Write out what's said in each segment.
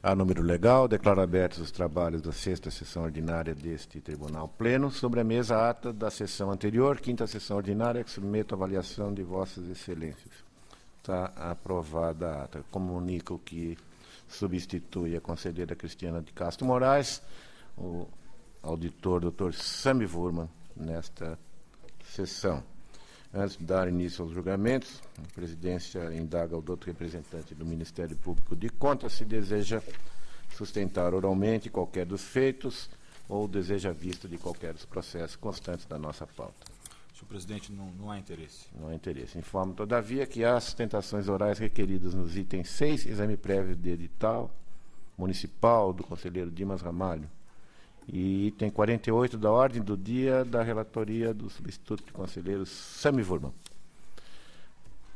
A número legal, declaro abertos os trabalhos da 6ª sessão ordinária deste Tribunal Pleno. Sobre a mesa, a ata da sessão anterior, 5ª sessão ordinária, que submeto à avaliação de Vossas Excelências. Está aprovada a ata. Comunico que substitui a conselheira Cristiana de Castro Moraes, o auditor Dr. Sami Wurman, nesta sessão. Antes de dar início aos julgamentos, a presidência indaga ao doutor representante do Ministério Público de Contas se deseja sustentar oralmente qualquer dos feitos ou deseja vista de qualquer dos processos constantes da nossa pauta. Senhor presidente, não há interesse. Não há interesse. Informo, todavia, que há sustentações orais requeridas nos itens 6, exame prévio de edital municipal do conselheiro Dimas Ramalho, e item 48 da ordem do dia da relatoria do substituto de conselheiro Sami Wurman.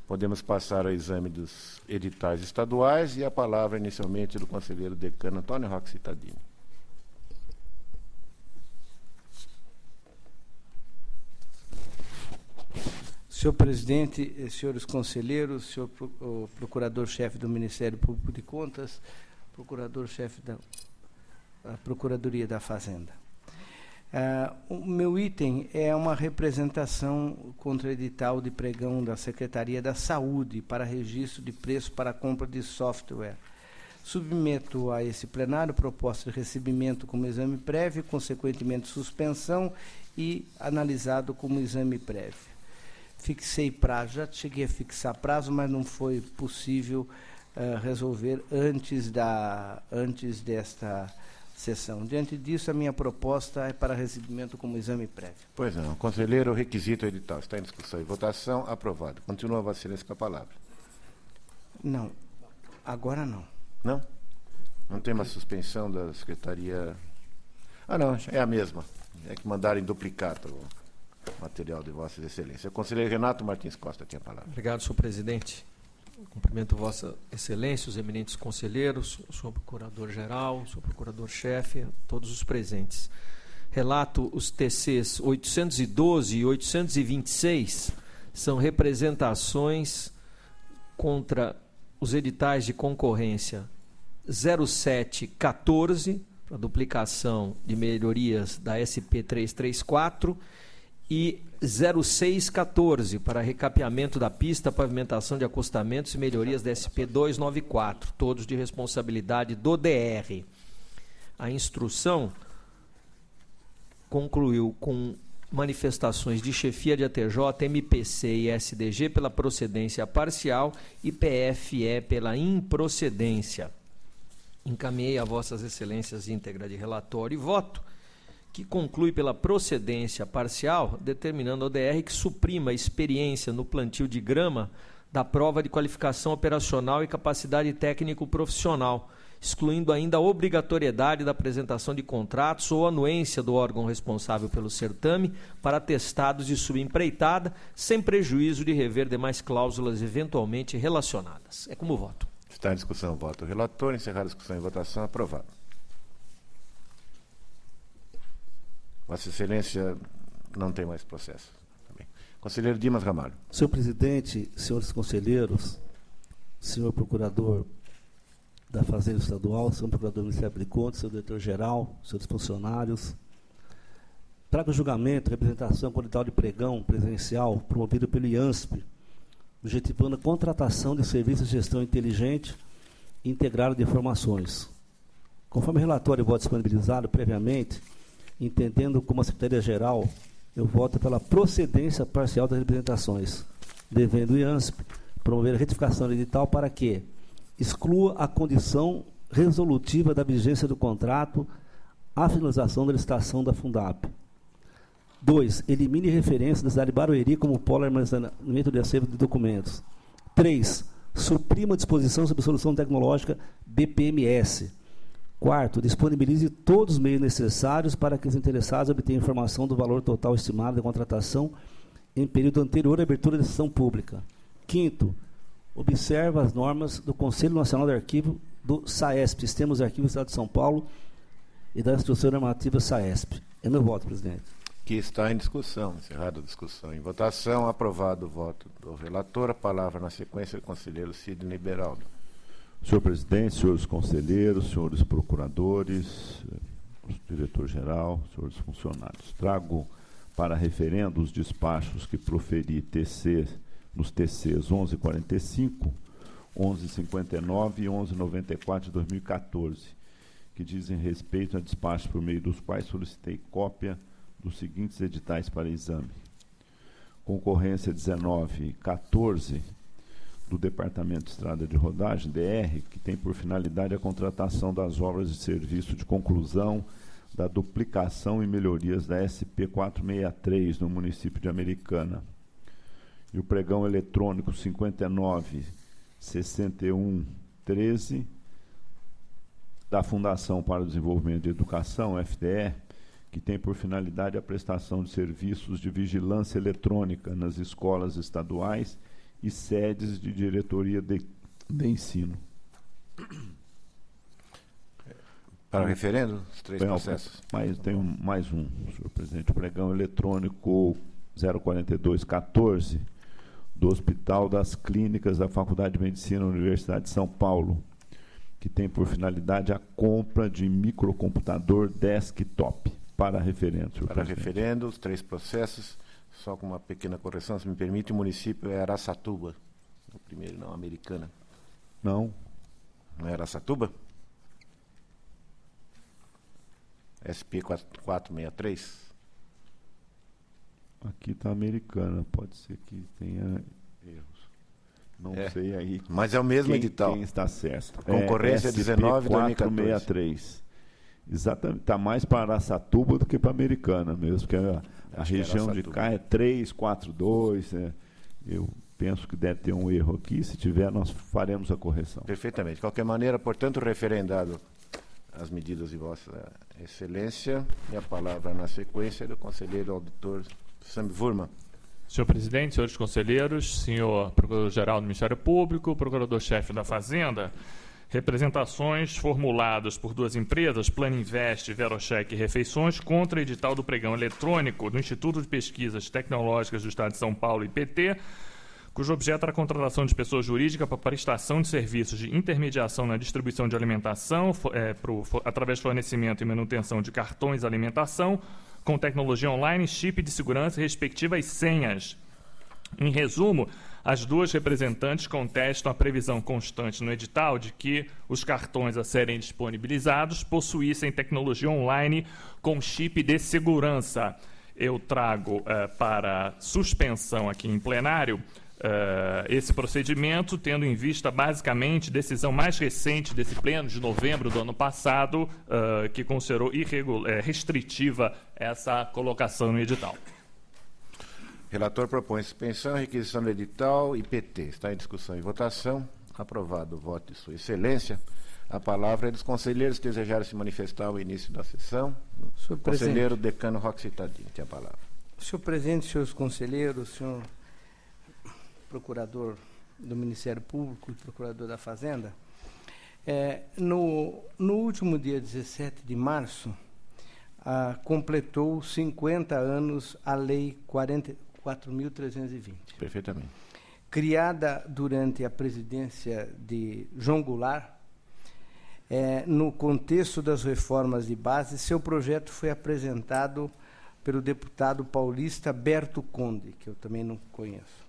Podemos passar ao exame dos editais estaduais e a palavra inicialmente do conselheiro decano Antônio Roque Cittadini. Senhor presidente, senhores conselheiros, senhor procurador-chefe do Ministério Público de Contas, procurador-chefe da Procuradoria da Fazenda. O meu item é uma representação contra edital de pregão da Secretaria da Saúde para registro de preço para a compra de software. Submeto a esse plenário proposta de recebimento como exame prévio, consequentemente suspensão e analisado como exame prévio. Fixei prazo, já cheguei a fixar prazo, mas não foi possível resolver antes desta sessão. Diante disso, a minha proposta é para recebimento como exame prévio. Pois não. Conselheiro, o requisito edital está em discussão e votação. Aprovado. Continua a Vossa Excelência com a palavra. Não. Agora não. Não? Não tem uma suspensão da Secretaria... Ah, não. É a mesma. É que mandaram em duplicata o material de Vossas Excelências. O conselheiro Renato Martins Costa tinha a palavra. Obrigado, senhor presidente. Cumprimento Vossa Excelência, os eminentes conselheiros, o senhor procurador-geral, o senhor procurador-chefe, todos os presentes. Relato os TCs 812 e 826, são representações contra os editais de concorrência 0714, para duplicação de melhorias da SP 334, e 0614, para recapeamento da pista, pavimentação de acostamentos e melhorias da SP 294, todos de responsabilidade do DR. A instrução concluiu com manifestações de chefia de ATJ, MPC e SDG pela procedência parcial e PFE pela improcedência. Encaminhei a Vossas Excelências íntegra de relatório e voto, que conclui pela procedência parcial, determinando ao DR que suprima a experiência no plantio de grama da prova de qualificação operacional e capacidade técnico-profissional, excluindo ainda a obrigatoriedade da apresentação de contratos ou anuência do órgão responsável pelo certame para atestados de subempreitada, sem prejuízo de rever demais cláusulas eventualmente relacionadas. É como voto. Está em discussão o voto do relator. Encerrada a discussão e votação. Aprovado. Vossa Excelência não tem mais processo. Também. Conselheiro Dimas Ramalho. Senhor presidente, senhores conselheiros, senhor procurador da Fazenda Estadual, senhor procurador do Ministério de Contas, senhor diretor-geral, senhores funcionários, trago julgamento, representação com edital de pregão presencial promovido pelo IANSP, objetivando a contratação de serviços de gestão inteligente e integrado de informações. Conforme o relatório e voto disponibilizado previamente, entendendo como a Secretaria-Geral, eu voto pela procedência parcial das representações, devendo o IANSP promover a retificação do edital para que exclua a condição resolutiva da vigência do contrato à finalização da licitação da Fundap. 2. Elimine referência da cidade de Barueri como polo de armazenamento de acervo de documentos. 3. Suprima a disposição sobre solução tecnológica BPMS. 4. Disponibilize todos os meios necessários para que os interessados obtenham informação do valor total estimado da contratação em período anterior à abertura da sessão pública. 5. Observa as normas do Conselho Nacional de Arquivo do SAESP, Sistemas de Arquivos do Estado de São Paulo, e da Instrução Normativa SAESP. É meu voto, presidente. Que está em discussão. Encerrada a discussão em votação. Aprovado o voto do relator. A palavra na sequência do conselheiro Sidney Beraldo. Senhor presidente, senhores conselheiros, senhores procuradores, diretor-geral, senhores funcionários, trago para referendo os despachos que proferi nos TCs 1145, 1159 e 1194 de 2014, que dizem respeito a despachos por meio dos quais solicitei cópia dos seguintes editais para exame. Concorrência 1914, do Departamento de Estrada de Rodagem, DR, que tem por finalidade a contratação das obras de serviço de conclusão da duplicação e melhorias da SP 463 no município de Americana. E o pregão eletrônico 59-61-13 da Fundação para o Desenvolvimento de Educação, FDE, que tem por finalidade a prestação de serviços de vigilância eletrônica nas escolas estaduais e sedes de diretoria de ensino. Para o referendo, os 3 processos. Mas tem mais um, senhor presidente. O pregão eletrônico 04214 do Hospital das Clínicas da Faculdade de Medicina da Universidade de São Paulo, que tem por finalidade a compra de microcomputador desktop. Para referendo, senhor Para presidente. referendo, os 3 processos, só com uma pequena correção, se me permite, o município é Araçatuba. O primeiro, não, Americana. Não. Não é Araçatuba? SP 4463? Aqui está Americana, pode ser que tenha erros. Não sei aí. Mas é o mesmo edital. Quem está certo. Concorrência 19 de 2014. 463. Exatamente, está mais para Araçatuba do que para Americana mesmo, porque a região de cá é 342, eu penso que deve ter um erro aqui, se tiver nós faremos a correção. Perfeitamente. De qualquer maneira, portanto, referendado as medidas de Vossa Excelência, e a palavra na sequência do conselheiro auditor Sam Wurman. Senhor presidente, senhores conselheiros, senhor procurador-geral do Ministério Público, procurador-chefe da Fazenda, representações formuladas por 2 empresas, Planinvest, Verocheck e Refeições, contra o edital do pregão eletrônico do Instituto de Pesquisas Tecnológicas do Estado de São Paulo, IPT, cujo objeto era a contratação de pessoa jurídica para prestação de serviços de intermediação na distribuição de alimentação, através de fornecimento e manutenção de cartões de alimentação, com tecnologia online, chip de segurança e respectivas senhas. Em resumo, as 2 representantes contestam a previsão constante no edital de que os cartões a serem disponibilizados possuíssem tecnologia online com chip de segurança. Eu trago para suspensão aqui em plenário esse procedimento, tendo em vista, basicamente, decisão mais recente desse pleno, de novembro do ano passado, que considerou restritiva essa colocação no edital. Relator propõe suspensão e requisição do edital IPT. Está em discussão e votação. Aprovado o voto de Sua Excelência. A palavra é dos conselheiros que desejarem se manifestar ao início da sessão. Senhor Conselheiro Decano Roque Citadini, tem a palavra. Senhor presidente, senhores conselheiros, senhor procurador do Ministério Público e procurador da Fazenda, no último dia 17 de março, completou 50 anos a Lei 4.320. Perfeitamente. Criada durante a presidência de João Goulart, no contexto das reformas de base, seu projeto foi apresentado pelo deputado paulista Berto Conde, que eu também não conheço.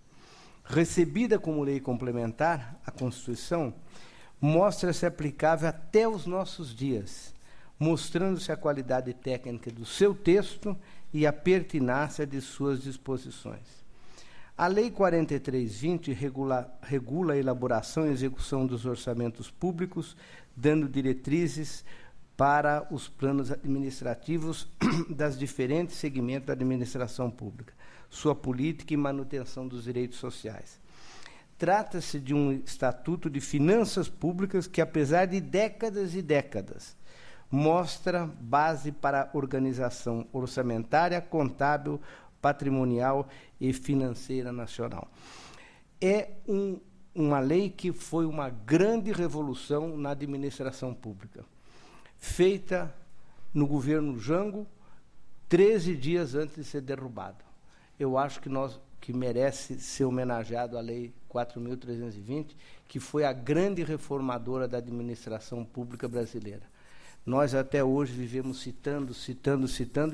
Recebida como lei complementar, a Constituição mostra-se aplicável até os nossos dias, mostrando-se a qualidade técnica do seu texto e a pertinácia de suas disposições. A Lei 4320 regula a elaboração e execução dos orçamentos públicos, dando diretrizes para os planos administrativos das diferentes segmentos da administração pública, sua política e manutenção dos direitos sociais. Trata-se de um estatuto de finanças públicas que, apesar de décadas e décadas, mostra base para a organização orçamentária, contábil, patrimonial e financeira nacional. É uma lei que foi uma grande revolução na administração pública, feita no governo Jango, 13 dias antes de ser derrubado. Eu acho que nós que merece ser homenageado à Lei 4.320, que foi a grande reformadora da administração pública brasileira. Nós até hoje vivemos citando,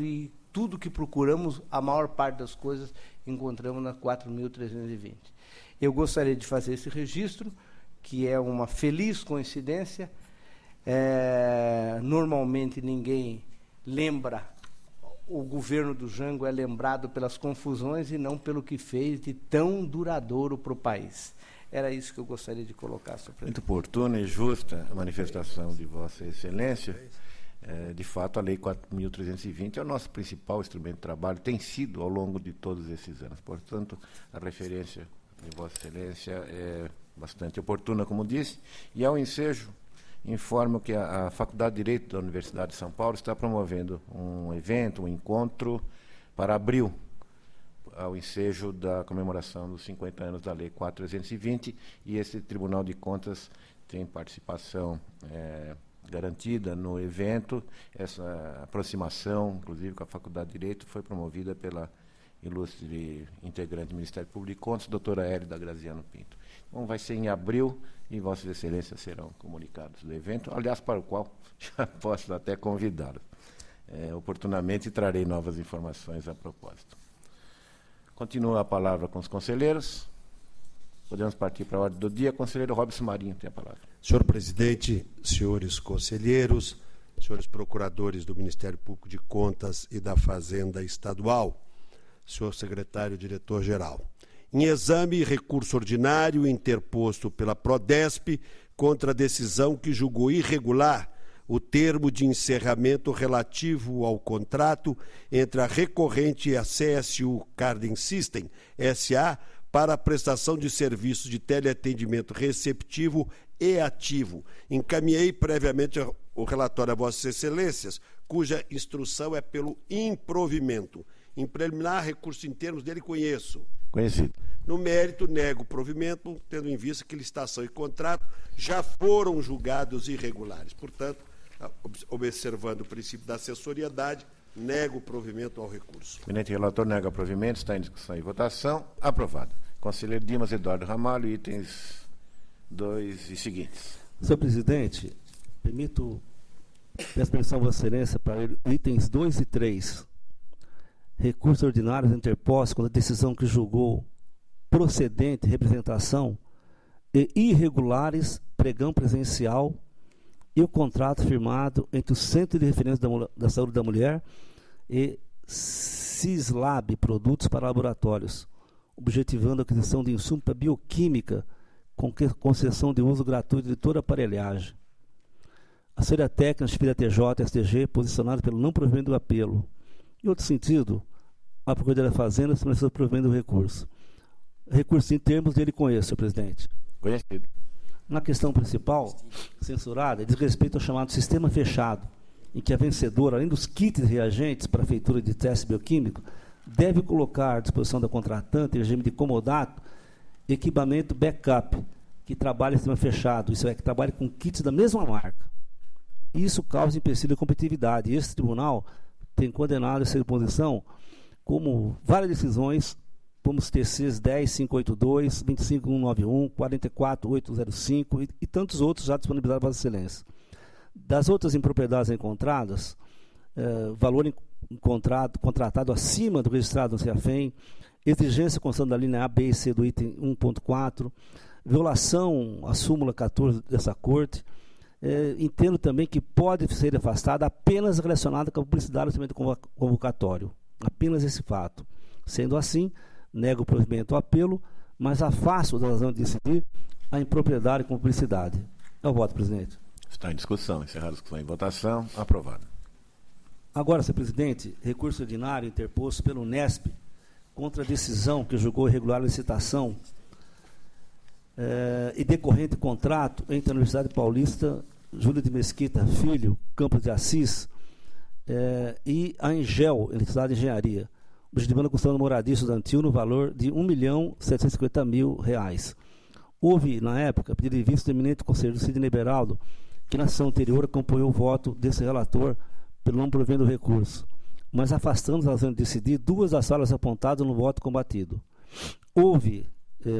e tudo que procuramos, a maior parte das coisas, encontramos na 4.320. Eu gostaria de fazer esse registro, que é uma feliz coincidência. Normalmente ninguém lembra, o governo do Jango é lembrado pelas confusões e não pelo que fez de tão duradouro para o país. Era isso que eu gostaria de colocar, senhor presidente. Muito oportuna e justa a manifestação de Vossa Excelência. De fato, a Lei 4.320 é o nosso principal instrumento de trabalho, tem sido ao longo de todos esses anos. Portanto, a referência de Vossa Excelência é bastante oportuna, como disse, e ao ensejo, informo que a Faculdade de Direito da Universidade de São Paulo está promovendo um evento, um encontro para abril, ao ensejo da comemoração dos 50 anos da Lei 4.320, e esse Tribunal de Contas tem participação garantida no evento. Essa aproximação, inclusive com a Faculdade de Direito, foi promovida pela ilustre integrante do Ministério Público de Contas, doutora Hélida Graziano Pinto. Então, vai ser em abril e Vossas Excelências serão comunicados do evento, aliás, para o qual já posso até convidá-los. Oportunamente trarei novas informações a propósito. Continua a palavra com os conselheiros. Podemos partir para a ordem do dia. Conselheiro Robson Marinho tem a palavra. Senhor presidente, senhores conselheiros, senhores procuradores do Ministério Público de Contas e da Fazenda Estadual, senhor secretário diretor-geral. Em exame, recurso ordinário interposto pela Prodesp contra a decisão que julgou irregular o termo de encerramento relativo ao contrato entre a recorrente e a CSU Carding System, S.A., para a prestação de serviços de teleatendimento receptivo e ativo. Encaminhei previamente o relatório a Vossas Excelências, cuja instrução é pelo improvimento. Em preliminar, recurso em termos dele conheço. Conhecido. No mérito, nego o provimento, tendo em vista que licitação e contrato já foram julgados irregulares. Portanto, observando o princípio da assessoriedade, nego o provimento ao recurso. O eminente relator nega o provimento, está em discussão e votação. Aprovado. Conselheiro Dimas Eduardo Ramalho, itens 2 e seguintes. Senhor presidente, peço permissão a Vossa Excelência para itens 2 e 3. Recursos ordinários interpostos contra a decisão que julgou procedente representação e irregulares pregão presencial e o contrato firmado entre o Centro de Referência da Saúde da Mulher e Cislab Produtos para Laboratórios, objetivando a aquisição de insumos para bioquímica com concessão de uso gratuito de toda a aparelhagem. A Assessoria Técnica, TJ e STG, posicionada pelo não provimento do apelo. Em outro sentido, a Procuradoria da Fazenda se manifestou provimento do recurso. Recurso em termos dele conheço, senhor presidente. Conhecido. Na questão principal, censurada, diz respeito ao chamado sistema fechado, em que a vencedora, além dos kits e reagentes para a feitura de teste bioquímico, deve colocar à disposição da contratante, em regime de comodato, equipamento backup, que trabalha em sistema fechado, isso é, que trabalha com kits da mesma marca. Isso causa empecilho de competitividade. E esse tribunal tem condenado essa imposição como várias decisões, como os TCs 10.582, 25.191, 44.805 e tantos outros já disponibilizados para a Vossa Excelência. Das outras impropriedades encontradas, valor contratado acima do registrado no CEAFEM, exigência constante da linha A, B e C do item 1.4, violação à súmula 14 dessa Corte. Entendo também que pode ser afastada apenas relacionada com a publicidade do instrumento convocatório. Apenas esse fato. Sendo assim, nego o provimento ao apelo, mas afasto da razão de decidir a impropriedade com publicidade. É o voto, presidente. Está em discussão. Encerrada a discussão em votação. Aprovado. Agora, senhor presidente, recurso ordinário interposto pelo Unesp contra a decisão que julgou irregular a licitação e decorrente contrato entre a Universidade Paulista Júlia de Mesquita Filho, Campos de Assis, e a Engel, Universidade de Engenharia, objetivando a construção da moradia estudantil no valor de R$ 1.750.000. Houve, na época, pedido de vista do eminente conselheiro Sidney Beraldo, que na sessão anterior acompanhou o voto desse relator pelo não provimento do recurso, mas afastando a razão de decidir duas das salas apontadas no voto combatido. Houve,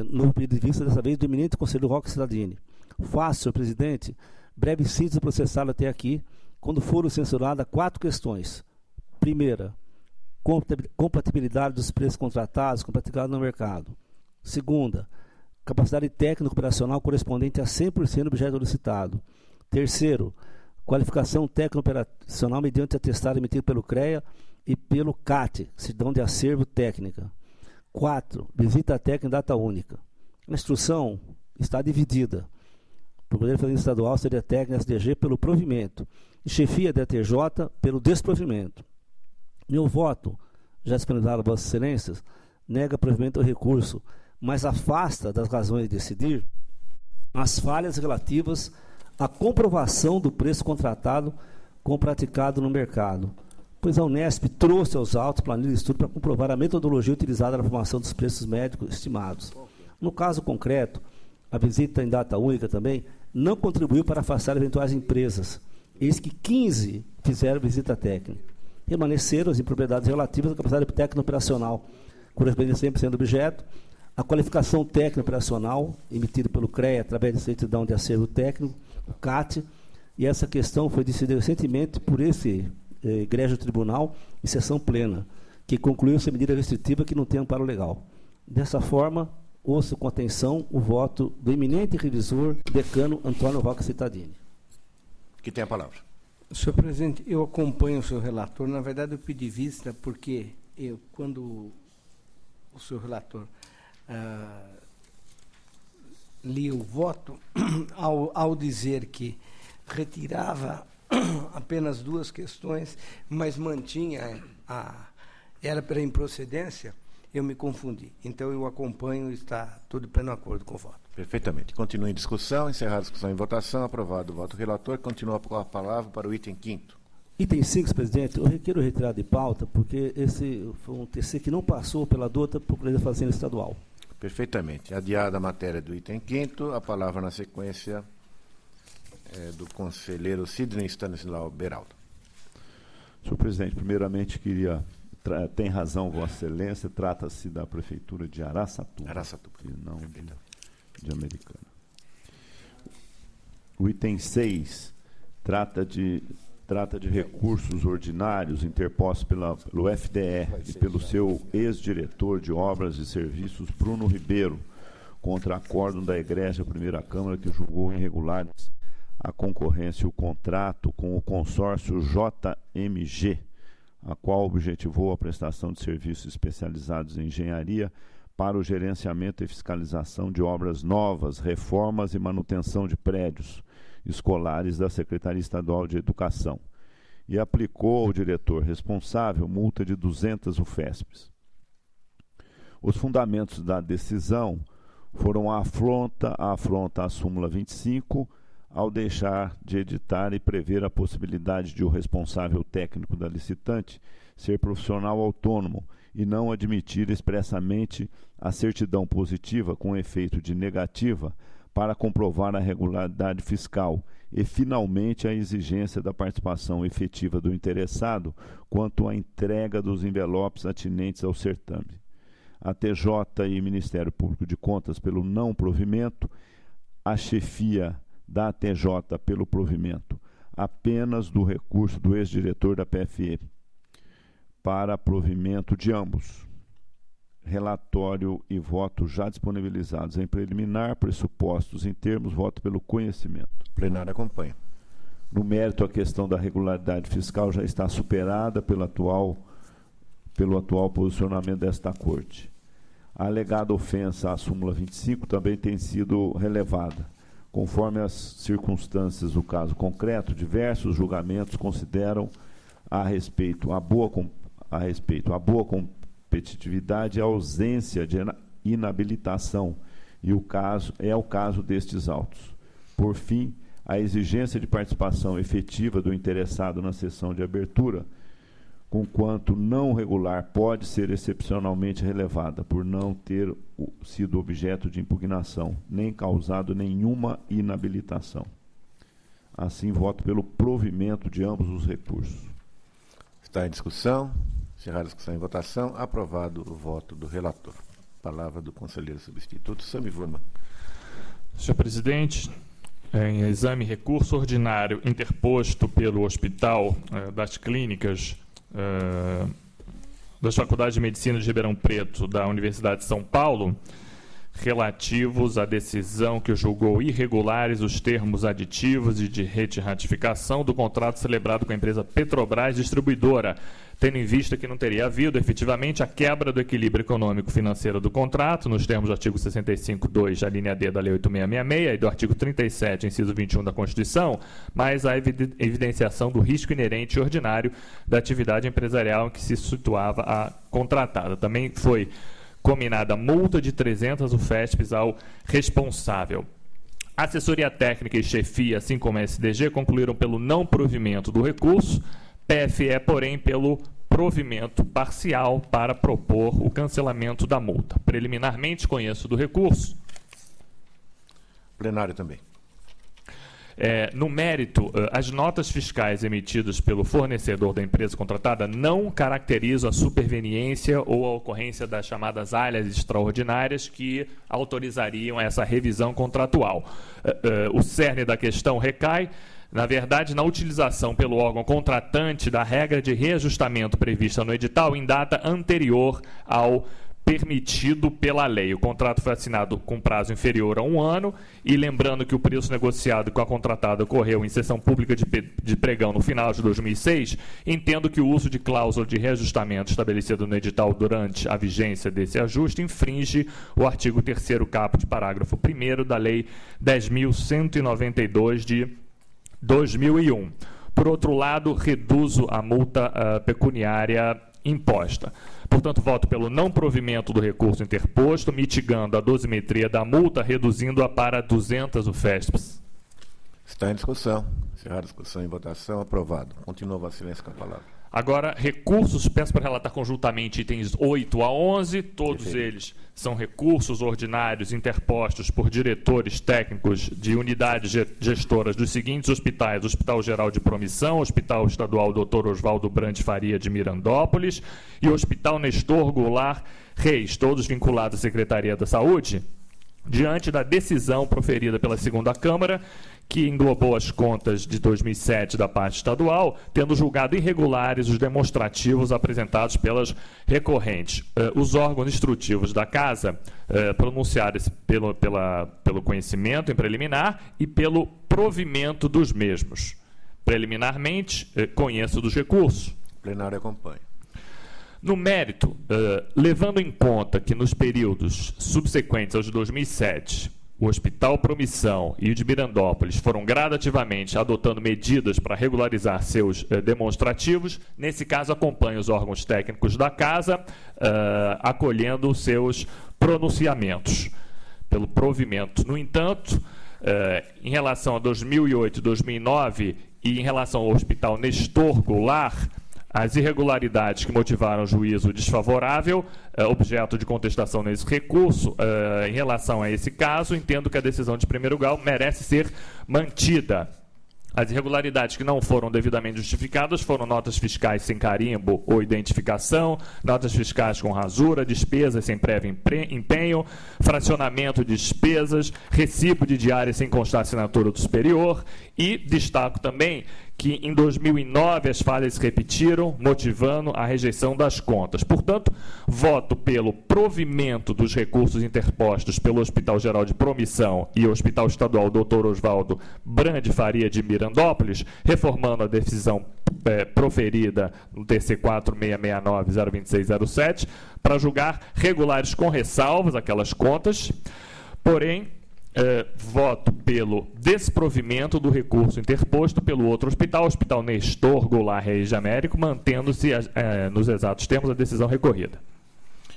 no pedido de vista, dessa vez, do eminente conselheiro Roque Cittadini. Faço, senhor presidente, breve síntese processado até aqui, quando foram censuradas 4 questões. Primeira, compatibilidade dos preços contratados com praticados no mercado. Segunda, capacidade técnica operacional correspondente a 100% do objeto licitado. Terceiro, qualificação técnica operacional mediante atestado emitido pelo CREA e pelo CAT, certidão de acervo técnica. 4, visita técnica em data única. A instrução está dividida. Procuradoria Fazenda Estadual seria técnica SDG pelo provimento e chefia da TJ pelo desprovimento. Meu voto, já disponibilizado a Vossas Excelências, nega provimento ao recurso, mas afasta das razões de decidir as falhas relativas à comprovação do preço contratado com o praticado no mercado, pois a Unesp trouxe aos autos planilha de estudo para comprovar a metodologia utilizada na formação dos preços médicos estimados. No caso concreto, a visita em data única também não contribuiu para afastar eventuais empresas, eis que 15 fizeram visita técnica. Permaneceram as impropriedades relativas à capacidade técnica operacional, correspondente a 100% do objeto, a qualificação técnica operacional emitida pelo CREA através de certidão de acervo técnico, o CAT, e essa questão foi decidida recentemente por esse egrégio tribunal em sessão plena, que concluiu essa medida restritiva que não tem amparo legal. Dessa forma, ouço com atenção o voto do eminente revisor decano Antônio Roque Cittadini. Que tem a palavra. Senhor presidente, eu acompanho o senhor relator. Na verdade, eu pedi vista porque quando o senhor relator lia o voto, ao dizer que retirava apenas 2 questões, mas mantinha era pela improcedência, eu me confundi. Então, eu acompanho e está tudo em pleno acordo com o voto. Perfeitamente. Continua em discussão, encerrada a discussão em votação, aprovado o voto do relator, continua com a palavra para o item 5º. Item 5, senhor presidente, eu requeiro retirada de pauta, porque esse foi um TC que não passou pela dota Procuradoria da Fazenda Estadual. Perfeitamente. Adiada a matéria do item 5º, a palavra na sequência do conselheiro Sidney Stanislau Beraldo. Senhor presidente, primeiramente queria... Tem razão, Vossa Excelência, trata-se da Prefeitura de Araçatuba. E não de Americana. O item 6 trata de recursos ordinários interpostos pelo FDE e pelo seu ex-diretor de Obras e Serviços, Bruno Ribeiro, contra acórdão da Egrégia Primeira Câmara, que julgou irregulares a concorrência e o contrato com o consórcio JMG, a qual objetivou a prestação de serviços especializados em engenharia para o gerenciamento e fiscalização de obras novas, reformas e manutenção de prédios escolares da Secretaria Estadual de Educação, e aplicou ao diretor responsável multa de 200 UFESPs. Os fundamentos da decisão foram a afronta à súmula 25, ao deixar de editar e prever a possibilidade de o responsável técnico da licitante ser profissional autônomo e não admitir expressamente a certidão positiva com efeito de negativa para comprovar a regularidade fiscal e, finalmente, a exigência da participação efetiva do interessado quanto à entrega dos envelopes atinentes ao certame. A TJ e Ministério Público de Contas pelo não provimento, a chefia da TJ pelo provimento apenas do recurso do ex-diretor da PFE para provimento de ambos. Relatório e voto já disponibilizados em preliminar, pressupostos em termos, voto pelo conhecimento. Plenário acompanha. No mérito, a questão da regularidade fiscal já está superada pelo atual posicionamento desta Corte. A alegada ofensa à súmula 25 também tem sido relevada. Conforme as circunstâncias do caso concreto, diversos julgamentos consideram a respeito a boa competitividade e a ausência de inabilitação, e o caso destes autos. Por fim, a exigência de participação efetiva do interessado na sessão de abertura, conquanto não regular, pode ser excepcionalmente relevada por não ter sido objeto de impugnação, nem causado nenhuma inabilitação. Assim, voto pelo provimento de ambos os recursos. Está em discussão. Encerrada a discussão em votação. Aprovado o voto do relator. palavra do conselheiro substituto, Sami Wurman. Senhor presidente, em exame recurso ordinário interposto pelo Hospital das Clínicas das Faculdades de Medicina de Ribeirão Preto da Universidade de São Paulo, relativos à decisão que julgou irregulares os termos aditivos e de ratificação do contrato celebrado com a empresa Petrobras Distribuidora, tendo em vista que não teria havido efetivamente a quebra do equilíbrio econômico-financeiro do contrato, nos termos do artigo 65.2, a linha D da Lei 8666 e do artigo 37, inciso 21 da Constituição, mas a evidenciação do risco inerente e ordinário da atividade empresarial em que se situava a contratada. Também foi combinada multa de 300 UFESPs ao responsável. A assessoria técnica e chefia, assim como a SDG, concluíram pelo não provimento do recurso, PFE, porém, pelo provimento parcial para propor o cancelamento da multa. Preliminarmente, conheço do recurso. Plenário também. No mérito, as notas fiscais emitidas pelo fornecedor da empresa contratada não caracterizam a superveniência ou a ocorrência das chamadas áreas extraordinárias que autorizariam essa revisão contratual. O cerne da questão recai, na verdade, na utilização pelo órgão contratante da regra de reajustamento prevista no edital em data anterior ao permitido pela lei. O contrato foi assinado com prazo inferior a 1 ano e lembrando que o preço negociado com a contratada ocorreu em sessão pública de pregão no final de 2006, entendo que o uso de cláusula de reajustamento estabelecido no edital durante a vigência desse ajuste infringe o artigo 3º caput, parágrafo 1º da Lei 10.192 de 2001. Por outro lado, reduzo a multa pecuniária imposta. Portanto, voto pelo não provimento do recurso interposto, mitigando a dosimetria da multa, reduzindo-a para 200 UFESPs. Está em discussão. Encerrada a discussão em votação. Aprovado. Continua Vossa Excelência com a palavra. Agora, recursos, peço para relatar conjuntamente itens 8 a 11, todos eles são recursos ordinários interpostos por diretores técnicos de unidades gestoras dos seguintes hospitais: Hospital Geral de Promissão, Hospital Estadual Dr. Oswaldo Brande Faria de Mirandópolis e Hospital Nestor Goulart Reis, todos vinculados à Secretaria da Saúde, diante da decisão proferida pela segunda Câmara, que englobou as contas de 2007 da parte estadual, tendo julgado irregulares os demonstrativos apresentados pelas recorrentes. Os órgãos instrutivos da Casa pronunciaram-se pelo conhecimento em preliminar e pelo provimento dos mesmos. Preliminarmente, conheço dos recursos. O plenário acompanha. No mérito, levando em conta que nos períodos subsequentes aos de 2007, o Hospital Promissão e o de Mirandópolis foram gradativamente adotando medidas para regularizar seus demonstrativos, nesse caso acompanho os órgãos técnicos da Casa, acolhendo seus pronunciamentos pelo provimento. No entanto, em relação a 2008 e 2009 e em relação ao Hospital Nestor Goulart, as irregularidades que motivaram o juízo desfavorável, objeto de contestação nesse recurso, em relação a esse caso, entendo que a decisão de primeiro grau merece ser mantida. As irregularidades que não foram devidamente justificadas foram notas fiscais sem carimbo ou identificação, notas fiscais com rasura, despesas sem prévio empenho, fracionamento de despesas, recibo de diária sem constar assinatura do superior e destaco também que em 2009 as falhas se repetiram, motivando a rejeição das contas. Portanto, voto pelo provimento dos recursos interpostos pelo Hospital Geral de Promissão e o Hospital Estadual Dr. Oswaldo Brande Faria de Mirandópolis, reformando a decisão proferida no TC 4669-02607, para julgar regulares com ressalvas aquelas contas, porém, voto pelo desprovimento do recurso interposto pelo outro hospital, Hospital Nestor Goulart Reis de Américo, mantendo-se nos exatos termos a decisão recorrida.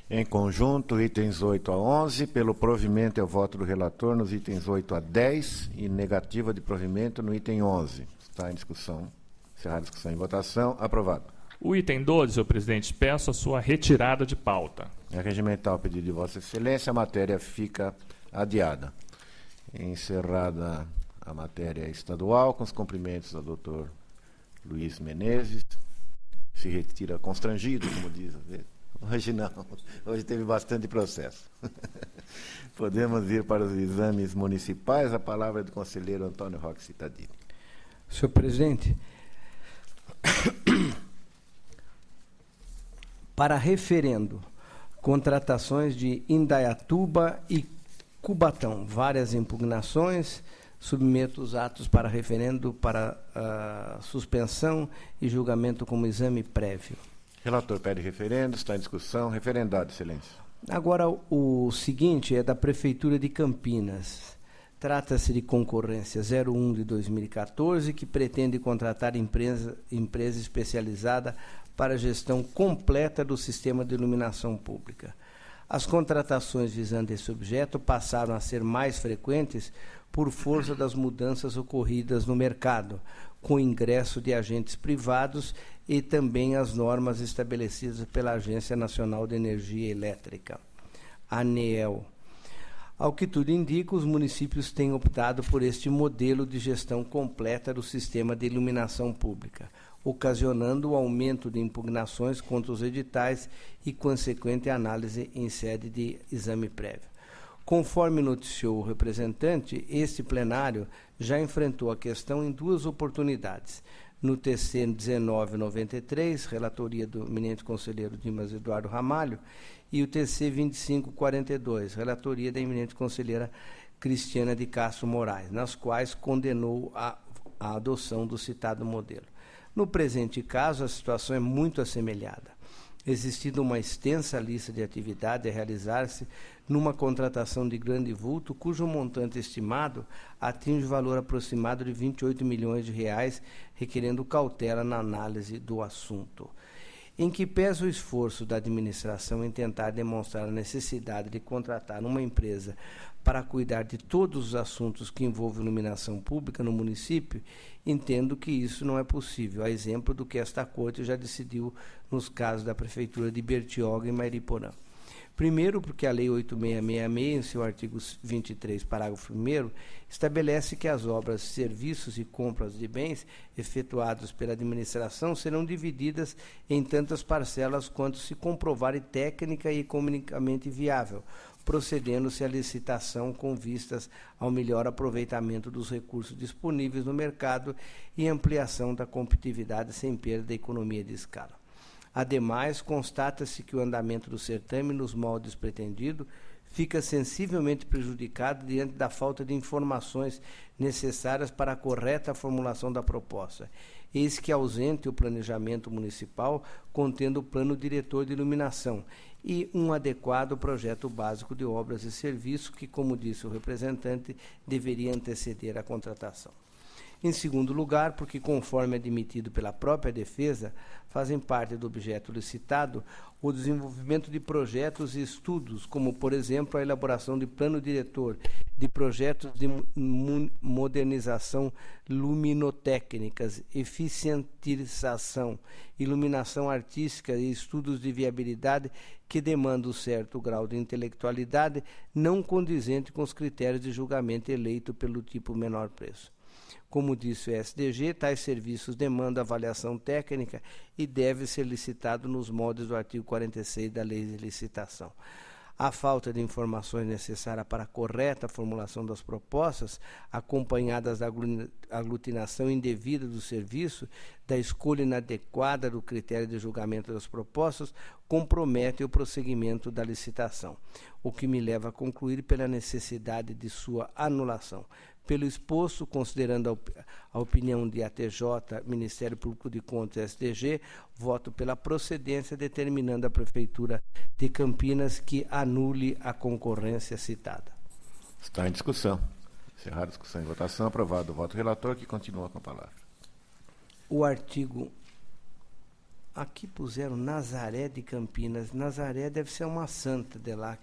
Em conjunto, itens 8 a 11, pelo provimento é o voto do relator nos itens 8 a 10 e negativa de provimento no item 11. Está em discussão. Encerrada a discussão em votação. Aprovado. O item 12, senhor presidente, peço a sua retirada de pauta. É regimental pedido de Vossa Excelência, a matéria fica adiada. Encerrada a matéria estadual, com os cumprimentos ao doutor Luiz Menezes, se retira constrangido, como diz às vezes. Hoje não. Hoje teve bastante processo. Podemos ir para os exames municipais. A palavra é do conselheiro Antônio Roque Cittadini. Senhor presidente, para referendo, contratações de Indaiatuba e Cubatão, várias impugnações, submeto os atos para referendo para suspensão e julgamento como exame prévio. Relator pede referendo, está em discussão. Referendado, excelência. Agora, o seguinte é da Prefeitura de Campinas. Trata-se de concorrência 01 de 2014, que pretende contratar empresa especializada para a gestão completa do sistema de iluminação pública. As contratações visando esse objeto passaram a ser mais frequentes por força das mudanças ocorridas no mercado, com o ingresso de agentes privados e também as normas estabelecidas pela Agência Nacional de Energia Elétrica, ANEEL. Ao que tudo indica, os municípios têm optado por este modelo de gestão completa do sistema de iluminação pública, ocasionando o aumento de impugnações contra os editais e consequente análise em sede de exame prévio. Conforme noticiou o representante, este plenário já enfrentou a questão em duas oportunidades. No TC 1993, relatoria do eminente conselheiro Dimas Eduardo Ramalho, e o TC 2542, relatoria da eminente conselheira Cristiana de Castro Moraes, nas quais condenou a adoção do citado modelo. No presente caso, a situação é muito assemelhada, existindo uma extensa lista de atividades a realizar-se numa contratação de grande vulto, cujo montante estimado atinge o valor aproximado de 28 milhões de reais, requerendo cautela na análise do assunto. Em que pesa o esforço da administração em tentar demonstrar a necessidade de contratar uma empresa para cuidar de todos os assuntos que envolvem iluminação pública no município, entendo que isso não é possível, a exemplo do que esta Corte já decidiu nos casos da Prefeitura de Bertioga e Mariporã. Primeiro, porque a Lei 8666, em seu artigo 23, parágrafo 1º, estabelece que as obras, serviços e compras de bens efetuados pela administração serão divididas em tantas parcelas quanto se comprovarem técnica e economicamente viável, procedendo-se à licitação com vistas ao melhor aproveitamento dos recursos disponíveis no mercado e ampliação da competitividade sem perda da economia de escala. Ademais, constata-se que o andamento do certame, nos moldes pretendidos, fica sensivelmente prejudicado diante da falta de informações necessárias para a correta formulação da proposta. Eis que ausente o planejamento municipal, contendo o plano diretor de iluminação e um adequado projeto básico de obras e serviços que, como disse o representante, deveria anteceder a contratação. Em segundo lugar, porque, conforme admitido pela própria defesa, fazem parte do objeto licitado o desenvolvimento de projetos e estudos, como, por exemplo, a elaboração de plano diretor, de projetos de modernização luminotécnicas, eficientização, iluminação artística e estudos de viabilidade que demandam certo grau de intelectualidade não condizente com os critérios de julgamento eleito pelo tipo menor preço. Como disse o SDG, tais serviços demandam avaliação técnica e deve ser licitado nos moldes do artigo 46 da Lei de Licitação. A falta de informações necessárias para a correta formulação das propostas, acompanhadas da aglutinação indevida do serviço, da escolha inadequada do critério de julgamento das propostas, compromete o prosseguimento da licitação, o que me leva a concluir pela necessidade de sua anulação. Pelo exposto, considerando a opinião de ATJ, Ministério Público de Contas e SDG, voto pela procedência, determinando a Prefeitura de Campinas que anule a concorrência citada. Está em discussão. Encerrada a discussão e votação. Aprovado o voto relator, que continua com a palavra. O artigo... Aqui puseram Nazaré de Campinas. Nazaré deve ser uma santa de lá,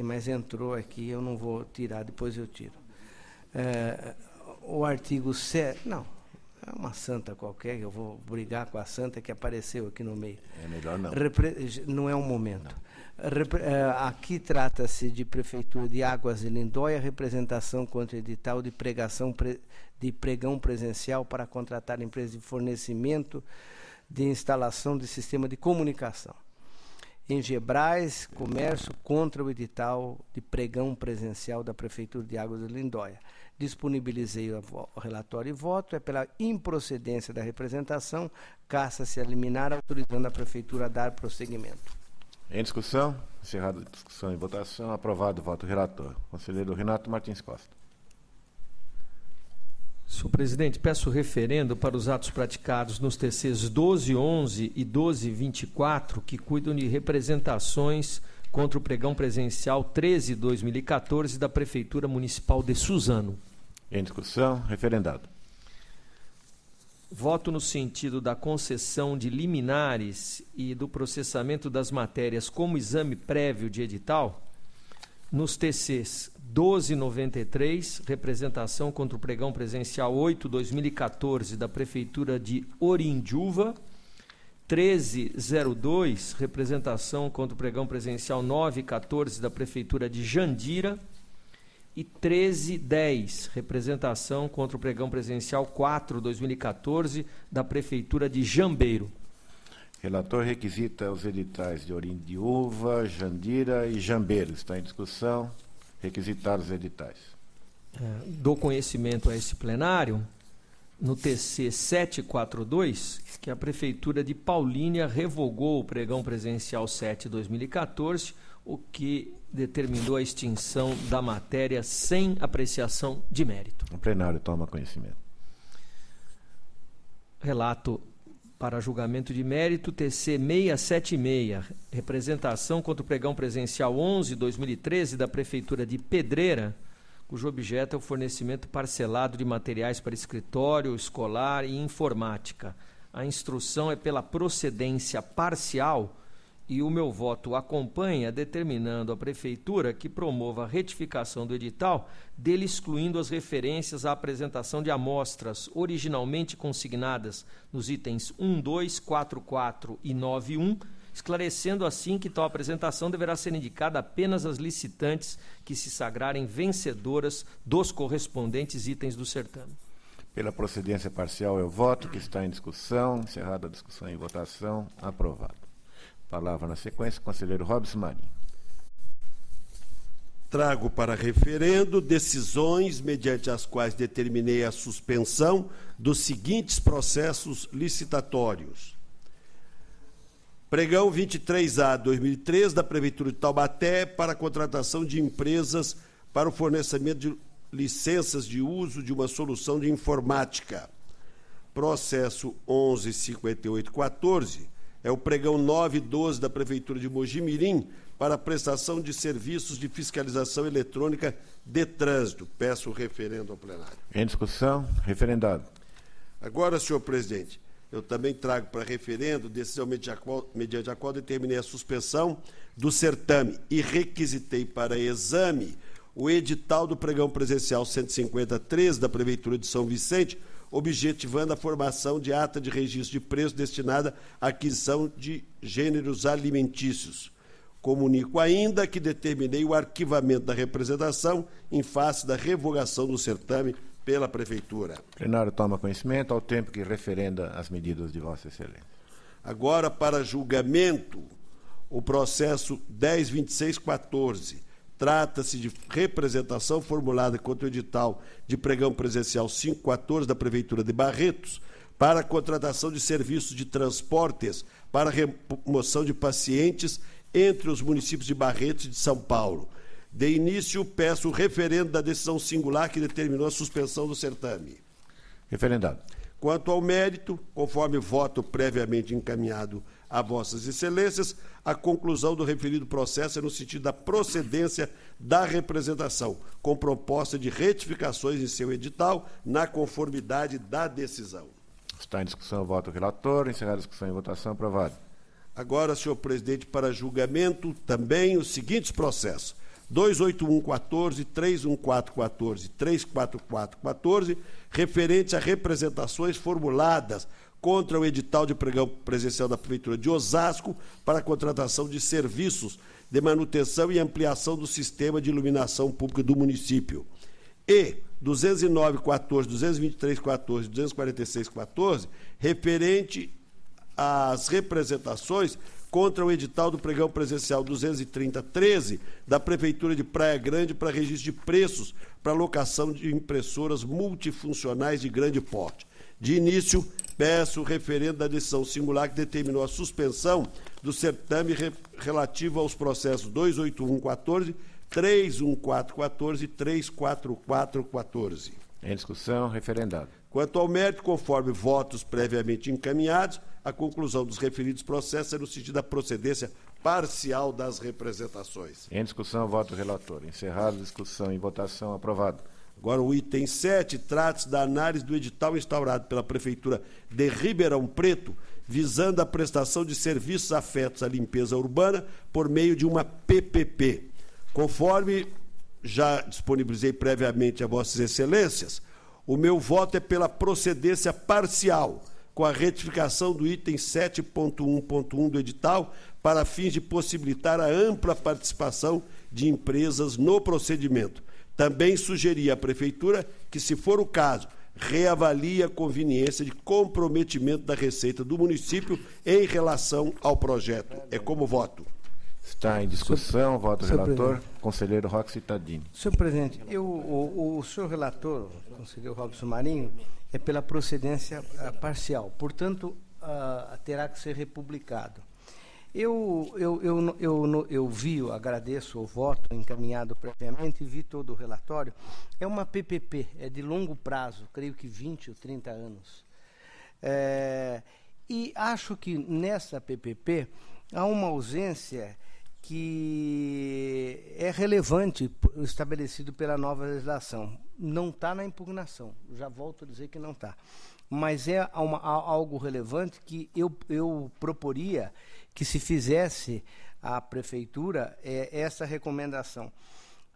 mas entrou aqui, eu não vou tirar, depois eu tiro. O artigo 7, não, é uma santa qualquer, eu vou brigar com a santa que apareceu aqui no meio. É melhor não. Não é um momento. Aqui trata-se de Prefeitura de Águas de Lindóia, representação contra edital de pregão presencial para contratar empresa de fornecimento de instalação de sistema de comunicação. Engebrais Comércio contra o edital de pregão presencial da Prefeitura de Águas de Lindóia. Disponibilizei o relatório e voto. É pela improcedência da representação, caça-se a liminar, autorizando a Prefeitura a dar prosseguimento. Em discussão, encerrada a discussão e votação, aprovado o voto do relator. Conselheiro Renato Martins Costa. Senhor presidente, peço referendo para os atos praticados nos TCs 1211 e 1224, que cuidam de representações contra o pregão presencial 13/2014 da Prefeitura Municipal de Suzano. Em discussão, referendado. Voto no sentido da concessão de liminares e do processamento das matérias como exame prévio de edital nos TCs 1293, representação contra o pregão presencial 8/2014 da Prefeitura de Orindiúva, 1302, representação contra o pregão presencial 9/14 da Prefeitura de Jandira, e 1310, representação contra o pregão presencial 4/2014 da Prefeitura de Jambeiro. Relator requisita os editais de Orindiúva, Jandira e Jambeiro. Está em discussão. Requisitar os editais. Dou conhecimento a esse plenário, no TC 742, que a Prefeitura de Paulínia revogou o pregão presencial 7/2014, o que determinou a extinção da matéria sem apreciação de mérito. O plenário toma conhecimento. Relato para julgamento de mérito, TC 676, representação contra o pregão presencial 11/2013 da Prefeitura de Pedreira, cujo objeto é o fornecimento parcelado de materiais para escritório, escolar e informática. A instrução é pela procedência parcial e o meu voto acompanha, determinando a Prefeitura que promova a retificação do edital, dele excluindo as referências à apresentação de amostras originalmente consignadas nos itens 12, 44 e 91, esclarecendo assim que tal apresentação deverá ser indicada apenas às licitantes que se sagrarem vencedoras dos correspondentes itens do certame. Pela procedência parcial, eu voto, que está em discussão. Encerrada a discussão e votação, aprovado. Palavra na sequência, conselheiro Robson Marinho. Trago para referendo decisões mediante as quais determinei a suspensão dos seguintes processos licitatórios. Pregão 23A/2013 da Prefeitura de Taubaté para a contratação de empresas para o fornecimento de licenças de uso de uma solução de informática. Processo 115814 é o pregão 912 da Prefeitura de Mojimirim para a prestação de serviços de fiscalização eletrônica de trânsito. Peço o referendo ao plenário. Em discussão, referendado. Agora, senhor presidente, eu também trago para referendo decisão mediante a qual determinei a suspensão do certame e requisitei para exame o edital do pregão presencial 150-13 da Prefeitura de São Vicente, objetivando a formação de ata de registro de preço destinada à aquisição de gêneros alimentícios. Comunico ainda que determinei o arquivamento da representação em face da revogação do certame pela Prefeitura. O plenário toma conhecimento ao tempo que referenda as medidas de Vossa Excelência. Agora, para julgamento, o processo 102614. Trata-se de representação formulada contra o edital de pregão presencial 514 da Prefeitura de Barretos para a contratação de serviços de transportes para remoção de pacientes entre os municípios de Barretos e de São Paulo. De início, peço o referendo da decisão singular que determinou a suspensão do certame. Referendado. Quanto ao mérito, conforme voto previamente encaminhado a Vossas Excelências, a conclusão do referido processo é no sentido da procedência da representação, com proposta de retificações em seu edital, na conformidade da decisão. Está em discussão o voto do relator. Encerrada a discussão e votação, aprovado. Agora, senhor presidente, para julgamento também os seguintes processos: 28114, 31414, 34414, referentes a representações formuladas contra o edital de pregão presencial da Prefeitura de Osasco para a contratação de serviços de manutenção e ampliação do sistema de iluminação pública do município. E 20914, 22314 e 24614, referente às representações contra o edital do pregão presencial 230-13 da Prefeitura de Praia Grande para registro de preços para locação de impressoras multifuncionais de grande porte. De início, peço o referendo da decisão singular que determinou a suspensão do certame relativo aos processos 28114, 31414 e 34414. Em discussão, referendado. Quanto ao mérito, conforme votos previamente encaminhados, a conclusão dos referidos processos é no sentido da procedência parcial das representações. Em discussão, voto do relator. Encerrado, discussão e votação, aprovado. Agora, o item 7 trata-se da análise do edital instaurado pela Prefeitura de Ribeirão Preto, visando a prestação de serviços afetos à limpeza urbana por meio de uma PPP. Conforme já disponibilizei previamente a Vossas Excelências, o meu voto é pela procedência parcial, com a retificação do item 7.1.1 do edital, para fins de possibilitar a ampla participação de empresas no procedimento. Também sugeri à Prefeitura que, se for o caso, reavalie a conveniência de comprometimento da receita do município em relação ao projeto. É como voto. Está em discussão, voto do relator. Conselheiro Roque Cittadini. Senhor presidente, o senhor relator, o conselheiro Robson Marinho, é pela procedência parcial, portanto, terá que ser republicado. Eu agradeço o voto encaminhado previamente e vi todo o relatório. É uma PPP, é de longo prazo, creio que 20 ou 30 anos. E acho que nessa PPP há uma ausência que é relevante, estabelecido pela nova legislação. Não está na impugnação, já volto a dizer que não está. Mas é algo relevante que eu proporia que se fizesse à Prefeitura essa recomendação.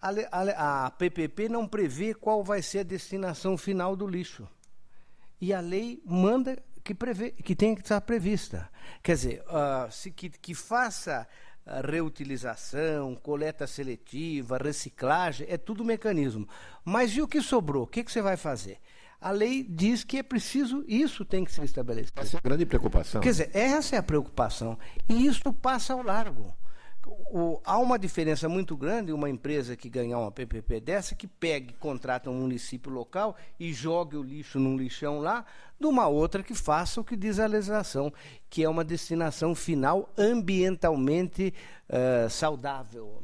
A PPP não prevê qual vai ser a destinação final do lixo. E a lei manda que tem que estar prevista. Quer dizer, que faça reutilização, coleta seletiva, reciclagem, é tudo mecanismo. Mas e o que sobrou? O que você vai fazer? A lei diz que é preciso, isso tem que ser estabelecido. Essa é a grande preocupação. Quer dizer, essa é a preocupação. E isso passa ao largo. Há uma diferença muito grande, uma empresa que ganhar uma PPP dessa, que pegue, contrata um município local e jogue o lixo num lixão lá, de uma outra que faça o que diz a legislação, que é uma destinação final ambientalmente saudável,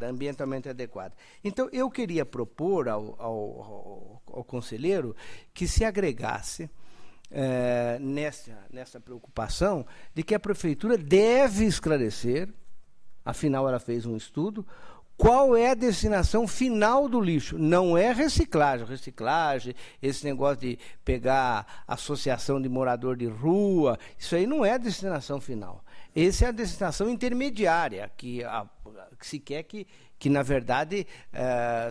ambientalmente adequada. Então, eu queria propor ao conselheiro que se agregasse nessa preocupação de que a Prefeitura deve esclarecer, afinal ela fez um estudo, qual é a destinação final do lixo. Não é reciclagem, esse negócio de pegar associação de morador de rua, isso aí não é a destinação final. Essa é a destinação intermediária, que se quer que na verdade,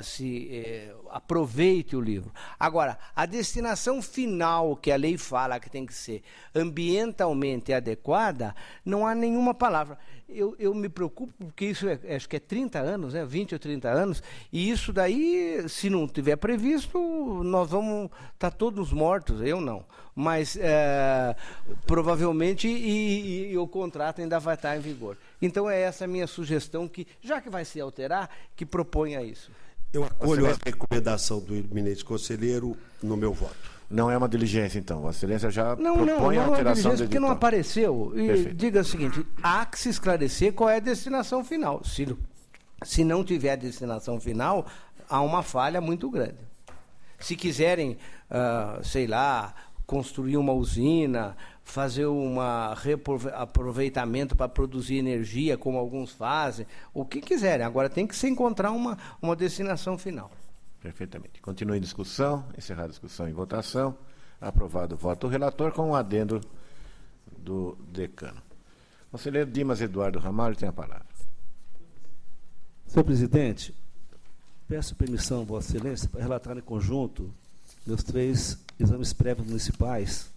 se aproveite o livro. Agora, a destinação final que a lei fala que tem que ser ambientalmente adequada, não há nenhuma palavra. Eu me preocupo porque isso acho que é 30 anos, 20 ou 30 anos, e isso daí, se não tiver previsto, nós vamos estar todos mortos, eu não. Mas provavelmente e o contrato ainda vai estar em vigor. Então é essa a minha sugestão, que já que vai se alterar, que proponha isso. Eu acolho a recomendação do eminente conselheiro no meu voto. Não é uma diligência, então. Vossa Excelência já propõe a não é uma alteração diligência, do edital. porque não apareceu. E Perfeito. diga o seguinte, há que se esclarecer qual é a destinação final. Se não tiver a destinação final, há uma falha muito grande. Se quiserem, construir uma usina, fazer um reaproveitamento para produzir energia, como alguns fazem, o que quiserem. Agora tem que se encontrar uma destinação final. Perfeitamente. Continue em discussão, encerrar a discussão em votação. Aprovado o voto do relator com o adendo do decano. Conselheiro Dimas Eduardo Ramalho tem a palavra. Senhor presidente, peço permissão, Vossa Excelência, para relatar em conjunto meus 3 exames prévios municipais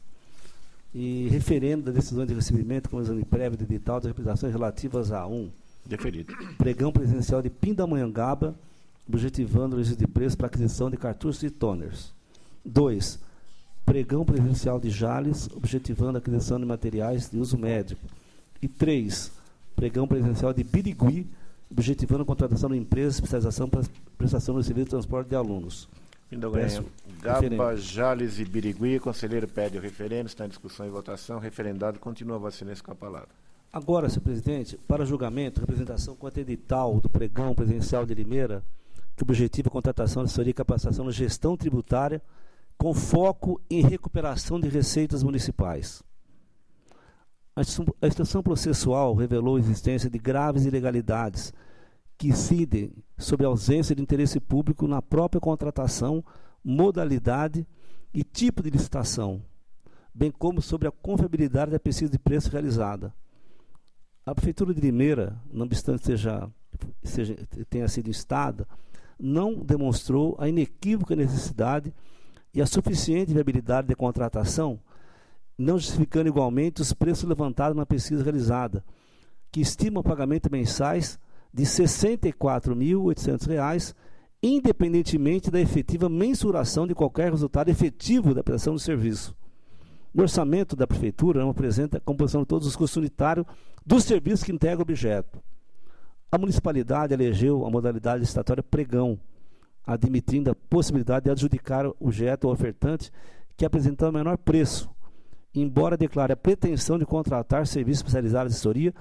e referendo da decisão de recebimento como exame prévio de edital das representações relativas a 1. Deferido. Pregão presencial de Pindamonhangaba, objetivando o registro de preço para aquisição de cartuchos e toners. 2. pregão presencial de Jales, objetivando a aquisição de materiais de uso médico. E 3, pregão presencial de Birigui, objetivando a contratação de empresas de especialização para prestação do serviço de transporte de alunos. Gaba, Jales e Birigui. Conselheiro pede o referendo. Está em discussão e votação. Referendado. Continua Vossa Excelência com a palavra. Agora, senhor presidente, para julgamento, representação quanto edital do pregão presencial de Limeira, que objetiva a contratação de assessoria e capacitação na gestão tributária, com foco em recuperação de receitas municipais. A instrução processual revelou a existência de graves ilegalidades que incidem sobre a ausência de interesse público na própria contratação, modalidade e tipo de licitação, bem como sobre a confiabilidade da pesquisa de preço realizada. A Prefeitura de Limeira, não obstante tenha sido instada, não demonstrou a inequívoca necessidade e a suficiente viabilidade de contratação, não justificando igualmente os preços levantados na pesquisa realizada, que estima o pagamento mensais de R$ 64.800, independentemente da efetiva mensuração de qualquer resultado efetivo da prestação do serviço. O orçamento da Prefeitura não apresenta a composição de todos os custos unitários dos serviços que integram o objeto. A municipalidade elegeu a modalidade licitatória pregão, admitindo a possibilidade de adjudicar o objeto ao ofertante que apresentar o menor preço, embora declare a pretensão de contratar serviços especializados de assessoria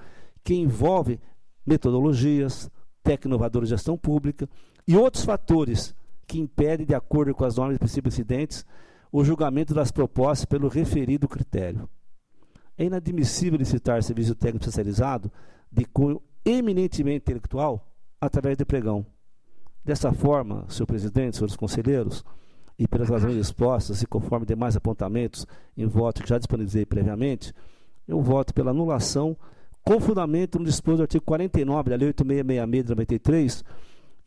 que envolve metodologias, técnica inovadora de gestão pública e outros fatores que impedem, de acordo com as normas e princípios incidentes, o julgamento das propostas pelo referido critério. É inadmissível licitar serviço técnico especializado de cunho eminentemente intelectual através de pregão. Dessa forma, senhor presidente, senhores conselheiros, e pelas razões expostas e conforme demais apontamentos em voto que já disponibilizei previamente, eu voto pela anulação com fundamento no disposto do artigo 49 da Lei 8666 de 93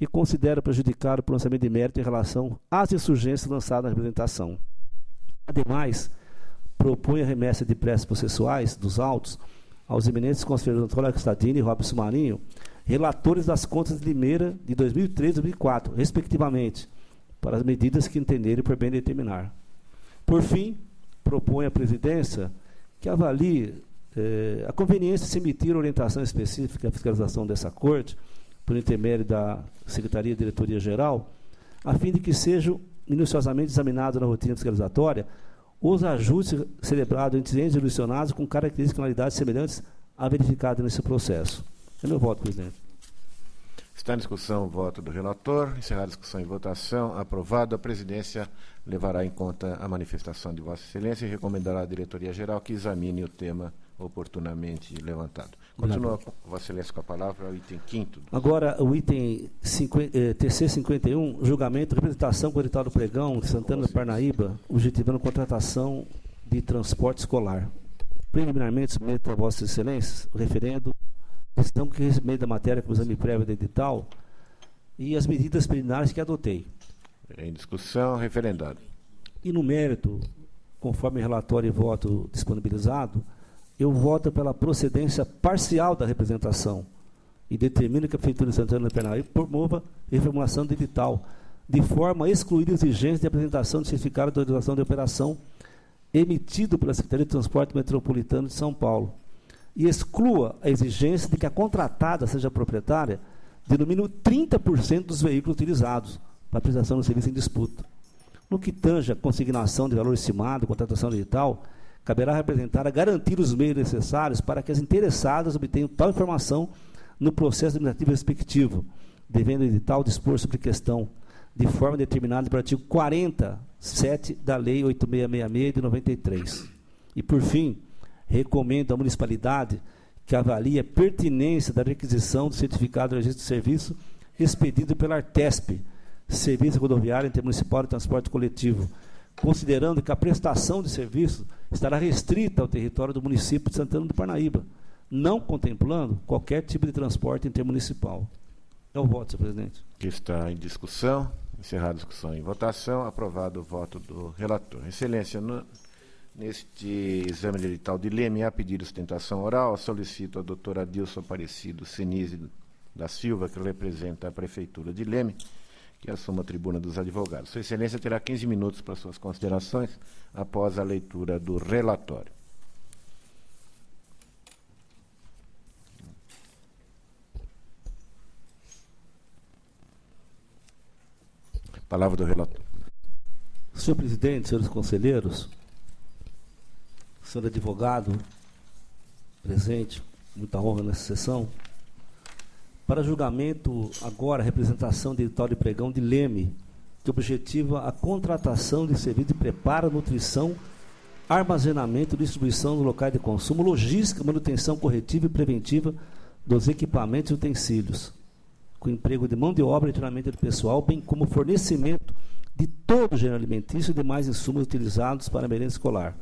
e considero prejudicado o pronunciamento de mérito em relação às insurgências lançadas na representação. Ademais, propõe a remessa de preces processuais dos autos aos eminentes conselheiros Antônio Costadini e Robson Marinho, relatores das contas de Limeira de 2003 e 2004, respectivamente, para as medidas que entenderem por bem determinar. Por fim, propõe à presidência que avalie a conveniência de se emitir orientação específica à fiscalização dessa corte, por intermédio da Secretaria de Diretoria Geral, a fim de que sejam minuciosamente examinados na rotina fiscalizatória os ajustes celebrados entre entes jurisdicionados com características e finalidades semelhantes a verificadas nesse processo. É meu voto, presidente. Está em discussão o voto do relator. Encerrada a discussão e votação. Aprovado. A presidência levará em conta a manifestação de Vossa Excelência e recomendará à Diretoria-Geral que examine o tema oportunamente levantado. Continua Vossa Excelência com a palavra ao item 5º. Agora, o item TC 51, julgamento, representação com o edital do pregão de Santana do Parnaíba, objetivando contratação de transporte escolar. Preliminarmente, submeto a Vossa Excelência o referendo, questão que recebimento da matéria com o exame prévio do edital e as medidas preliminares que adotei. Em discussão, referendado. E no mérito, conforme relatório e voto disponibilizado, eu voto pela procedência parcial da representação e determino que a Prefeitura de Santana do Parnaíba promova a reformulação do edital, de forma a excluir a exigência de apresentação de certificado de autorização de operação emitido pela Secretaria de Transporte Metropolitano de São Paulo, e exclua a exigência de que a contratada seja proprietária de no mínimo 30% dos veículos utilizados para a prestação do serviço em disputa. No que tange a consignação de valor estimado, contratação digital, caberá representar a garantir os meios necessários para que as interessadas obtenham tal informação no processo administrativo respectivo, devendo o edital dispor sobre a questão de forma determinada pelo artigo 47 da Lei 8666 de 93. E, por fim, recomendo à municipalidade que avalie a pertinência da requisição do certificado de registro de serviço expedido pela Artesp, Serviço Rodoviário Intermunicipal de Transporte Coletivo, considerando que a prestação de serviço estará restrita ao território do município de Santana do Parnaíba, não contemplando qualquer tipo de transporte intermunicipal. É o voto, senhor presidente. Que está em discussão. Encerrada a discussão e votação. Aprovado o voto do relator. Excelência, neste exame de edital de Leme, há pedido de sustentação oral. Solicito ao doutor Adilson Aparecido Senise da Silva, que representa a Prefeitura de Leme, que assuma a tribuna dos advogados. Sua Excelência terá 15 minutos para suas considerações após a leitura do relatório. Palavra do relator. Senhor presidente, senhores conselheiros, senhor advogado presente, muita honra nessa sessão. Para julgamento, agora, a representação de edital de pregão de Leme, que objetiva a contratação de serviço de preparo, nutrição, armazenamento, distribuição no locais de consumo, logística, manutenção corretiva e preventiva dos equipamentos e utensílios, com emprego de mão de obra e treinamento de pessoal, bem como fornecimento de todo o gênero alimentício e demais insumos utilizados para a merenda escolar.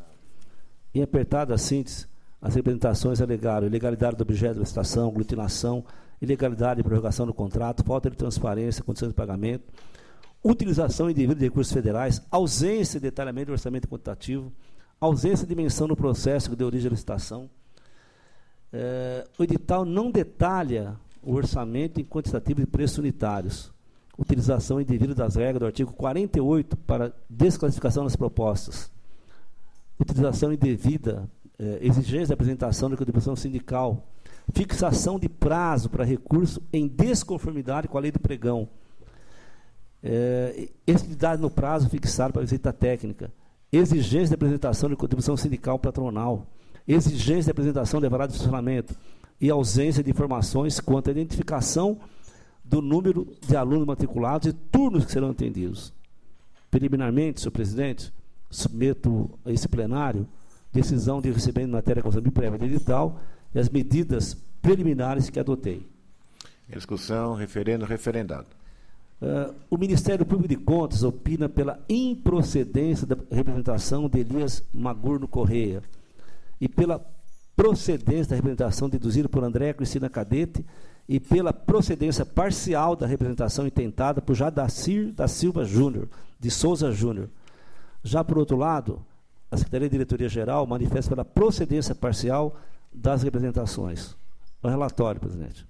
Em apertada síntese, as representações alegaram ilegalidade do objeto da licitação, aglutinação, ilegalidade de prorrogação do contrato, falta de transparência, condições de pagamento, utilização indevida de recursos federais, ausência de detalhamento do orçamento quantitativo, ausência de menção no processo que deu origem à licitação. O edital não detalha o orçamento em quantitativo de preços unitários, utilização indevida das regras do artigo 48 para desclassificação das propostas, utilização indevida, exigência de apresentação da contribuição sindical, fixação de prazo para recurso em desconformidade com a lei do pregão, excessividade no prazo fixado para visita técnica, exigência de apresentação de contribuição sindical patronal, exigência de apresentação de alvará de funcionamento e ausência de informações quanto à identificação do número de alunos matriculados e turnos que serão atendidos. Preliminarmente, senhor presidente, submeto a esse plenário decisão de recebimento de matéria consumida prévia de edital e as medidas preliminares que adotei. Em discussão, referendo, referendado. O Ministério Público de Contas opina pela improcedência da representação de Elias Magurno Correia e pela procedência da representação deduzida por Andréa Cristina Cadete e pela procedência parcial da representação intentada por Jadacir da Silva Júnior, de Souza Júnior. Já, por outro lado, a Secretaria de Diretoria-Geral manifesta pela procedência parcial das representações. O relatório, presidente.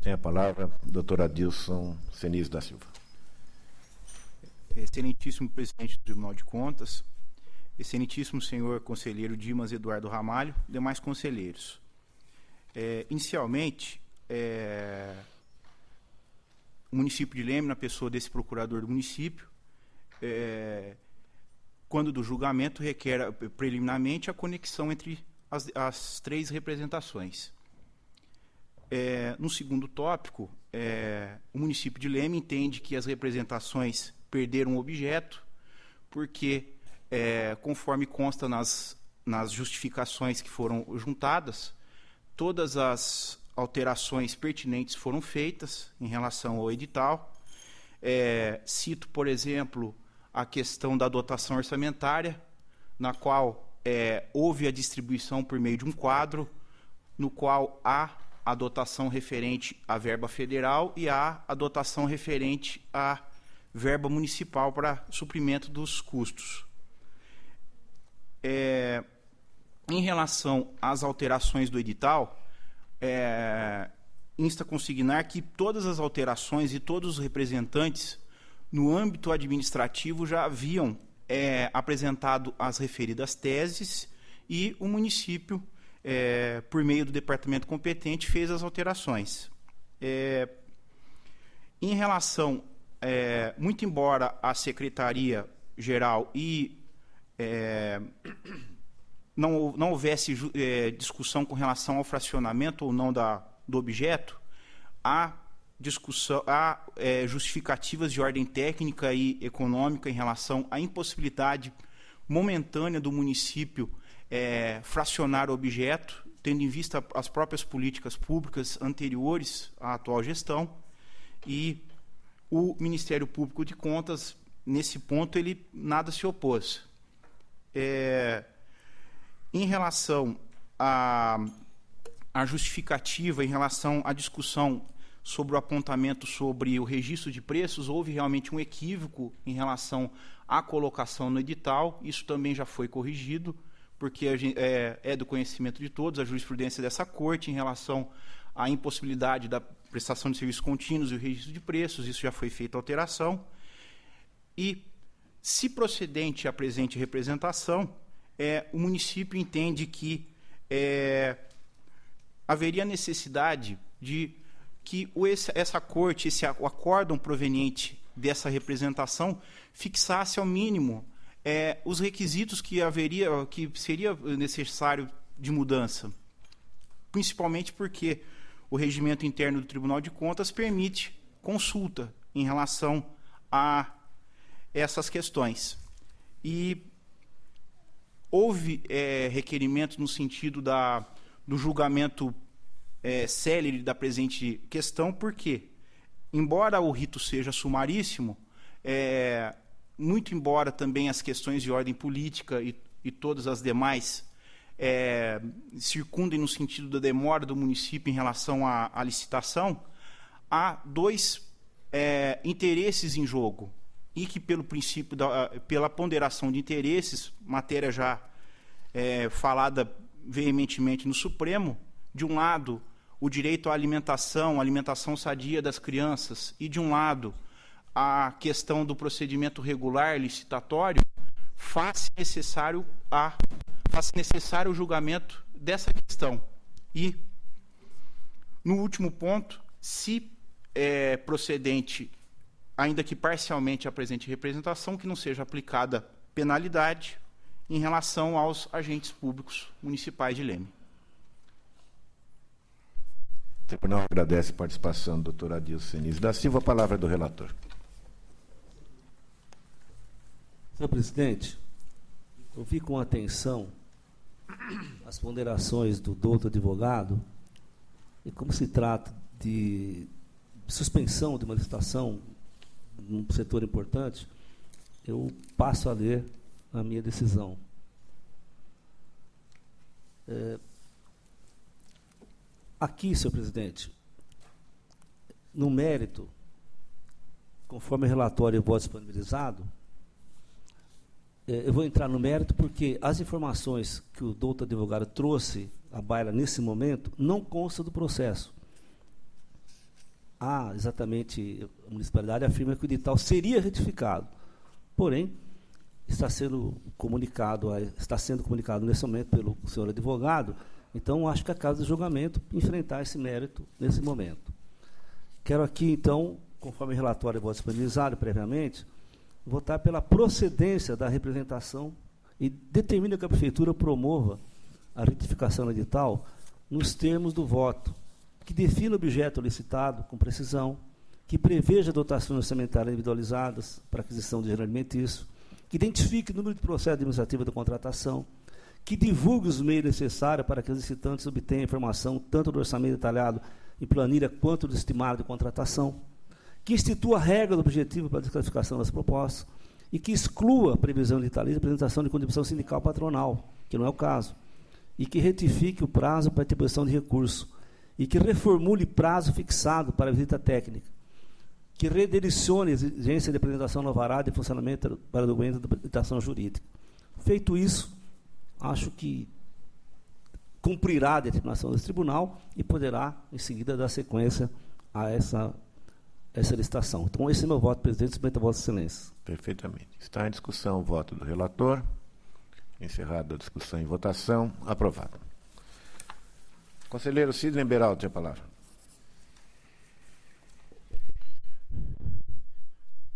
Tem a palavra o doutor Adilson Seniz da Silva. Excelentíssimo presidente do Tribunal de Contas, excelentíssimo senhor conselheiro Dimas Eduardo Ramalho, demais conselheiros. Inicialmente, o município de Leme, na pessoa desse procurador do município, quando do julgamento, requer preliminarmente a conexão entre as três representações. No segundo tópico, o município de Leme entende que as representações perderam o objeto, porque, conforme consta nas justificações que foram juntadas, todas as alterações pertinentes foram feitas em relação ao edital. Cito, por exemplo, a questão da dotação orçamentária, na qual houve a distribuição por meio de um quadro, no qual há a dotação referente à verba federal e há a dotação referente à verba municipal para suprimento dos custos. Em relação às alterações do edital, insta consignar que todas as alterações e todos os representantes no âmbito administrativo já haviam apresentado as referidas teses e o município, por meio do departamento competente, fez as alterações. Em relação, muito embora a Secretaria-Geral não houvesse discussão com relação ao fracionamento ou não do objeto, há justificativas de ordem técnica e econômica em relação à impossibilidade momentânea do município fracionar o objeto, tendo em vista as próprias políticas públicas anteriores à atual gestão, e o Ministério Público de Contas, nesse ponto, ele nada se opôs. Em relação à justificativa, em relação à discussão sobre o apontamento sobre o registro de preços, houve realmente um equívoco em relação à colocação no edital. Isso também já foi corrigido, porque é do conhecimento de todos a jurisprudência dessa Corte em relação à impossibilidade prestação de serviços contínuos e o registro de preços, isso já foi feita alteração. E, se procedente a presente representação, o município entende que haveria necessidade de que essa corte, o acórdão proveniente dessa representação, fixasse ao mínimo os requisitos que seria necessário de mudança, principalmente porque o regimento interno do Tribunal de Contas permite consulta em relação a essas questões. E houve requerimentos no sentido do julgamento célere da presente questão, porque, embora o rito seja sumaríssimo, muito embora também as questões de ordem política e todas as demais circundem no sentido da demora do município em relação à licitação, há dois interesses em jogo, e que, pelo princípio, pela ponderação de interesses, matéria já falada veementemente no Supremo, de um lado, o direito à alimentação sadia das crianças, e, de um lado, a questão do procedimento regular licitatório, faz necessário o julgamento dessa questão. E, no último ponto, se procedente, ainda que parcialmente, a presente representação, que não seja aplicada penalidade em relação aos agentes públicos municipais de Leme. O tribunal agradece a participação do doutor Adilson Senise da Silva. A palavra é do relator. Senhor presidente, ouvi com atenção as ponderações do doutor advogado, e como se trata de suspensão de uma licitação num setor importante, eu passo a ler a minha decisão. Aqui, senhor presidente, no mérito, conforme o relatório e o voto disponibilizado, eu vou entrar no mérito porque as informações que o doutor advogado trouxe à baila nesse momento não constam do processo. Exatamente, a municipalidade afirma que o edital seria retificado, porém, está sendo comunicado nesse momento pelo senhor advogado, então acho que a casa de julgamento enfrentar esse mérito nesse momento. Quero aqui, então, conforme o relatório voto disponibilizado previamente, votar pela procedência da representação e determina que a Prefeitura promova a retificação do edital nos termos do voto, que defina o objeto licitado com precisão, que preveja dotações orçamentárias individualizadas para aquisição de gênero alimentício, que identifique o número de processos administrativos da contratação, que divulgue os meios necessários para que os licitantes obtenham informação tanto do orçamento detalhado em planilha quanto do estimado de contratação, que institua a regra do objetivo para a desclassificação das propostas e que exclua a previsão litalista de apresentação de contribuição sindical patronal, que não é o caso, e que retifique o prazo para atribuição de recurso e que reformule prazo fixado para a visita técnica, que redirecione a exigência de apresentação no alvará de funcionamento para o documento da habilitação jurídica. Feito isso, acho que cumprirá a determinação desse tribunal e poderá, em seguida, dar sequência a essa licitação. Então, esse é meu voto, presidente, submeta a Vossa Excelência. Perfeitamente. Está em discussão o voto do relator. Encerrada a discussão e votação. Aprovado. Conselheiro Sidney Beraldo, tem a palavra.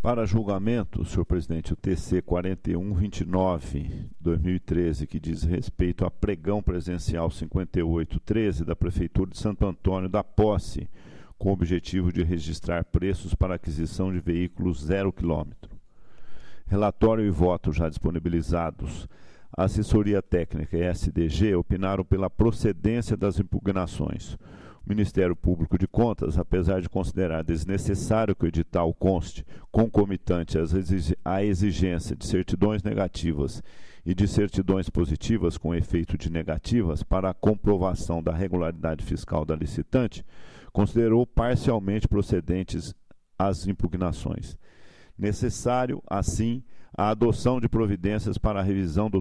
Para julgamento, senhor presidente, o TC 4129/2013, que diz respeito a pregão presencial 5813 da Prefeitura de Santo Antônio da Posse, com o objetivo de registrar preços para aquisição de veículos 0 km. Relatório e voto já disponibilizados. A assessoria técnica e SDG opinaram pela procedência das impugnações. O Ministério Público de Contas, apesar de considerar desnecessário que o edital conste concomitante à exigência de certidões negativas e de certidões positivas com efeito de negativas para a comprovação da regularidade fiscal da licitante, considerou parcialmente procedentes as impugnações. Necessário, assim, a adoção de providências para a revisão do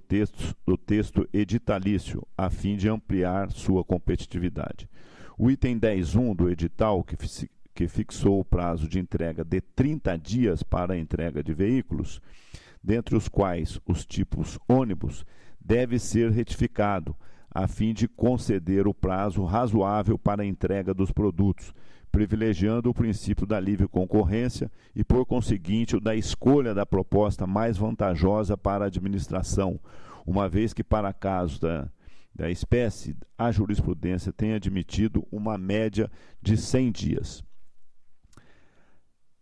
texto editalício, a fim de ampliar sua competitividade. O item 10.1 do edital, que fixou o prazo de entrega de 30 dias para a entrega de veículos, dentre os quais os tipos ônibus, deve ser retificado, a fim de conceder o prazo razoável para a entrega dos produtos, privilegiando o princípio da livre concorrência e, por conseguinte, o da escolha da proposta mais vantajosa para a administração, uma vez que, para casos da espécie, a jurisprudência tem admitido uma média de 100 dias.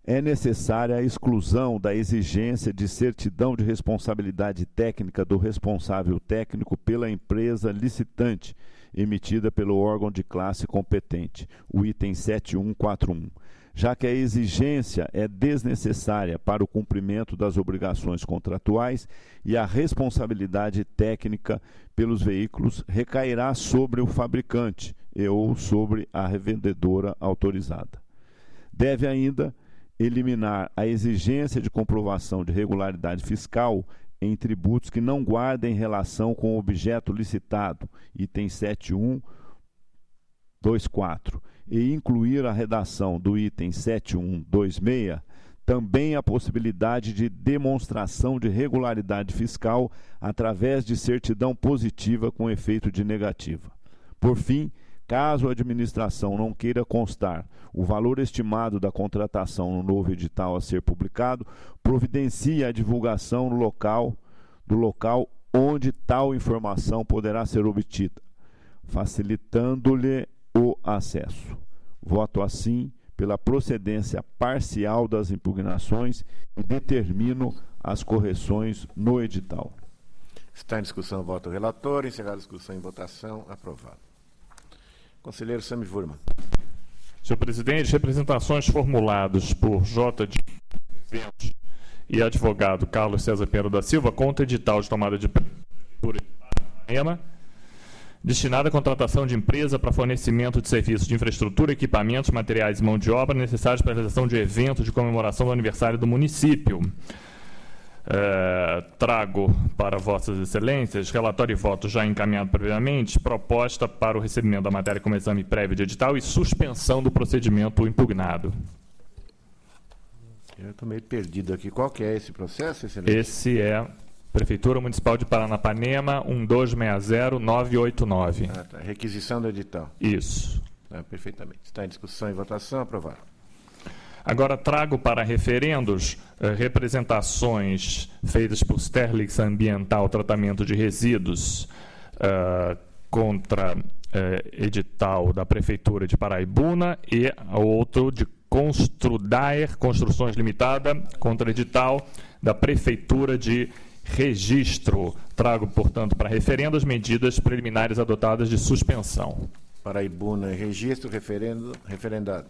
É necessária a exclusão da exigência de certidão de responsabilidade técnica do responsável técnico pela empresa licitante, emitida pelo órgão de classe competente, o item 7141, já que a exigência é desnecessária para o cumprimento das obrigações contratuais e a responsabilidade técnica pelos veículos recairá sobre o fabricante e ou sobre a revendedora autorizada. Deve ainda eliminar a exigência de comprovação de regularidade fiscal em tributos que não guardem relação com o objeto licitado, item 7124, e incluir a redação do item 7126 também a possibilidade de demonstração de regularidade fiscal através de certidão positiva com efeito de negativa. Por fim, caso a administração não queira constar o valor estimado da contratação no novo edital a ser publicado, providencie a divulgação no do local onde tal informação poderá ser obtida, facilitando-lhe o acesso. Voto assim pela procedência parcial das impugnações e determino as correções no edital. Está em discussão o voto do relator. Encerrada a discussão em votação. Aprovado. Conselheiro Sami Furman. Senhor presidente, representações formuladas por J. de Eventos e advogado Carlos César Pinheiro da Silva contra edital de tomada de prefeitura de Ipanema, destinada à contratação de empresa para fornecimento de serviços de infraestrutura, equipamentos, materiais e mão de obra necessários para a realização de eventos de comemoração do aniversário do município. Trago para Vossas Excelências, relatório e voto já encaminhado previamente, proposta para o recebimento da matéria como exame prévio de edital e suspensão do procedimento impugnado. Eu estou meio perdido aqui. Qual que é esse processo, Excelência? Esse é Prefeitura Municipal de Paranapanema, 1260989. Tá. Requisição do edital. Isso. Perfeitamente. Está em discussão e votação. Aprovado. Agora trago para referendos representações feitas por Sterlix Ambiental Tratamento de Resíduos contra edital da Prefeitura de Paraibuna e outro de Construdaer Construções Limitada contra edital da Prefeitura de Registro. Trago, portanto, para referendo as medidas preliminares adotadas de suspensão. Paraibuna e Registro, referendado.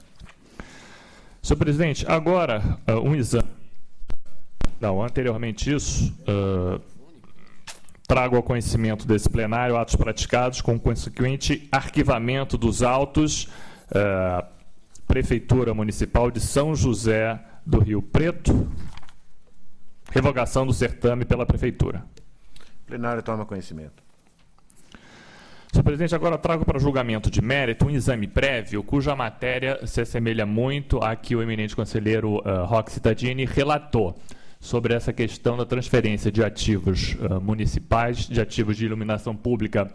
Senhor presidente, agora um exame. Não, anteriormente isso, trago ao conhecimento desse plenário atos praticados com consequente arquivamento dos autos Prefeitura Municipal de São José do Rio Preto, revogação do certame pela Prefeitura. O plenário toma conhecimento. Senhor presidente, agora trago para julgamento de mérito um exame prévio cuja matéria se assemelha muito à que o eminente conselheiro Roque Cittadini relatou sobre essa questão da transferência de ativos municipais, de ativos de iluminação pública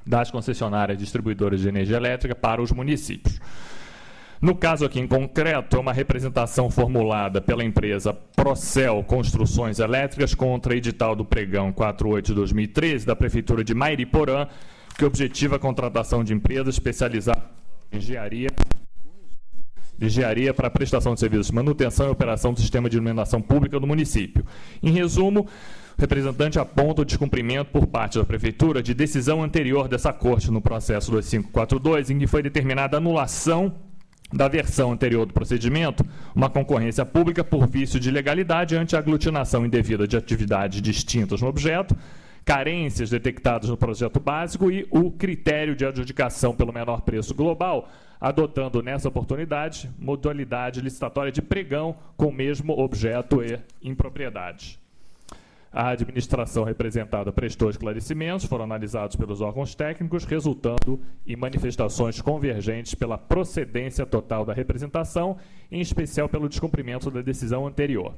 das concessionárias distribuidoras de energia elétrica para os municípios. No caso aqui em concreto, é uma representação formulada pela empresa Procel Construções Elétricas contra edital do pregão 48 de 2013 da Prefeitura de Mairiporã, que objetiva a contratação de empresas especializadas em engenharia para a prestação de serviços de manutenção e operação do sistema de iluminação pública do município. Em resumo, o representante aponta o descumprimento por parte da Prefeitura de decisão anterior dessa Corte no processo 2542, em que foi determinada a anulação da versão anterior do procedimento, uma concorrência pública por vício de ilegalidade ante a aglutinação indevida de atividades distintas no objeto, carências detectadas no projeto básico e o critério de adjudicação pelo menor preço global, adotando nessa oportunidade modalidade licitatória de pregão com o mesmo objeto e impropriedade. a administração representada prestou esclarecimentos, foram analisados pelos órgãos técnicos, resultando em manifestações convergentes pela procedência total da representação, em especial pelo descumprimento da decisão anterior.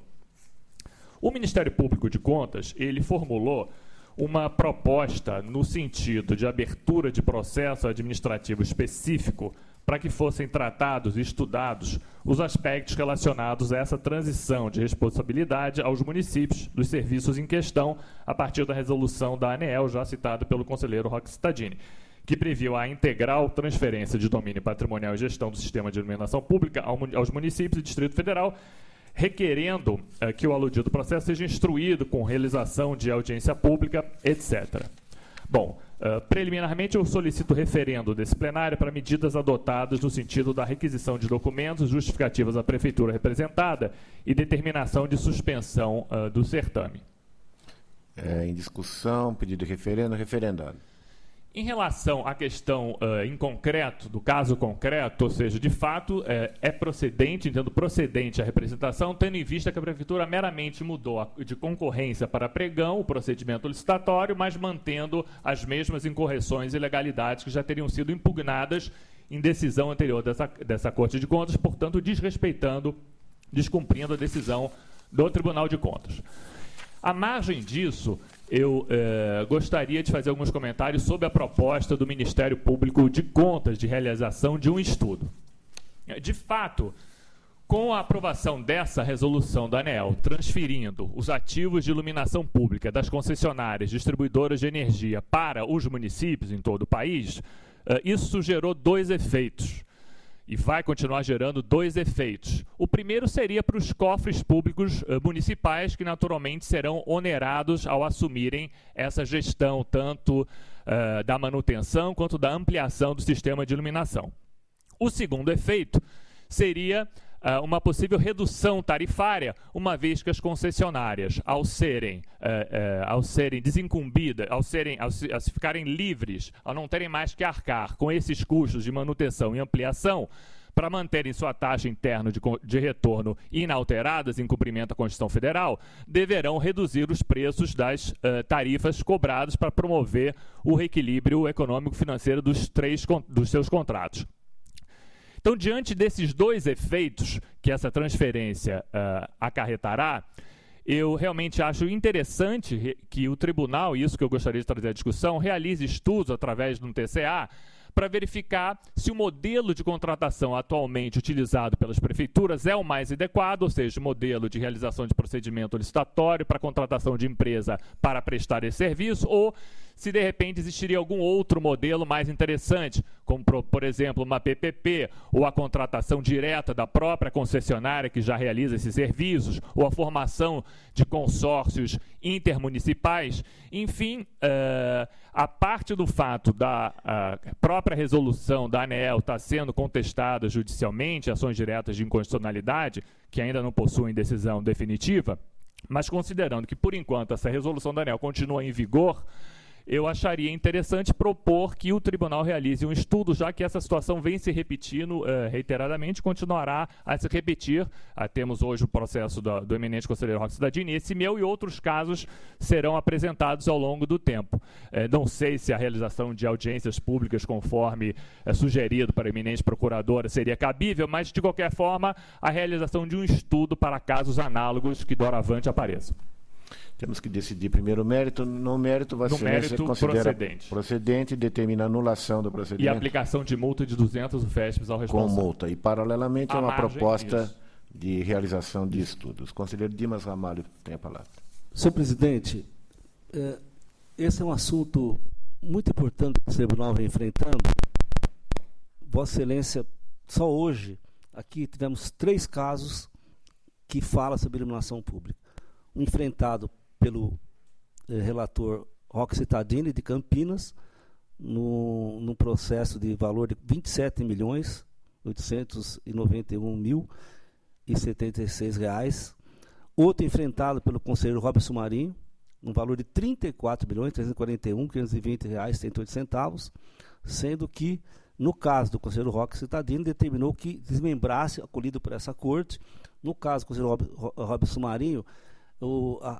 O Ministério Público de Contas, ele formulou uma proposta no sentido de abertura de processo administrativo específico para que fossem tratados e estudados os aspectos relacionados a essa transição de responsabilidade aos municípios dos serviços em questão, a partir da resolução da ANEEL, já citada pelo conselheiro Roque Cittadini, que previu a integral transferência de domínio patrimonial e gestão do sistema de iluminação pública aos municípios e Distrito Federal, requerendo que o aludido processo seja instruído com realização de audiência pública, etc. Bom, preliminarmente eu solicito referendo desse plenário para medidas adotadas no sentido da requisição de documentos justificativas à prefeitura representada e determinação de suspensão do certame. Em discussão, pedido de referendo, referendado. Em relação à questão em concreto, do caso concreto, ou seja, de fato, é procedente, entendo procedente a representação, tendo em vista que a Prefeitura meramente mudou de concorrência para pregão o procedimento licitatório, mas mantendo as mesmas incorreções e ilegalidades que já teriam sido impugnadas em decisão anterior dessa Corte de Contas, portanto, descumprindo a decisão do Tribunal de Contas. À margem disso, eu gostaria de fazer alguns comentários sobre a proposta do Ministério Público de Contas de realização de um estudo. De fato, com a aprovação dessa resolução da ANEEL, transferindo os ativos de iluminação pública das concessionárias distribuidoras de energia para os municípios em todo o país, isso gerou dois efeitos. E vai continuar gerando dois efeitos. O primeiro seria para os cofres públicos municipais, que naturalmente serão onerados ao assumirem essa gestão, tanto da manutenção quanto da ampliação do sistema de iluminação. O segundo efeito seria uma possível redução tarifária, uma vez que as concessionárias, ao serem desincumbidas, ao ficarem livres, ao não terem mais que arcar com esses custos de manutenção e ampliação, para manterem sua taxa interna de retorno inalteradas em cumprimento à Constituição Federal, deverão reduzir os preços das tarifas cobradas para promover o reequilíbrio econômico-financeiro dos seus contratos. Então, diante desses dois efeitos que essa transferência acarretará, eu realmente acho interessante que o tribunal, e isso que eu gostaria de trazer à discussão, realize estudos através de um TCA para verificar se o modelo de contratação atualmente utilizado pelas prefeituras é o mais adequado, ou seja, o modelo de realização de procedimento licitatório para contratação de empresa para prestar esse serviço, ou se de repente existiria algum outro modelo mais interessante, como por exemplo uma PPP, ou a contratação direta da própria concessionária que já realiza esses serviços, ou a formação de consórcios intermunicipais. Enfim, a parte do fato da própria resolução da ANEEL estar sendo contestada judicialmente, ações diretas de inconstitucionalidade, que ainda não possuem decisão definitiva, mas considerando que, por enquanto, essa resolução da ANEEL continua em vigor, eu acharia interessante propor que o tribunal realize um estudo, já que essa situação vem se repetindo reiteradamente, continuará a se repetir. Temos hoje o processo do eminente conselheiro Roque Cittadini, esse meu e outros casos serão apresentados ao longo do tempo. Não sei se a realização de audiências públicas, conforme sugerido para a eminente procuradora, seria cabível, mas, de qualquer forma, a realização de um estudo para casos análogos que doravante apareçam. Temos que decidir primeiro o mérito. No mérito, Vossa Excelência considera procedente e determina a anulação do procedimento. E a aplicação de multa de 200 UFESPs ao responsável. Com multa. E, paralelamente, é uma proposta de realização de estudos. Conselheiro Dimas Ramalho tem a palavra. Senhor presidente, esse é um assunto muito importante que o tribunal vem enfrentando. Vossa Excelência, só hoje, aqui tivemos 3 casos que falam sobre iluminação pública. Um enfrentado pelo relator Roque Cittadini, de Campinas, num processo de valor de R$ 27.891.076. Outro enfrentado pelo conselheiro Robson Marinho, no valor de R$ 34.341.520,38, sendo que, no caso do conselheiro Roque Cittadini, determinou que desmembrasse, acolhido por essa corte. No caso do conselheiro Robson Marinho,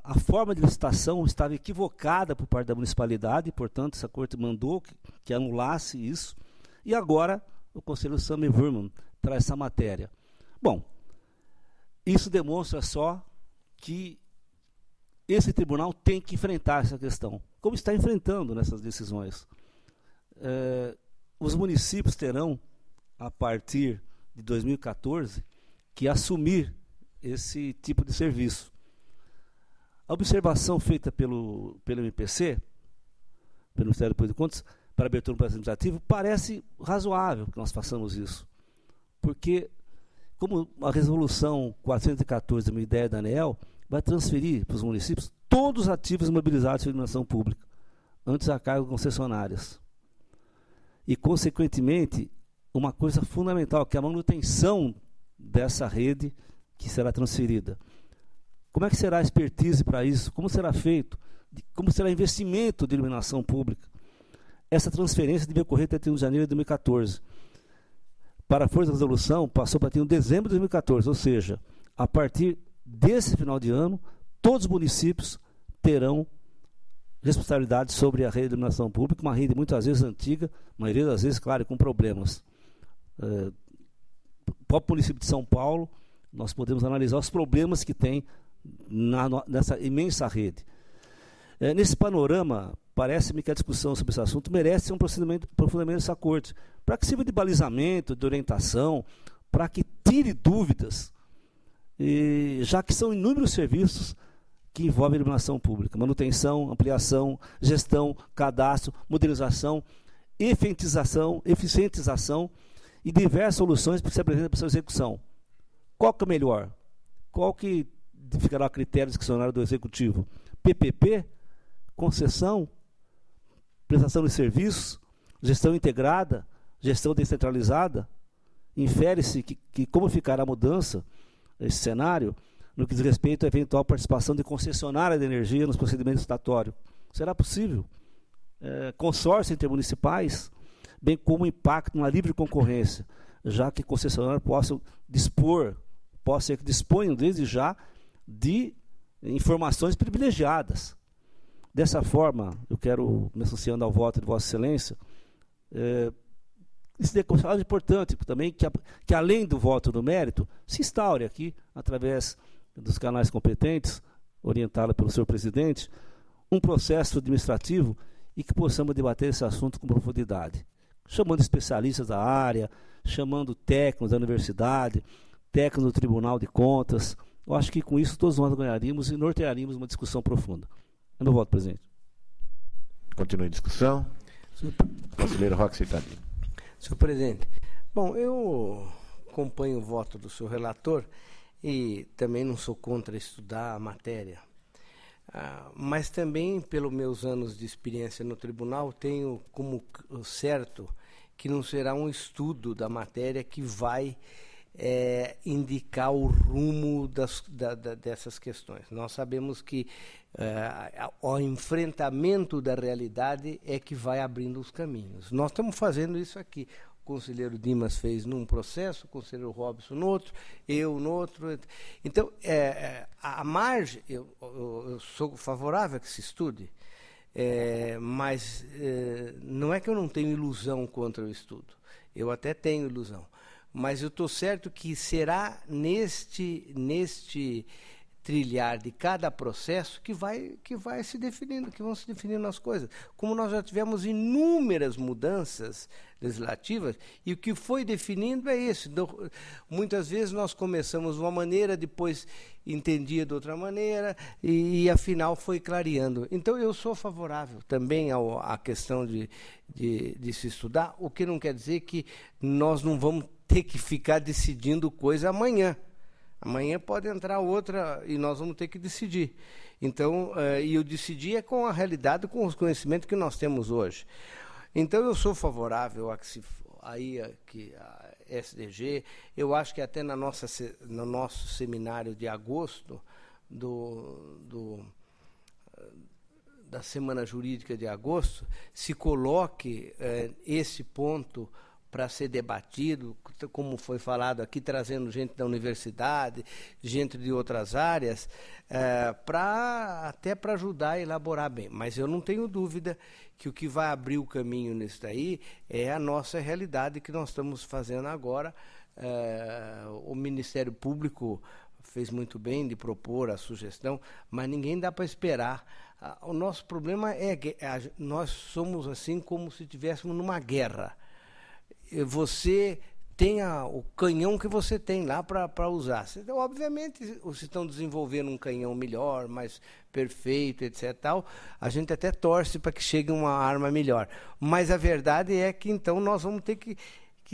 a forma de licitação estava equivocada por parte da municipalidade, portanto, essa corte mandou que anulasse isso, e agora o conselheiro Sami Wurman traz essa matéria. Bom, isso demonstra só que esse tribunal tem que enfrentar essa questão, como está enfrentando nessas decisões. Os municípios terão, a partir de 2014, que assumir esse tipo de serviço. A observação feita pelo MPC, pelo Ministério Público de Contas, para abertura do processo administrativo, parece razoável que nós façamos isso. Porque, como a resolução 414 de 2010 da ANEEL vai transferir para os municípios todos os ativos imobilizados de iluminação pública, antes a cargo de concessionárias. E, consequentemente, uma coisa fundamental, que é a manutenção dessa rede que será transferida. Como é que será a expertise para isso? Como será feito? Como será o investimento de iluminação pública? Essa transferência devia ocorrer até 31 de janeiro de 2014. Para a força da resolução, passou para 31 de dezembro de 2014, ou seja, a partir desse final de ano, todos os municípios terão responsabilidade sobre a rede de iluminação pública, uma rede muitas vezes antiga, a maioria das vezes, claro, com problemas. O próprio município de São Paulo, nós podemos analisar os problemas que tem nessa imensa rede. Nesse panorama, parece-me que a discussão sobre esse assunto merece um aprofundamento dessa corte, para que sirva de balizamento, de orientação, para que tire dúvidas, já que são inúmeros serviços que envolvem a iluminação pública: manutenção, ampliação, gestão, cadastro, modernização, eficientização e diversas soluções que se apresentam para sua execução. Qual que é o melhor? Qual que ficará a critério discricionário do Executivo? PPP, concessão, prestação de serviços, gestão integrada, gestão descentralizada? Infere-se que como ficará a mudança, esse cenário, no que diz respeito à eventual participação de concessionária de energia nos procedimentos licitatórios. Será possível? Consórcios intermunicipais, bem como impacto na livre concorrência, já que concessionários possam ser que disponham desde já de informações privilegiadas. Dessa forma, eu quero, me associando ao voto de Vossa Excelência, isso é considerado importante também que além do voto do mérito, se instaure aqui, através dos canais competentes, orientado pelo senhor presidente, um processo administrativo e que possamos debater esse assunto com profundidade, chamando especialistas da área, chamando técnicos da universidade, técnicos do Tribunal de Contas. Eu acho que com isso todos nós ganharíamos e nortearíamos uma discussão profunda. É meu voto, presidente. Continue a discussão. Conselheiro Roque Cittadino. Senhor presidente, bom, eu acompanho o voto do senhor relator e também não sou contra estudar a matéria. Mas também, pelos meus anos de experiência no tribunal, tenho como certo que não será um estudo da matéria que vai indicar o rumo dessas questões. Nós sabemos que o enfrentamento da realidade é que vai abrindo os caminhos. Nós estamos fazendo isso aqui. O conselheiro Dimas fez num processo, o conselheiro Robson no outro, eu no outro. Então, a margem, eu sou favorável a que se estude, mas não é que eu não tenho ilusão contra o estudo. Eu até tenho ilusão. Mas eu estou certo que será neste trilhar de cada processo que vai se definindo, que vão se definindo as coisas. Como nós já tivemos inúmeras mudanças legislativas, e o que foi definindo é isso. Então, muitas vezes nós começamos de uma maneira, depois entendia de outra maneira, e afinal foi clareando. Então eu sou favorável também à questão de se estudar, o que não quer dizer que nós não vamos ter que ficar decidindo coisa amanhã. Amanhã pode entrar outra e nós vamos ter que decidir. Então, e o decidir é com a realidade, com os conhecimentos que nós temos hoje. Então, eu sou favorável a que a SDG, eu acho que até no nosso seminário de agosto, da Semana Jurídica de agosto, se coloque esse ponto para ser debatido, como foi falado aqui, trazendo gente da universidade, gente de outras áreas, até para ajudar a elaborar bem. Mas eu não tenho dúvida que o que vai abrir o caminho nisso daí é a nossa realidade que nós estamos fazendo agora. O Ministério Público fez muito bem de propor a sugestão, mas ninguém dá para esperar. O nosso problema é que nós somos assim como se estivéssemos numa guerra. Você tem o canhão que você tem lá para usar. Obviamente, se estão desenvolvendo um canhão melhor, mais perfeito, etc. Tal, a gente até torce para que chegue uma arma melhor. Mas a verdade é que, então, nós vamos ter que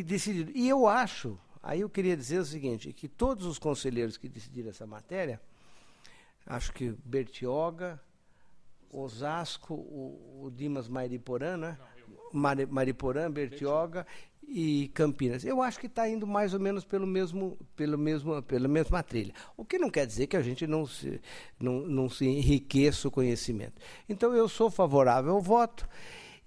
decidir. E eu acho, aí eu queria dizer o seguinte, que todos os conselheiros que decidiram essa matéria, acho que Bertioga, Osasco, o Dimas Mariporã, né? Mariporã, Bertioga e Campinas. Eu acho que está indo mais ou menos pela mesma trilha. O que não quer dizer que a gente não se enriqueça o conhecimento. Então, eu sou favorável ao voto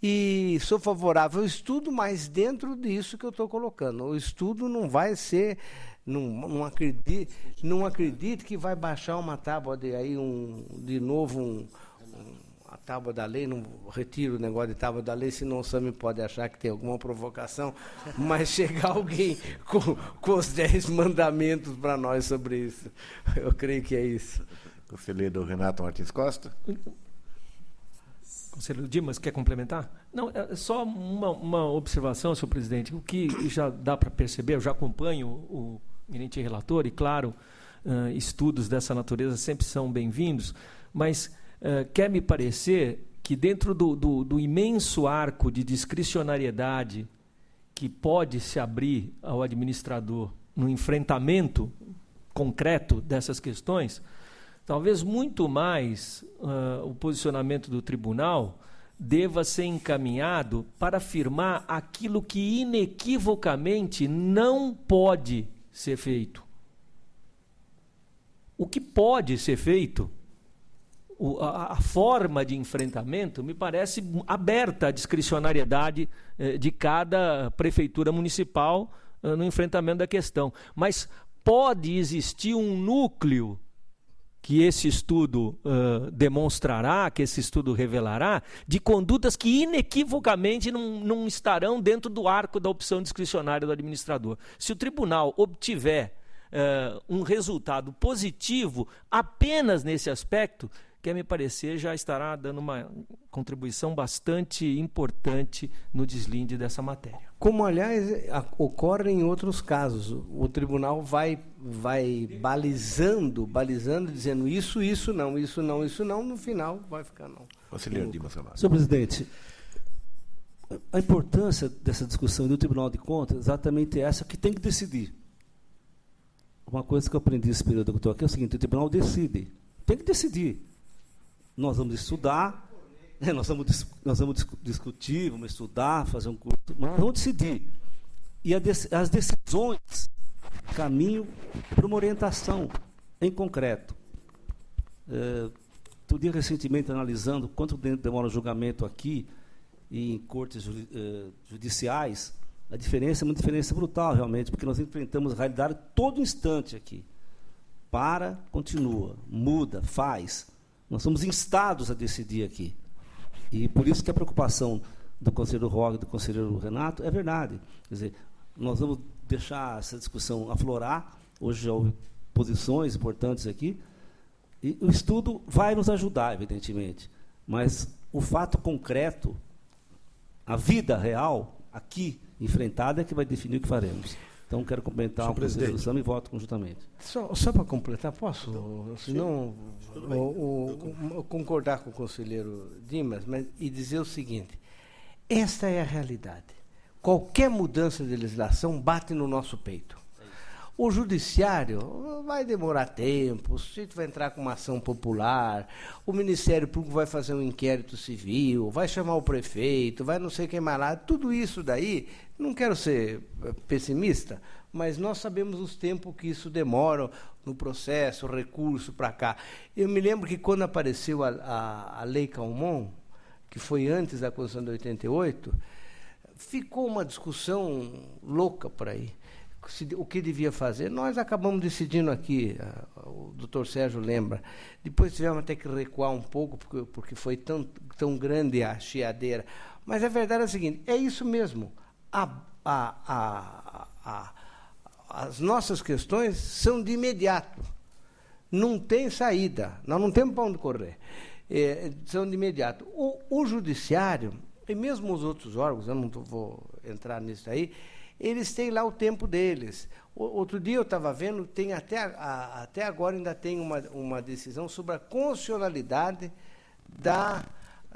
e sou favorável ao estudo, mas dentro disso que eu estou colocando. O estudo não vai ser... Não acredito que vai baixar uma tábua a tábua da lei, não retiro o negócio de tábua da lei, senão o Sami pode achar que tem alguma provocação, mas chegar alguém com os 10 mandamentos para nós sobre isso. Eu creio que é isso. Conselheiro Renato Martins Costa. Conselheiro Dimas, quer complementar? Não, é só uma observação, senhor presidente. O que já dá para perceber, eu já acompanho o eminente relator, e claro, estudos dessa natureza sempre são bem-vindos, mas quer me parecer que dentro do imenso arco de discricionariedade que pode se abrir ao administrador no enfrentamento concreto dessas questões, talvez muito mais o posicionamento do tribunal deva ser encaminhado para afirmar aquilo que inequivocamente não pode ser feito. O que pode ser feito, a forma de enfrentamento, me parece aberta à discricionariedade de cada prefeitura municipal no enfrentamento da questão. Mas pode existir um núcleo que esse estudo demonstrará, que esse estudo revelará, de condutas que inequivocamente não estarão dentro do arco da opção discricionária do administrador. Se o tribunal obtiver um resultado positivo apenas nesse aspecto, quer me parecer, já estará dando uma contribuição bastante importante no deslinde dessa matéria. Como, aliás, ocorre em outros casos. O tribunal vai balizando, dizendo isso não, no final vai ficar não. Conselheiro Dimas Salvador. Senhor presidente, a importância dessa discussão do Tribunal de Contas é exatamente essa, que tem que decidir. Uma coisa que eu aprendi nesse período que eu estou aqui é o seguinte: o tribunal decide, tem que decidir. Nós vamos estudar, nós vamos discutir, vamos estudar, fazer um curso, mas nós vamos decidir. E as decisões caminham para uma orientação em concreto. Outro dia, recentemente, analisando quanto demora o julgamento aqui e em cortes judiciais, a diferença é uma diferença brutal, realmente, porque nós enfrentamos a realidade todo instante aqui. Para, continua, muda, faz. Nós somos instados a decidir aqui. E por isso que a preocupação do conselheiro Roque e do conselheiro Renato é verdade. Quer dizer, nós vamos deixar essa discussão aflorar. Hoje já houve posições importantes aqui. E o estudo vai nos ajudar, evidentemente. Mas o fato concreto, a vida real, aqui, enfrentada, é que vai definir o que faremos. Então, quero complementar o conselheiro Sami e voto conjuntamente. Só para completar, posso? Senão, concordar com o conselheiro Dimas, e dizer o seguinte: esta é a realidade. Qualquer mudança de legislação bate no nosso peito. O judiciário vai demorar tempo, o sujeito vai entrar com uma ação popular, o Ministério Público vai fazer um inquérito civil, vai chamar o prefeito, vai não sei quem mais lá. Tudo isso daí, não quero ser pessimista, mas nós sabemos os tempos que isso demora no processo, recurso para cá. Eu me lembro que quando apareceu a Lei Calmon, que foi antes da Constituição de 88, ficou uma discussão louca por aí. O que devia fazer? Nós acabamos decidindo aqui, o doutor Sérgio lembra, depois tivemos até que recuar um pouco, porque foi tão grande a chiadeira. Mas a verdade é a seguinte, é isso mesmo. As nossas questões são de imediato. Não tem saída, nós não temos para onde correr. São de imediato. O judiciário, e mesmo os outros órgãos, eu não vou entrar nisso aí, eles têm lá o tempo deles. Outro dia eu estava vendo, tem até agora ainda tem uma decisão sobre a constitucionalidade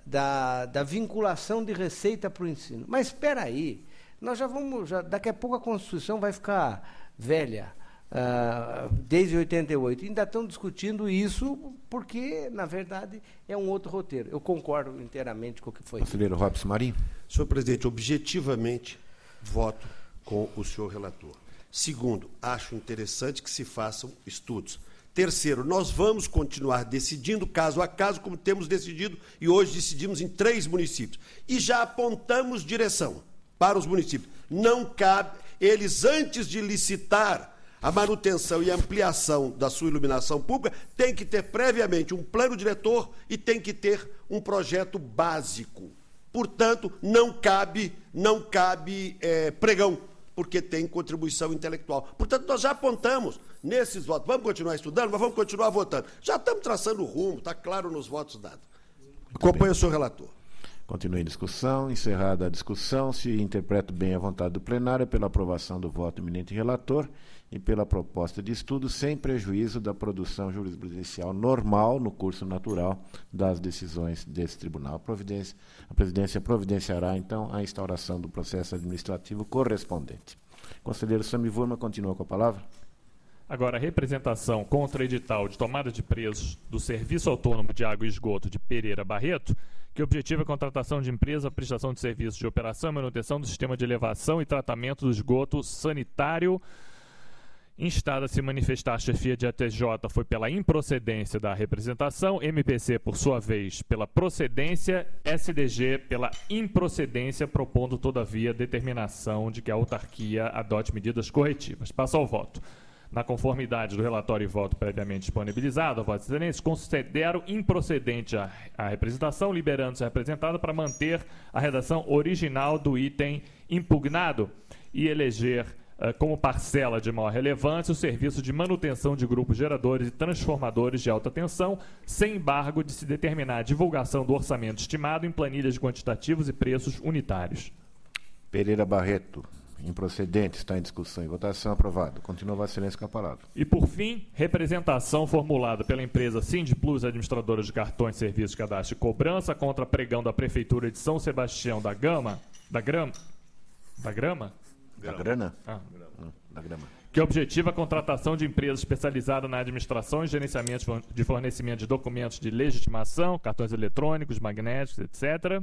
da vinculação de receita para o ensino. Mas espera aí, nós daqui a pouco a Constituição vai ficar velha, desde 88. Ainda estão discutindo isso porque, na verdade, é um outro roteiro. Eu concordo inteiramente com o que foi. Conselheiro Robson Marinho. Senhor presidente, objetivamente, voto com o senhor relator. Segundo, acho interessante que se façam estudos. Terceiro, nós vamos continuar decidindo caso a caso, como temos decidido, e hoje decidimos em 3 municípios. E já apontamos direção para os municípios. Não cabe, eles, antes de licitar a manutenção e ampliação da sua iluminação pública, tem que ter previamente um plano diretor e tem que ter um projeto básico. Portanto, não cabe pregão, porque tem contribuição intelectual. Portanto, nós já apontamos nesses votos. Vamos continuar estudando, mas vamos continuar votando. Já estamos traçando o rumo, está claro nos votos dados. Acompanhe o senhor relator. Continue em discussão. Encerrada a discussão, se interpreto bem a vontade do plenário pela aprovação do voto eminente relator e pela proposta de estudo, sem prejuízo da produção jurisprudencial normal no curso natural das decisões desse tribunal. A presidência providenciará, então, a instauração do processo administrativo correspondente. Conselheiro Sami Vurma continua com a palavra. Agora, a representação contra edital de tomada de preços do Serviço Autônomo de Água e Esgoto de Pereira Barreto, que objetiva a contratação de empresa a prestação de serviços de operação e manutenção do sistema de elevação e tratamento do esgoto sanitário. Instada a se manifestar a chefia de ATJ foi pela improcedência da representação, MPC, por sua vez, pela procedência, SDG pela improcedência, propondo, todavia, determinação de que a autarquia adote medidas corretivas. Passo ao voto. Na conformidade do relatório e voto previamente disponibilizado, a voto de excelência, considero improcedente a representação, liberando-se a representada para manter a redação original do item impugnado e eleger como parcela de maior relevância o serviço de manutenção de grupos geradores e transformadores de alta tensão, sem embargo de se determinar a divulgação do orçamento estimado em planilhas de quantitativos e preços unitários. Pereira Barreto, improcedente, está em discussão e votação. Aprovado. Continua Vossa Excelência com a palavra. E, por fim, representação formulada pela empresa Sindplus, administradora de cartões, serviços, cadastro e cobrança, contra pregão da Prefeitura de São Sebastião da Grama, que objetiva a contratação de empresa especializada na administração e gerenciamento de fornecimento de documentos de legitimação, cartões eletrônicos, magnéticos, etc.,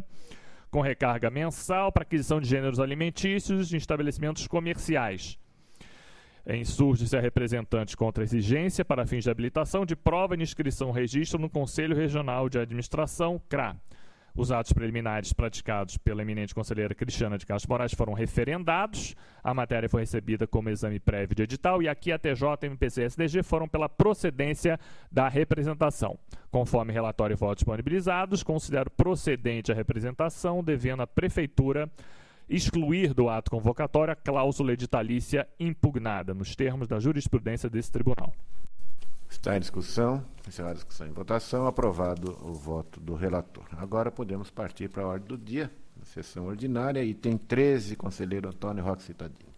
com recarga mensal para aquisição de gêneros alimentícios em estabelecimentos comerciais. Insurge-se a representante contra a exigência, para fins de habilitação, de prova de inscrição registro no Conselho Regional de Administração, CRA. Os atos preliminares praticados pela eminente conselheira Cristiana de Castro Moraes foram referendados, a matéria foi recebida como exame prévio de edital e aqui a TJ, MPC e SDG foram pela procedência da representação. Conforme relatório e votos disponibilizados, considero procedente a representação, devendo a Prefeitura excluir do ato convocatório a cláusula editalícia impugnada, nos termos da jurisprudência desse tribunal. Está em discussão, encerrada a discussão em votação, aprovado o voto do relator. Agora podemos partir para a ordem do dia, sessão ordinária, item 13, conselheiro Antônio Roque Citadini.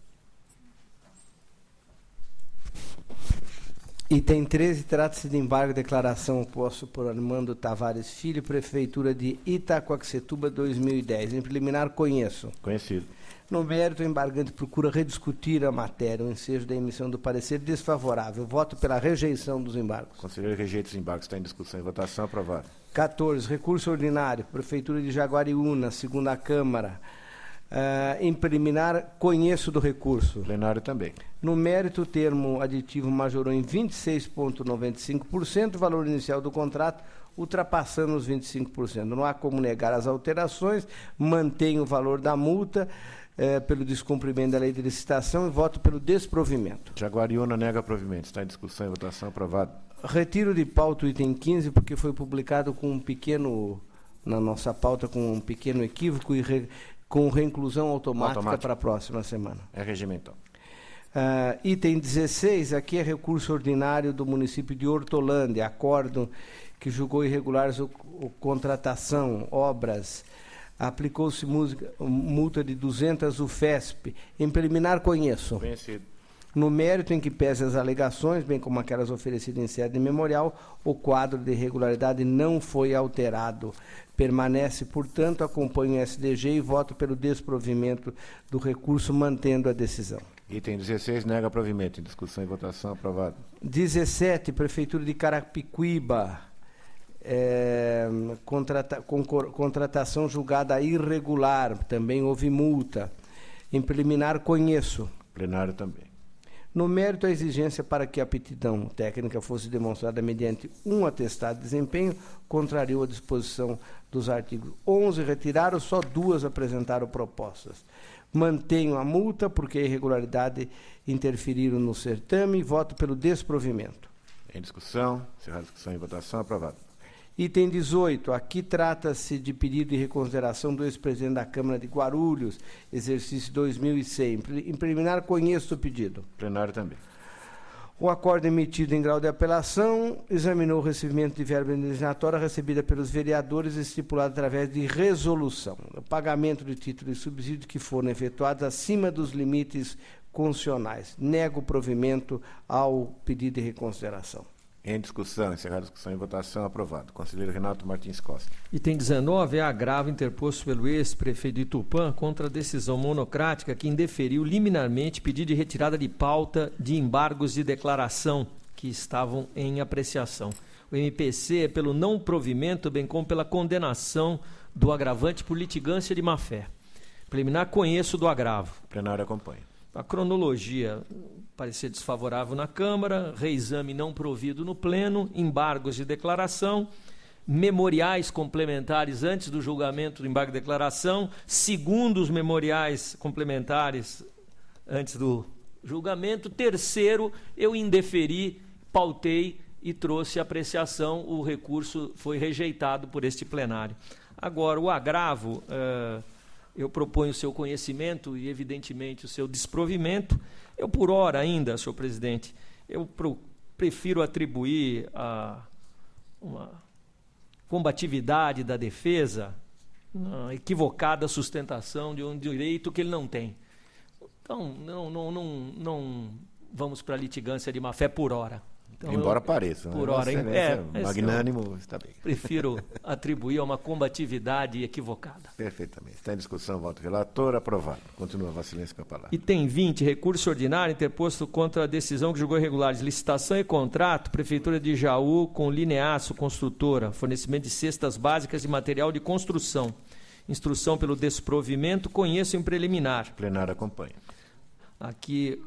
Item 13, trata-se de embargo de declaração oposto por Armando Tavares Filho, Prefeitura de Itacoaxetuba, 2010. Em preliminar, conheço. Conhecido. No mérito, o embargante procura rediscutir a matéria, o ensejo da emissão do parecer desfavorável. Voto pela rejeição dos embargos. Conselheiro rejeita os embargos. Está em discussão e votação. Aprovado. 14. Recurso ordinário. Prefeitura de Jaguariúna, segunda Câmara. Em preliminar, conheço do recurso. Plenário também. No mérito, o termo aditivo majorou em 26,95%, o valor inicial do contrato, ultrapassando os 25%. Não há como negar as alterações, mantém o valor da multa pelo descumprimento da lei de licitação e voto pelo desprovimento. Jaguariúna nega provimento. Está em discussão e votação. Aprovado. Retiro de pauta o item 15, porque foi publicado com um pequeno, na nossa pauta, com um pequeno equívoco e com reinclusão automática para a próxima semana. É regimental. Item 16, aqui é recurso ordinário do município de Hortolândia, acordo que julgou irregulares contratação, obras, aplicou-se multa de 200 UFESP. Em preliminar, conheço. Conhecido. No mérito em que pese as alegações, bem como aquelas oferecidas em sede memorial, o quadro de irregularidade não foi alterado. Permanece, portanto, acompanho o SDG e voto pelo desprovimento do recurso, mantendo a decisão. Item 16, nega provimento. Em discussão e votação. Aprovado. 17, Prefeitura de Carapicuíba. Contratação julgada irregular. Também houve multa. Em preliminar, conheço. Plenário também. No mérito, a exigência para que a aptidão técnica fosse demonstrada mediante um atestado de desempenho contrariou a disposição dos artigos 11 retiraram, só 2 apresentaram propostas. Mantenho a multa porque a irregularidade interferiram no certame e voto pelo desprovimento. Em discussão, encerrada a discussão e votação. Aprovado. Item 18. Aqui trata-se de pedido de reconsideração do ex-presidente da Câmara de Guarulhos, exercício 2006. Em preliminar, conheço o pedido. Plenário também. O acordo emitido em grau de apelação examinou o recebimento de verba indenizatória recebida pelos vereadores estipulado através de resolução. O pagamento de títulos e subsídios que foram efetuados acima dos limites constitucionais. Nego o provimento ao pedido de reconsideração. Em discussão, encerrada a discussão e votação. Aprovado. Conselheiro Renato Martins Costa. Item 19 é agravo interposto pelo ex-prefeito de Tupã contra a decisão monocrática que indeferiu liminarmente pedido de retirada de pauta de embargos de declaração que estavam em apreciação. O MPC é pelo não provimento, bem como pela condenação do agravante por litigância de má-fé. Preliminar, conheço do agravo. O plenário acompanha. A cronologia, parecer desfavorável na Câmara, reexame não provido no Pleno, embargos de declaração, memoriais complementares antes do julgamento do embargo de declaração, segundo os memoriais complementares antes do julgamento, terceiro, eu indeferi, pautei e trouxe apreciação, o recurso foi rejeitado por este plenário. Agora, o agravo... eu proponho o seu conhecimento e, evidentemente, o seu desprovimento. Eu, por hora ainda, senhor presidente, eu prefiro atribuir uma combatividade da defesa, uma equivocada sustentação de um direito que ele não tem. Então, não vamos para a litigância de má-fé por hora. Então, embora pareça. Por hora, magnânimo, está bem. Prefiro atribuir a uma combatividade equivocada. Perfeitamente. Está em discussão, voto relator, aprovado. Continua, Vossa Excelência, com a palavra. Item 20, recurso ordinário interposto contra a decisão que julgou irregulares licitação e contrato, Prefeitura de Jaú com Lineaço Construtora, fornecimento de cestas básicas de material de construção. Instrução pelo desprovimento, conheço em preliminar. O plenário acompanha. Aqui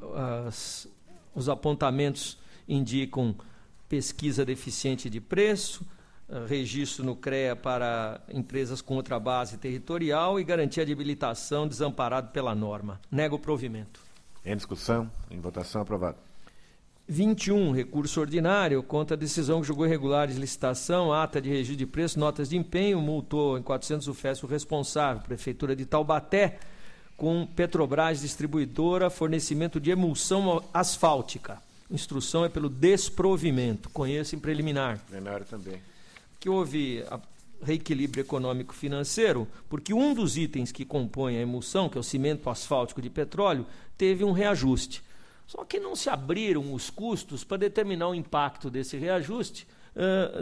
os apontamentos indicam pesquisa deficiente de preço, registro no CREA para empresas com outra base territorial e garantia de habilitação desamparado pela norma. Nego o provimento. Em discussão, em votação, aprovado. 21, recurso ordinário contra a decisão que julgou irregulares licitação, ata de registro de preço, notas de empenho, multou em 400 UFES o responsável, Prefeitura de Taubaté, com Petrobras Distribuidora, fornecimento de emulsão asfáltica. Instrução é pelo desprovimento. Conheço em preliminar. Plenário também. Que houve reequilíbrio econômico-financeiro, porque um dos itens que compõe a emulsão, que é o cimento asfáltico de petróleo, teve um reajuste. Só que não se abriram os custos para determinar o impacto desse reajuste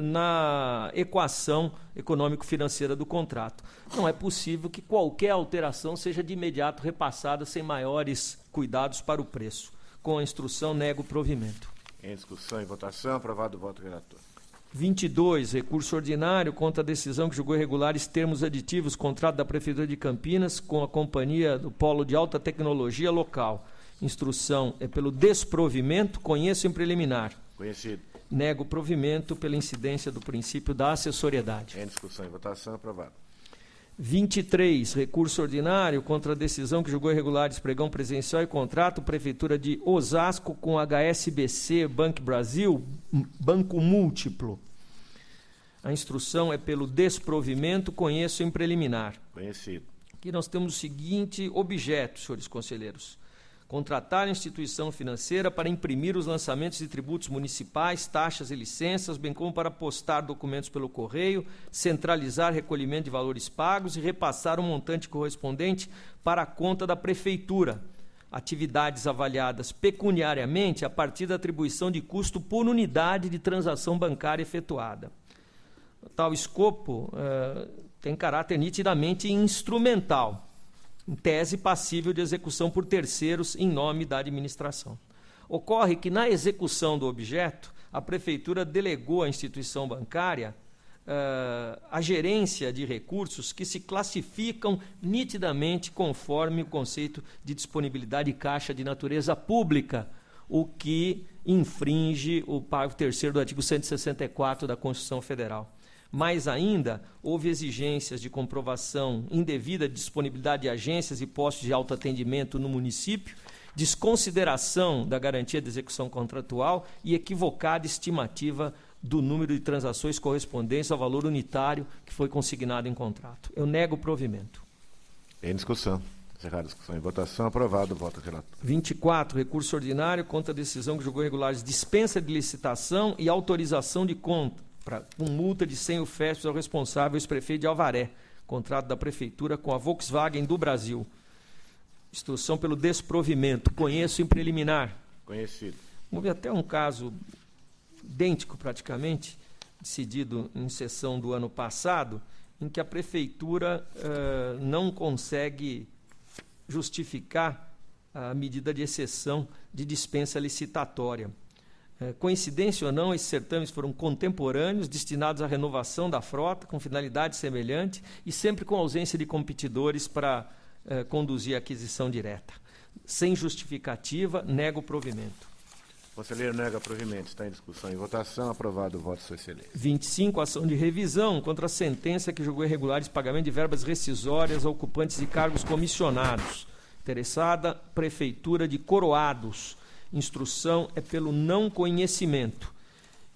na equação econômico-financeira do contrato. Não é possível que qualquer alteração seja de imediato repassada sem maiores cuidados para o preço. Com a instrução, nego o provimento. Em discussão e votação, aprovado o voto relator. 22, recurso ordinário contra a decisão que julgou irregulares termos aditivos, contrato da Prefeitura de Campinas com a Companhia do Polo de Alta Tecnologia Local. Instrução é pelo desprovimento, conheço em preliminar. Conhecido. Nego provimento pela incidência do princípio da acessoriedade. Em discussão e votação, aprovado. 23, recurso ordinário contra a decisão que julgou irregulares pregão presencial e contrato Prefeitura de Osasco com HSBC Banco Brasil, Banco Múltiplo. A instrução é pelo desprovimento, conheço em preliminar. Conhecido. Aqui nós temos o seguinte objeto, senhores conselheiros. Contratar a instituição financeira para imprimir os lançamentos de tributos municipais, taxas e licenças, bem como para postar documentos pelo correio, centralizar recolhimento de valores pagos e repassar o montante correspondente para a conta da Prefeitura. Atividades avaliadas pecuniariamente a partir da atribuição de custo por unidade de transação bancária efetuada. Tal escopo tem caráter nitidamente instrumental, em tese passível de execução por terceiros em nome da administração. Ocorre que, na execução do objeto, a Prefeitura delegou à instituição bancária a gerência de recursos que se classificam nitidamente conforme o conceito de disponibilidade de caixa de natureza pública, o que infringe o parágrafo 3º do artigo 164 da Constituição Federal. Mais ainda, houve exigências de comprovação indevida de disponibilidade de agências e postos de autoatendimento no município, desconsideração da garantia de execução contratual e equivocada estimativa do número de transações correspondentes ao valor unitário que foi consignado em contrato. Eu nego o provimento. Em discussão. Encerrada a discussão e votação, aprovado. Voto relator. 24, recurso ordinário contra a decisão que julgou irregulares dispensa de licitação e autorização de compra com multa de 100 UFES ao responsável, ex-prefeito de Alvaré, contrato da Prefeitura com a Volkswagen do Brasil. Instrução pelo desprovimento. Conheço em preliminar. Conhecido. Houve até um caso idêntico, praticamente, decidido em sessão do ano passado, em que a Prefeitura não consegue justificar a medida de exceção de dispensa licitatória. Coincidência ou não, esses certames foram contemporâneos, destinados à renovação da frota, com finalidade semelhante e sempre com ausência de competidores para conduzir a aquisição direta. Sem justificativa, nego o provimento. Conselheiro nega provimento. Está em discussão e votação. Aprovado o voto, Sua Excelência. 25, ação de revisão contra a sentença que julgou irregulares pagamento de verbas rescisórias a ocupantes de cargos comissionados. Interessada, Prefeitura de Coroados. Instrução é pelo não conhecimento.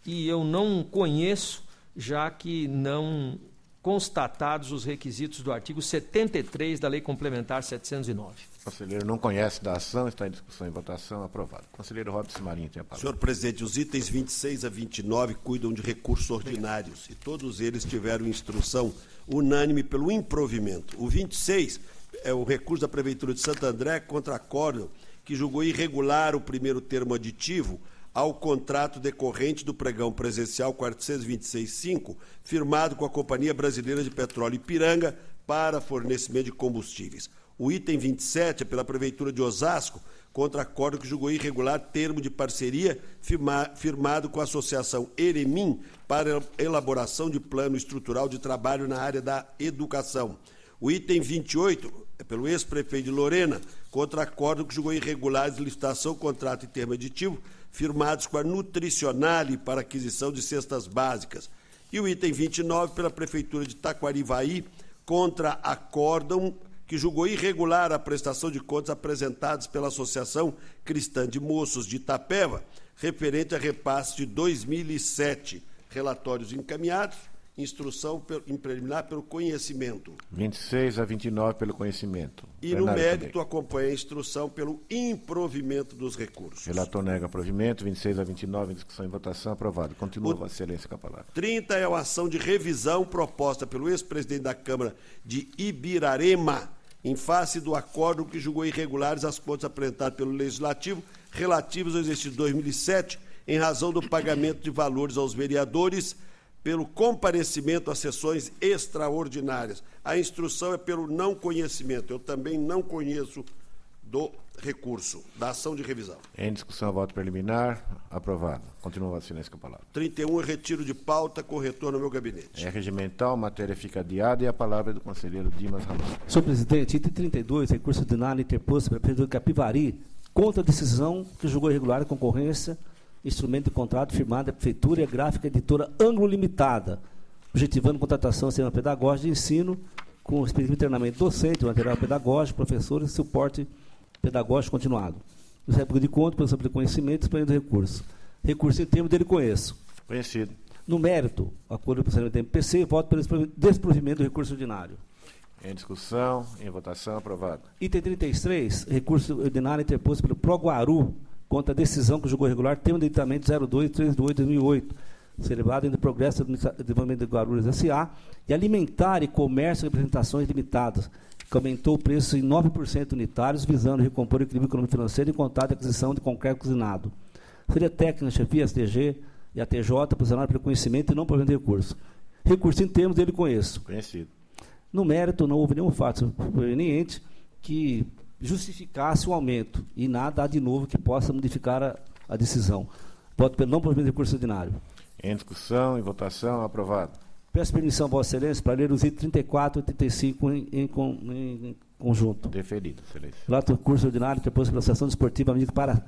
E eu não conheço, já que não constatados os requisitos do artigo 73 da Lei Complementar 709. O conselheiro não conhece da ação, está em discussão e votação, aprovado. Conselheiro Robson Marinho tem a palavra. Senhor presidente, os itens 26 a 29 cuidam de recursos ordinários e todos eles tiveram instrução unânime pelo improvimento. O 26 é o recurso da Prefeitura de Santo André contra acórdão que julgou irregular o primeiro termo aditivo ao contrato decorrente do pregão presencial 426.5, firmado com a Companhia Brasileira de Petróleo Ipiranga para fornecimento de combustíveis. O item 27 é pela Prefeitura de Osasco, contra acordo que julgou irregular termo de parceria firmado com a Associação Eremim para elaboração de plano estrutural de trabalho na área da educação. O item 28 é pelo ex-prefeito de Lorena, contra acordo que julgou irregulares licitação, contrato e termo aditivo firmados com a Nutricionale para aquisição de cestas básicas. E o item 29 pela Prefeitura de Taquarivaí, contra acórdão que julgou irregular a prestação de contas apresentadas pela Associação Cristã de Moços de Itapeva, referente a repasse de 2007. Relatórios encaminhados, instrução em preliminar pelo conhecimento. 26 a 29 pelo conhecimento. E no mérito acompanha a instrução pelo improvimento dos recursos. Relator nega provimento. 26 a 29 em discussão e votação, aprovado. Continua, Vossa Excelência, com a palavra. 30 é uma ação de revisão proposta pelo ex-presidente da Câmara de Ibirarema, em face do acordo que julgou irregulares as contas apresentadas pelo Legislativo relativas ao exercício 2007, em razão do pagamento de valores aos vereadores pelo comparecimento às sessões extraordinárias. A instrução é pelo não conhecimento. Eu também não conheço do recurso, da ação de revisão. Em discussão, voto preliminar, aprovado. Continua, Vossa Excelência, com a palavra. 31 é retiro de pauta com retorno ao meu gabinete. É regimental, matéria fica adiada e a palavra é do conselheiro Dimas Ramon. Senhor presidente, item 32, recurso ordinário interposto pela Prefeitura de Capivari contra a decisão que julgou irregular a concorrência instrumento de contrato firmado da Prefeitura e a Gráfica Editora Ângulo Limitada, objetivando contratação do sistema pedagógico de ensino com respectivo treinamento docente, material pedagógico, professores e suporte pedagógico continuado. O Ministério Público de Contas, pelo seu conhecimento, disponível do recurso. Recurso em termos dele conheço. Conhecido. No mérito, acordo do procedimento do MPC, voto pelo desprovimento do recurso ordinário. Em discussão, em votação, aprovado. Item 33, recurso ordinário interposto pelo Proguaru contra a decisão que julgou regular termo de editamento 02-328-2008, celebrado no Progresso do Desenvolvimento de Guarulhos S.A. e Alimentar e Comércio e Representações Limitadas, que aumentou o preço em 9% unitários, visando recompor o equilíbrio econômico financeiro e contar a aquisição de concreto cozinado. Seria técnica, chefia, STG e a TJ, posicionada pelo conhecimento e não por de recurso. Recurso em termos dele conheço. Conhecido. No mérito, não houve nenhum fato proveniente que justificasse o aumento e nada há de novo que possa modificar a decisão. Voto pelo não provimento de recurso ordinário. Em discussão, em votação, aprovado. Peço permissão, Vossa Excelência, para ler os itens 34 e 35 em conjunto. Deferido, Excelência. Relato do recurso ordinário interposto pela Associação Desportiva Amigos para...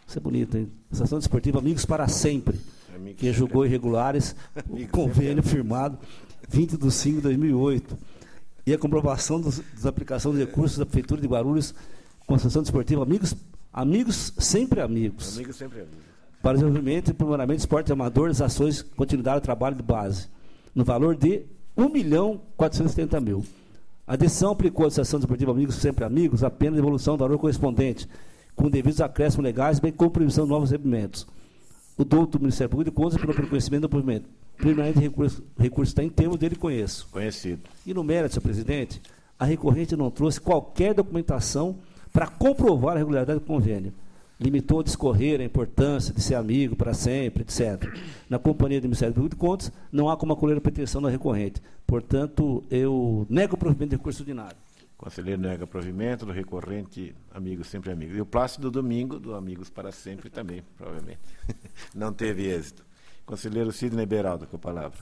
Isso é bonito, hein? Associação Desportiva Amigos para Sempre, Amigos que julgou irregulares o convênio firmado 20 de 5 de 2008 e a comprovação da aplicação de recursos da Prefeitura de Guarulhos com a Associação Desportiva Amigos Sempre Amigos. Amigos sempre amigos. Para desenvolvimento e aprimoramento do esporte amador, das ações continuidade do trabalho de base, no valor de R$1.470.000. A decisão aplicou à Associação Desportiva Amigos Sempre Amigos apenas a devolução do valor correspondente, com devidos acréscimos legais, bem como previsão de novos recebimentos. O doutor do Ministério Público de Contas pelo reconhecimento do provimento. Primeiramente, o recurso está em termos dele conheço. Conhecido. E no mérito, senhor presidente, a recorrente não trouxe qualquer documentação para comprovar a regularidade do convênio. Limitou a discorrer a importância de ser amigo para sempre, etc. Na companhia do Ministério Público de Contas, não há como acolher a pretensão da recorrente. Portanto, eu nego o provimento de recurso ordinário. O conselheiro nega provimento do recorrente Amigos Sempre Amigos. E o Plácido Domingo, do Amigos para Sempre, também, provavelmente. Não teve êxito. Conselheiro Sidney Beraldo, com a palavra.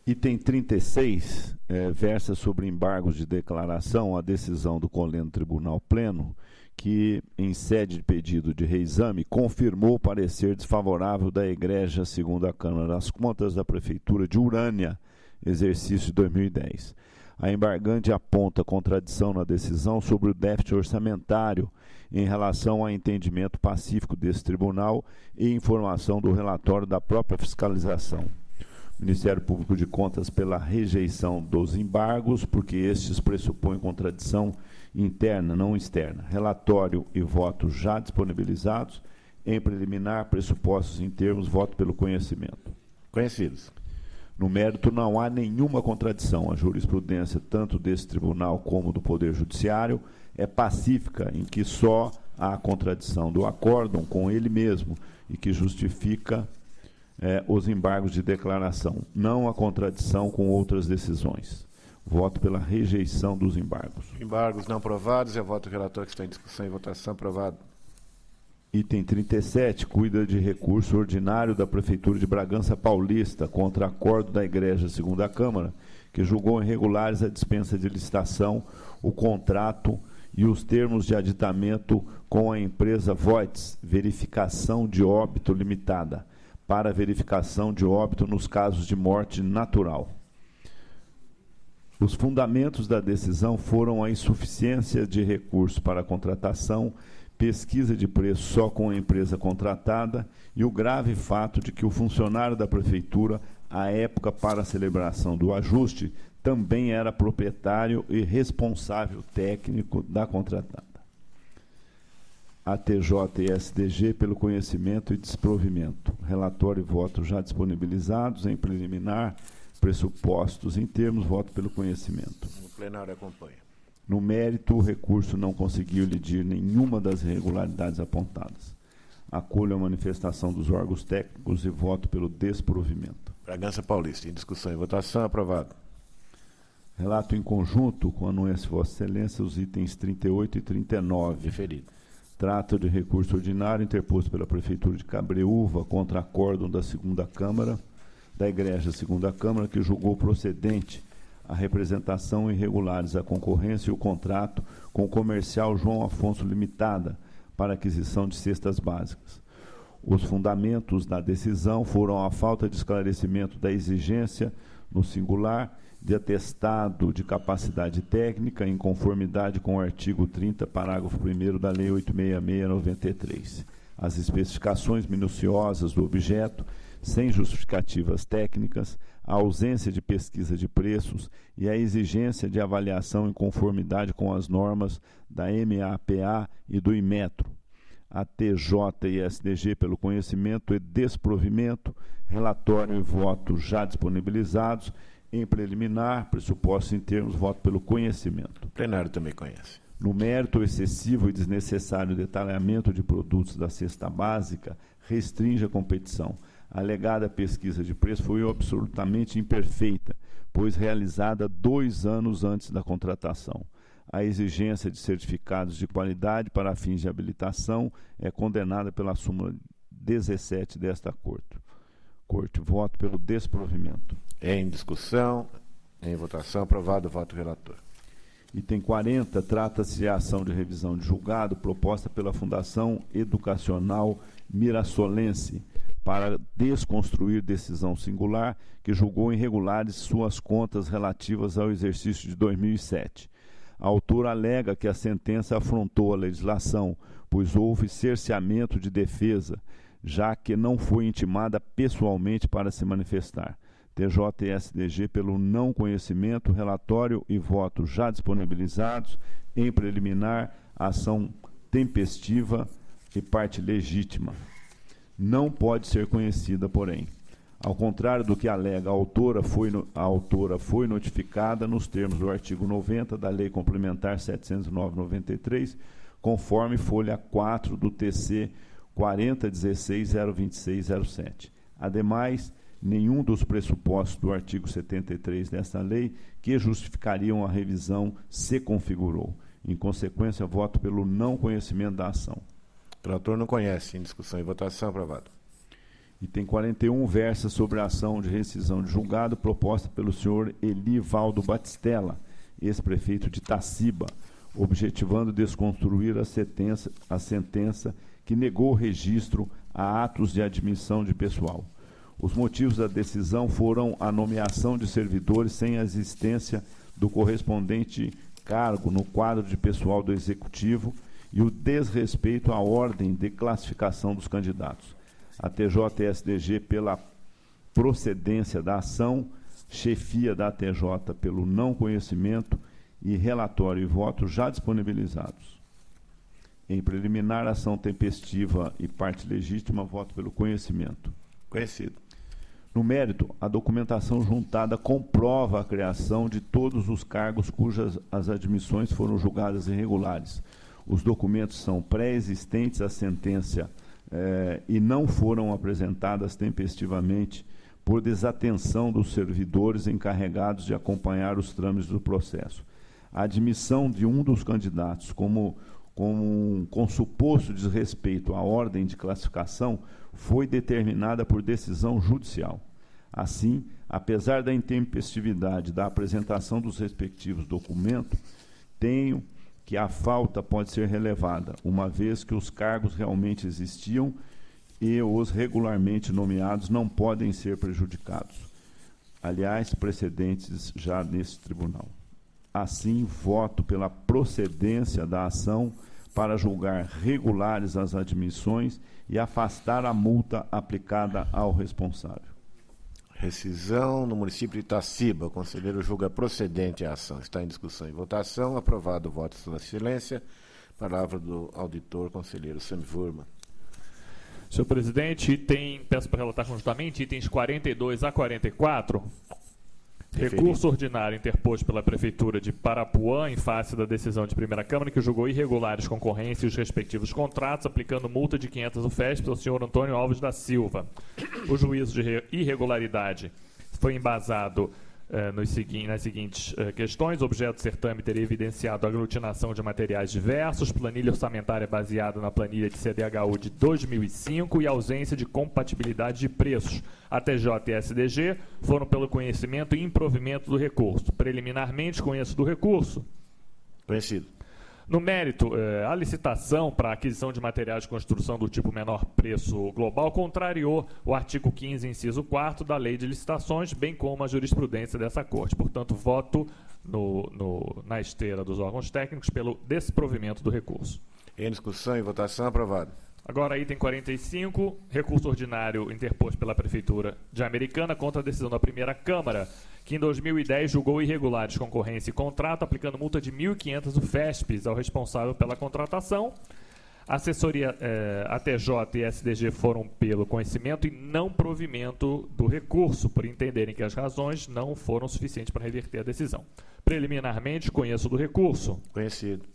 Item 36 versa sobre embargos de declaração a decisão do Coleno Tribunal Pleno, que, em sede de pedido de reexame, confirmou o parecer desfavorável da Egrégia Segunda Câmara das Contas da Prefeitura de Urânia, exercício de 2010. A embargante aponta contradição na decisão sobre o déficit orçamentário em relação ao entendimento pacífico desse tribunal e informação do relatório da própria fiscalização. O Ministério Público de Contas pela rejeição dos embargos, porque estes pressupõem contradição interna, não externa. Relatório e voto já disponibilizados. Em preliminar, pressupostos em termos, voto pelo conhecimento. Conhecidos. No mérito, não há nenhuma contradição. A jurisprudência, tanto desse tribunal como do Poder Judiciário, é pacífica, em que só há contradição do acórdão com ele mesmo e que justifica os embargos de declaração. Não há contradição com outras decisões. Voto pela rejeição dos embargos. Embargos não aprovados. É o voto do relator que está em discussão e votação. Aprovado. Item 37, cuida de recurso ordinário da Prefeitura de Bragança Paulista contra acordo da Egrégia Segunda Câmara, que julgou irregulares a dispensa de licitação, o contrato e os termos de aditamento com a empresa Voits, Verificação de Óbito Limitada, para verificação de óbito nos casos de morte natural. Os fundamentos da decisão foram a insuficiência de recursos para a contratação, pesquisa de preço só com a empresa contratada e o grave fato de que o funcionário da Prefeitura, à época para a celebração do ajuste, também era proprietário e responsável técnico da contratada. A TJ e SDG pelo conhecimento e desprovimento. Relatório e voto já disponibilizados. Em preliminar, pressupostos em termos, voto pelo conhecimento. O plenário acompanha. No mérito, o recurso não conseguiu elidir nenhuma das irregularidades apontadas. Acolho a manifestação dos órgãos técnicos e voto pelo desprovimento. Bragança Paulista, em discussão e votação, aprovado. Relato em conjunto com a anuência de Vossa Excelência os itens 38 e 39. Deferido. Trata de recurso ordinário interposto pela Prefeitura de Cabreúva contra acórdão da Segunda Câmara, da Egrégia Segunda Câmara, que julgou procedente a representação irregulares, a concorrência e o contrato com o comercial João Afonso Limitada para aquisição de cestas básicas. Os fundamentos da decisão foram a falta de esclarecimento da exigência, no singular, de atestado de capacidade técnica em conformidade com o artigo 30, parágrafo 1º da Lei 866/93. As especificações minuciosas do objeto, sem justificativas técnicas, a ausência de pesquisa de preços e a exigência de avaliação em conformidade com as normas da MAPA e do Inmetro. A TJ e SDG pelo conhecimento e desprovimento, relatório e voto já disponibilizados, em preliminar, pressupostos em termos, voto pelo conhecimento. O plenário também conhece. No mérito, o excessivo e desnecessário detalhamento de produtos da cesta básica restringe a competição. A alegada pesquisa de preço foi absolutamente imperfeita, pois realizada 2 anos antes da contratação. A exigência de certificados de qualidade para fins de habilitação é condenada pela súmula 17 desta Corte. Voto pelo desprovimento. Em discussão, em votação, aprovado o voto do relator. Item 40, trata-se de ação de revisão de julgado proposta pela Fundação Educacional Mirassolense para desconstruir decisão singular que julgou irregulares suas contas relativas ao exercício de 2007. A autora alega que a sentença afrontou a legislação, pois houve cerceamento de defesa, já que não foi intimada pessoalmente para se manifestar. TJ e SDG pelo não conhecimento, relatório e voto já disponibilizados, em preliminar, ação tempestiva e parte legítima. Não pode ser conhecida, porém. Ao contrário do que alega a autora foi notificada nos termos do artigo 90 da Lei Complementar 709/93, conforme folha 4 do TC 4016-02607. Ademais, nenhum dos pressupostos do artigo 73 desta lei que justificariam a revisão se configurou. Em consequência, voto pelo não conhecimento da ação. O relator não conhece. Em discussão e votação, aprovado. Item 41 versa sobre a ação de rescisão de julgado proposta pelo senhor Elivaldo Batistella, ex-prefeito de Taciba, objetivando desconstruir a sentença que negou registro a atos de admissão de pessoal. Os motivos da decisão foram a nomeação de servidores sem a existência do correspondente cargo no quadro de pessoal do Executivo e o desrespeito à ordem de classificação dos candidatos. A TJ-SDG pela procedência da ação, chefia da TJ pelo não conhecimento e relatório e voto já disponibilizados. Em preliminar, ação tempestiva e parte legítima, voto pelo conhecimento. Conhecido. No mérito, a documentação juntada comprova a criação de todos os cargos cujas as admissões foram julgadas irregulares. Os documentos são pré-existentes à sentença e não foram apresentadas tempestivamente por desatenção dos servidores encarregados de acompanhar os trâmites do processo. A admissão de um dos candidatos com suposto desrespeito à ordem de classificação foi determinada por decisão judicial. Assim, apesar da intempestividade da apresentação dos respectivos documentos, tenho que a falta pode ser relevada, uma vez que os cargos realmente existiam e os regularmente nomeados não podem ser prejudicados. Aliás, precedentes já nesse tribunal. Assim, voto pela procedência da ação para julgar regulares as admissões e afastar a multa aplicada ao responsável. Rescisão no município de Itaciba. O conselheiro julga procedente a ação. Está em discussão e votação. Aprovado o voto da excelência. Palavra do auditor, conselheiro Sami Furman. Senhor presidente, peço para relatar conjuntamente itens 42 a 44. Recurso ordinário interposto pela Prefeitura de Parapuã em face da decisão de primeira Câmara que julgou irregulares concorrência e os respectivos contratos, aplicando multa de 500 UFESP ao senhor Antônio Alves da Silva. O juízo de irregularidade foi embasado nas seguintes questões. O objeto do certame teria evidenciado a aglutinação de materiais diversos, planilha orçamentária baseada na planilha de CDHU de 2005 e ausência de compatibilidade de preços. A TJ e a SDG foram pelo conhecimento e improvimento do recurso. Preliminarmente, conheço do recurso. Conhecido. No mérito, a licitação para a aquisição de materiais de construção do tipo menor preço global contrariou o artigo 15, inciso 4 da Lei de Licitações, bem como a jurisprudência dessa Corte. Portanto, voto na esteira dos órgãos técnicos pelo desprovimento do recurso. Em discussão e votação, aprovado. Agora, item 45, recurso ordinário interposto pela Prefeitura de Americana contra a decisão da primeira Câmara, que em 2010 julgou irregulares concorrência e contrato, aplicando multa de 1.500 UFESPs ao responsável pela contratação. A assessoria ATJ e SDG foram pelo conhecimento e não provimento do recurso, por entenderem que as razões não foram suficientes para reverter a decisão. Preliminarmente, conheço do recurso. Conhecido.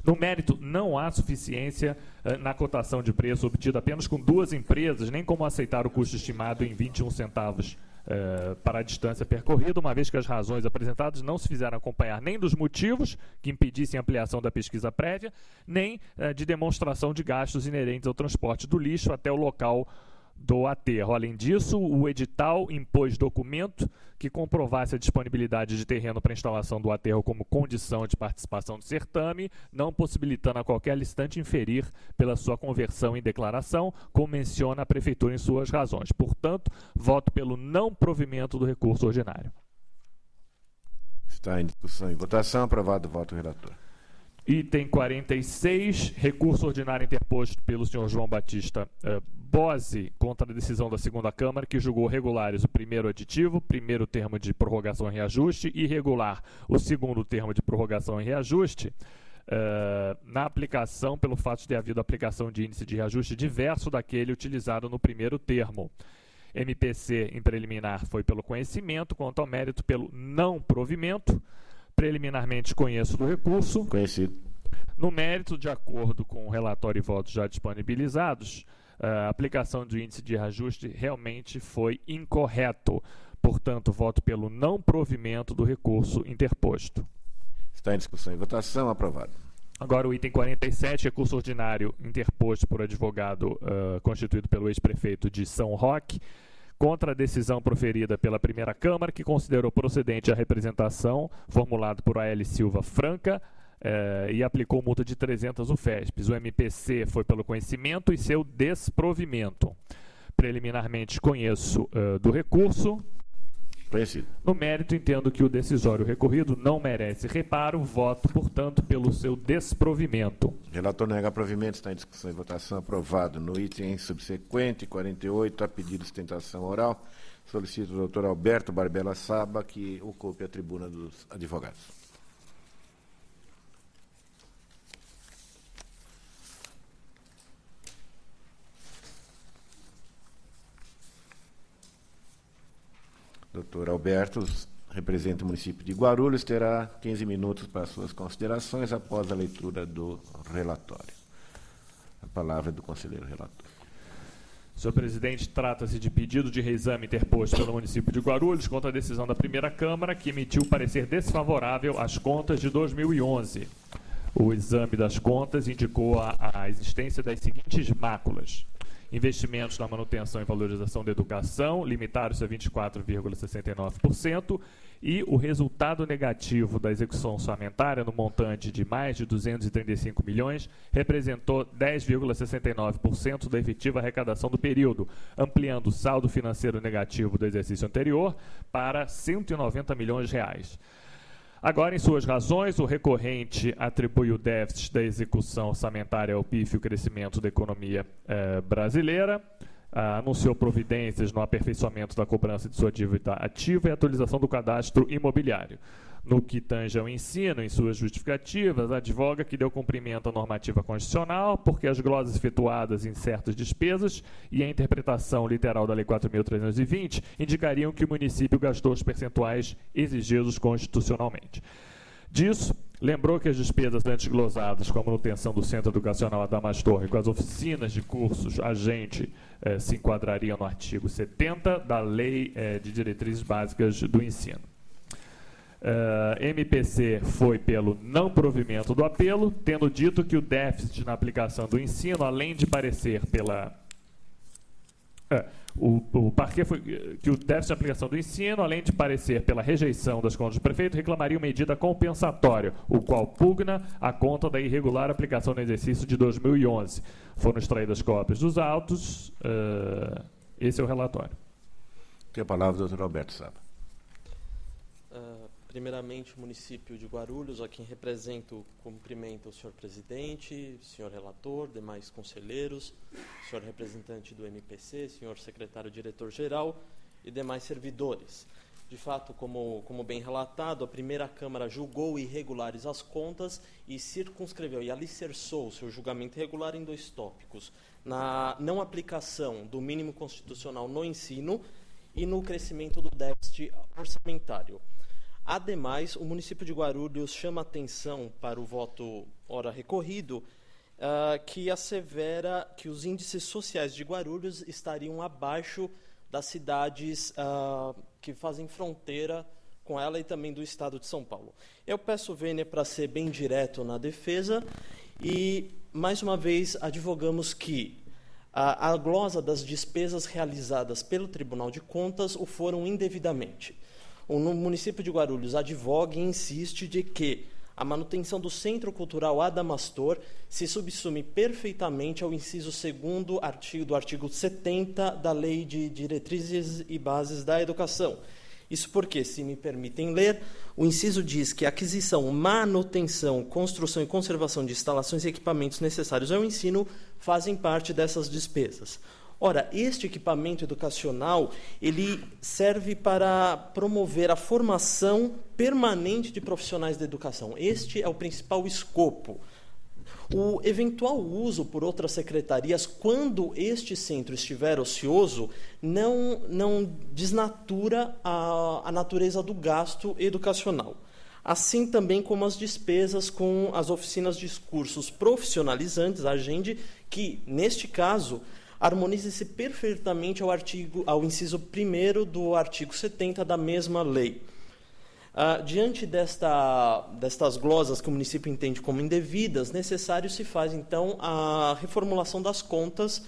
No mérito, não há suficiência na cotação de preço obtida apenas com 2 empresas, nem como aceitar o custo estimado em 21 centavos para a distância percorrida, uma vez que as razões apresentadas não se fizeram acompanhar nem dos motivos que impedissem a ampliação da pesquisa prévia, nem de demonstração de gastos inerentes ao transporte do lixo até o local do aterro. Além disso, o edital impôs documento que comprovasse a disponibilidade de terreno para instalação do aterro como condição de participação do certame, não possibilitando a qualquer licitante inferir pela sua conversão em declaração, como menciona a Prefeitura em suas razões. Portanto, voto pelo não provimento do recurso ordinário. Está em discussão e votação, aprovado o voto do relator. Item 46, recurso ordinário interposto pelo senhor João Batista Bose contra a decisão da segunda Câmara, que julgou regulares o primeiro aditivo, primeiro termo de prorrogação e reajuste, e irregular o segundo termo de prorrogação e reajuste, na aplicação, pelo fato de ter havido aplicação de índice de reajuste diverso daquele utilizado no primeiro termo. MPC em preliminar foi pelo conhecimento, quanto ao mérito pelo não provimento. Preliminarmente conheço do recurso. Conhecido. No mérito, de acordo com o relatório e votos já disponibilizados, a aplicação do índice de reajuste realmente foi incorreto. Portanto, voto pelo não provimento do recurso interposto. Está em discussão e votação, aprovado. Agora o item 47, recurso ordinário interposto por advogado constituído pelo ex-prefeito de São Roque, contra a decisão proferida pela primeira Câmara, que considerou procedente a representação formulada por A.L. Silva Franca e aplicou multa de 300 UFESPs. O MPC foi pelo conhecimento e seu desprovimento. Preliminarmente conheço do recurso. Conhecido. No mérito, entendo que o decisório recorrido não merece reparo, voto, portanto, pelo seu desprovimento. O relator nega provimento, está em discussão e votação, aprovado. No item subsequente, 48, a pedido de sustentação oral, solicito o doutor Alberto Barbela Saba que ocupe a tribuna dos advogados. Doutor Alberto representa o município de Guarulhos, terá 15 minutos para suas considerações após a leitura do relatório. A palavra é do conselheiro relator. Senhor presidente, trata-se de pedido de reexame interposto pelo município de Guarulhos contra a decisão da primeira Câmara, que emitiu parecer desfavorável às contas de 2011. O exame das contas indicou a existência das seguintes máculas: investimentos na manutenção e valorização da educação, limitaram-se a 24,69%, e o resultado negativo da execução orçamentária no montante de mais de 235 milhões representou 10,69% da efetiva arrecadação do período, ampliando o saldo financeiro negativo do exercício anterior para 190 milhões de reais. Agora, em suas razões, o recorrente atribui o déficit da execução orçamentária ao pífio crescimento da economia brasileira, anunciou providências no aperfeiçoamento da cobrança de sua dívida ativa e atualização do cadastro imobiliário. No que tange ao ensino, em suas justificativas, advoga que deu cumprimento à normativa constitucional, porque as glosas efetuadas em certas despesas e a interpretação literal da Lei 4.320 indicariam que o município gastou os percentuais exigidos constitucionalmente. Disso, lembrou que as despesas antes glosadas com a manutenção do Centro Educacional Adamastor e com as oficinas de cursos agente se enquadrariam no artigo 70 da Lei de Diretrizes Básicas do Ensino. MPC foi pelo não provimento do apelo, tendo dito que o déficit na aplicação do ensino, além de parecer pela O parquê foi que o déficit de aplicação do ensino, além de parecer pela rejeição das contas do prefeito, reclamaria medida compensatória, o qual pugna a conta da irregular aplicação no exercício de 2011. Foram extraídas cópias dos autos. Esse é o relatório. Tem a palavra o doutor Alberto Saba. Primeiramente, o município de Guarulhos, a quem represento, cumprimento o senhor presidente, senhor relator, demais conselheiros, senhor representante do MPC, senhor secretário-diretor-geral e demais servidores. De fato, como bem relatado, a primeira Câmara julgou irregulares as contas e circunscreveu e alicerçou o seu julgamento irregular em 2 tópicos: na não aplicação do mínimo constitucional no ensino e no crescimento do déficit orçamentário. Ademais, o município de Guarulhos chama atenção para o voto ora recorrido, que assevera que os índices sociais de Guarulhos estariam abaixo das cidades que fazem fronteira com ela e também do estado de São Paulo. Eu peço vênia para ser bem direto na defesa e, mais uma vez, advogamos que a glosa das despesas realizadas pelo Tribunal de Contas o foram indevidamente. O município de Guarulhos advoga e insiste de que a manutenção do Centro Cultural Adamastor se subsume perfeitamente ao inciso 2º do artigo 70 da Lei de Diretrizes e Bases da Educação. Isso porque, se me permitem ler, o inciso diz que a aquisição, manutenção, construção e conservação de instalações e equipamentos necessários ao ensino fazem parte dessas despesas. Ora, este equipamento educacional, ele serve para promover a formação permanente de profissionais da educação. Este é o principal escopo. O eventual uso por outras secretarias, quando este centro estiver ocioso, não desnatura a natureza do gasto educacional. Assim também como as despesas com as oficinas de cursos profissionalizantes, a Agende, que, neste caso, harmoniza-se perfeitamente ao inciso 1º do artigo 70 da mesma lei. Diante destas glosas que o município entende como indevidas, necessário se faz, então, a reformulação das contas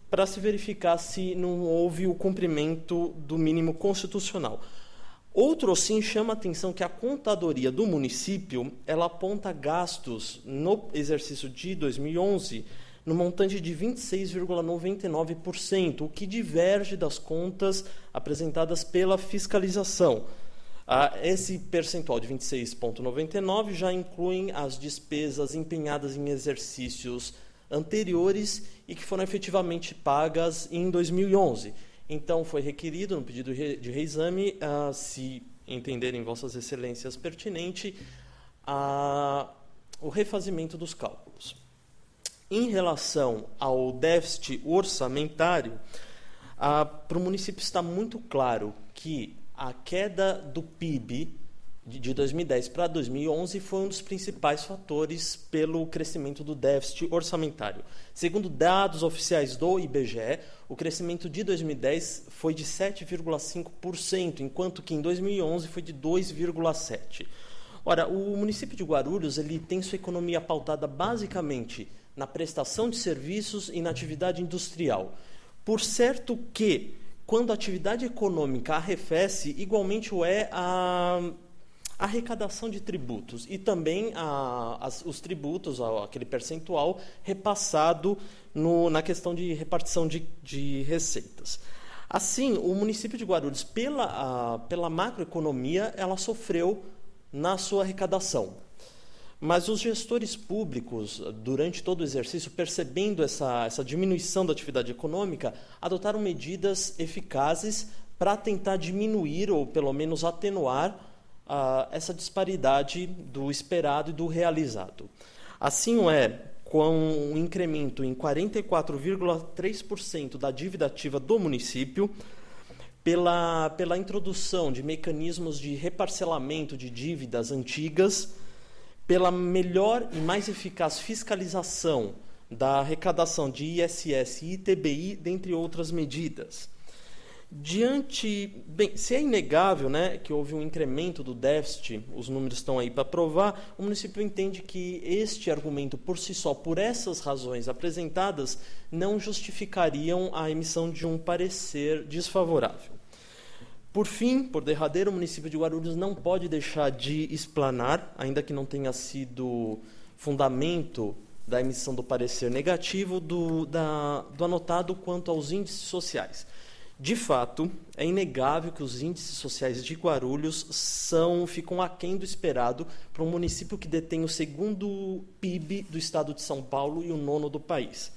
para se verificar se não houve o cumprimento do mínimo constitucional. Outro, sim, chama a atenção que a contadoria do município ela aponta gastos no exercício de 2011 no montante de 26,99%, o que diverge das contas apresentadas pela fiscalização. Esse percentual de 26,99% já inclui as despesas empenhadas em exercícios anteriores e que foram efetivamente pagas em 2011. Então, foi requerido, no pedido de reexame, se entenderem Vossas Excelências pertinente, o refazimento dos cálculos. Em relação ao déficit orçamentário, para o município está muito claro que a queda do PIB de 2010 para 2011 foi um dos principais fatores pelo crescimento do déficit orçamentário. Segundo dados oficiais do IBGE, o crescimento de 2010 foi de 7,5%, enquanto que em 2011 foi de 2,7%. Ora, o município de Guarulhos ele tem sua economia pautada basicamente na prestação de serviços e na atividade industrial. Por certo que, quando a atividade econômica arrefece, igualmente o é a arrecadação de tributos e também os tributos, aquele percentual repassado na questão de repartição de receitas. Assim, o município de Guarulhos, pela macroeconomia, ela sofreu na sua arrecadação. Mas os gestores públicos, durante todo o exercício, percebendo essa diminuição da atividade econômica, adotaram medidas eficazes para tentar diminuir ou, pelo menos, atenuar essa disparidade do esperado e do realizado. Assim com um incremento em 44,3% da dívida ativa do município, pela introdução de mecanismos de reparcelamento de dívidas antigas, pela melhor e mais eficaz fiscalização da arrecadação de ISS e ITBI, dentre outras medidas. Bem, se é inegável, né, que houve um incremento do déficit, os números estão aí para provar, o município entende que este argumento por si só, por essas razões apresentadas, não justificariam a emissão de um parecer desfavorável. Por fim, por derradeiro, o município de Guarulhos não pode deixar de explanar, ainda que não tenha sido fundamento da emissão do parecer negativo, do anotado quanto aos índices sociais. De fato, é inegável que os índices sociais de Guarulhos ficam aquém do esperado para um município que detém o segundo PIB do estado de São Paulo e o 9º do país.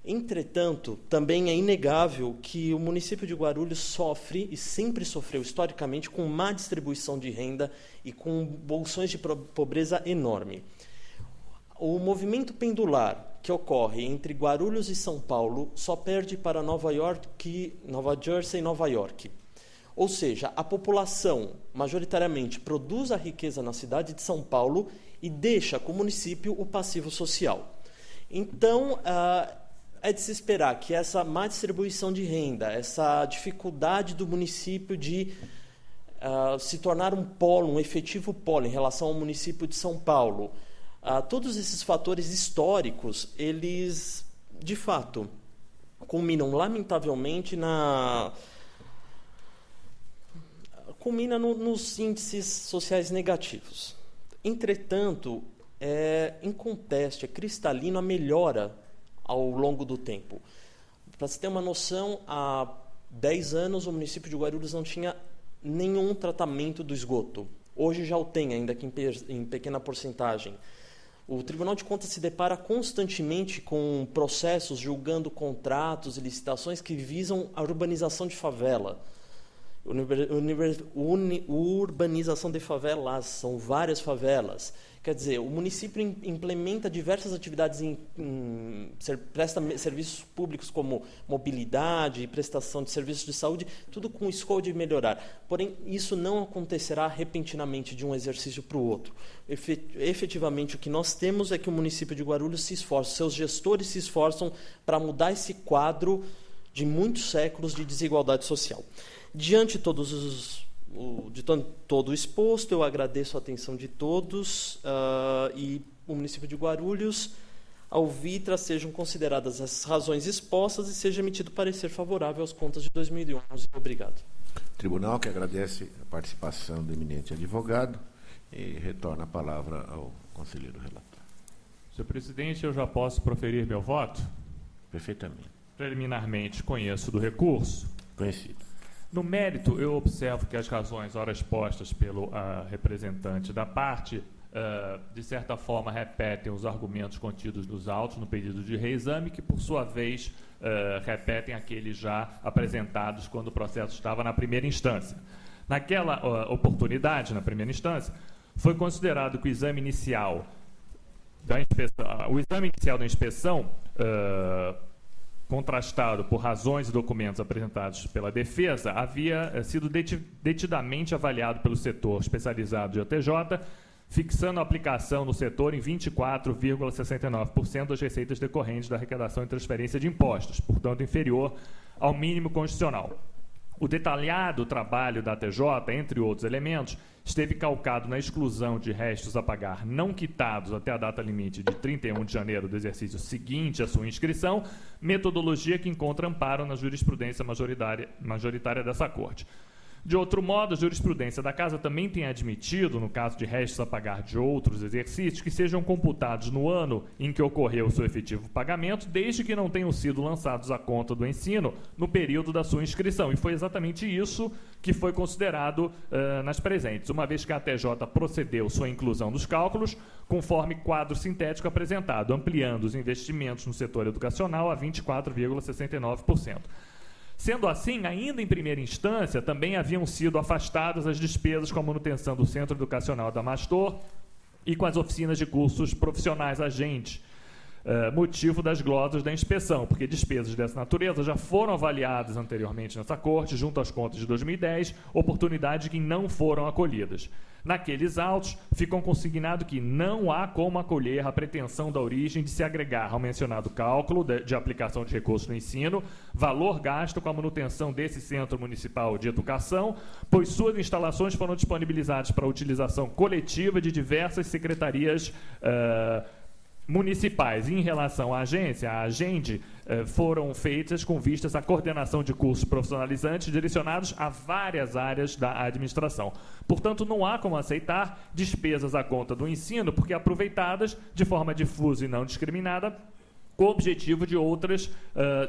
Entretanto, também é inegável que o município de Guarulhos sofre, e sempre sofreu historicamente, com má distribuição de renda e com bolsões de pobreza enorme. O movimento pendular que ocorre entre Guarulhos e São Paulo só perde para Nova Jersey e Nova York. Ou seja, a população majoritariamente produz a riqueza na cidade de São Paulo e deixa com o município o passivo social. Então, é de se esperar que essa má distribuição de renda, essa dificuldade do município de se tornar um efetivo polo em relação ao município de São Paulo, todos esses fatores históricos, eles, de fato, culminam, lamentavelmente, nos índices sociais negativos. Entretanto, é inconteste, é cristalino a melhora ao longo do tempo. Para se ter uma noção, há 10 anos o município de Guarulhos não tinha nenhum tratamento do esgoto. Hoje já o tem, ainda que em pequena porcentagem. O Tribunal de Contas se depara constantemente com processos julgando contratos e licitações que visam a urbanização de favela. Urbanização de favelas, são várias favelas. Quer dizer, o município implementa diversas atividades, presta serviços públicos como mobilidade, prestação de serviços de saúde, tudo com o escopo de melhorar. Porém, isso não acontecerá repentinamente de um exercício para o outro. Efetivamente, o que nós temos é que o município de Guarulhos se esforça, seus gestores se esforçam para mudar esse quadro de muitos séculos de desigualdade social. Diante de todo o exposto, eu agradeço a atenção de todos e o município de Guarulhos, ao VITRA, sejam consideradas as razões expostas e seja emitido parecer favorável às contas de 2011. Obrigado. Tribunal que agradece a participação do eminente advogado e retorna a palavra ao conselheiro relator. Senhor presidente, eu já posso proferir meu voto? Perfeitamente. Preliminarmente, conheço do recurso. Conhecido. No mérito, eu observo que as razões ora expostas pelo representante da parte, de certa forma, repetem os argumentos contidos nos autos no pedido de reexame, que, por sua vez, repetem aqueles já apresentados quando o processo estava na primeira instância. Naquela oportunidade, na primeira instância, foi considerado que o exame inicial da inspeção, contrastado por razões e documentos apresentados pela defesa, havia sido detidamente avaliado pelo setor especializado de OTJ, fixando a aplicação no setor em 24,69% das receitas decorrentes da arrecadação e transferência de impostos, portanto inferior ao mínimo constitucional. O detalhado trabalho da TJ, entre outros elementos, esteve calcado na exclusão de restos a pagar não quitados até a data limite de 31 de janeiro do exercício seguinte à sua inscrição, metodologia que encontra amparo na jurisprudência majoritária dessa Corte. De outro modo, a jurisprudência da Casa também tem admitido, no caso de restos a pagar de outros exercícios, que sejam computados no ano em que ocorreu o seu efetivo pagamento, desde que não tenham sido lançados à conta do ensino no período da sua inscrição. E foi exatamente isso que foi considerado nas presentes, uma vez que a TJ procedeu sua inclusão dos cálculos, conforme quadro sintético apresentado, ampliando os investimentos no setor educacional a 24,69%. Sendo assim, ainda em primeira instância, também haviam sido afastadas as despesas com a manutenção do Centro Educacional da Mastor e com as oficinas de cursos profissionais agentes, motivo das glosas da inspeção, porque despesas dessa natureza já foram avaliadas anteriormente nessa Corte, junto às contas de 2010, oportunidades que não foram acolhidas. Naqueles autos, ficam consignado que não há como acolher a pretensão da origem de se agregar ao mencionado cálculo de aplicação de recursos no ensino, valor gasto com a manutenção desse Centro Municipal de Educação, pois suas instalações foram disponibilizadas para utilização coletiva de diversas secretarias municipais. Em relação à agência, a Agende, foram feitas com vistas à coordenação de cursos profissionalizantes direcionados a várias áreas da administração. Portanto, não há como aceitar despesas à conta do ensino, porque aproveitadas de forma difusa e não discriminada, com o objetivo de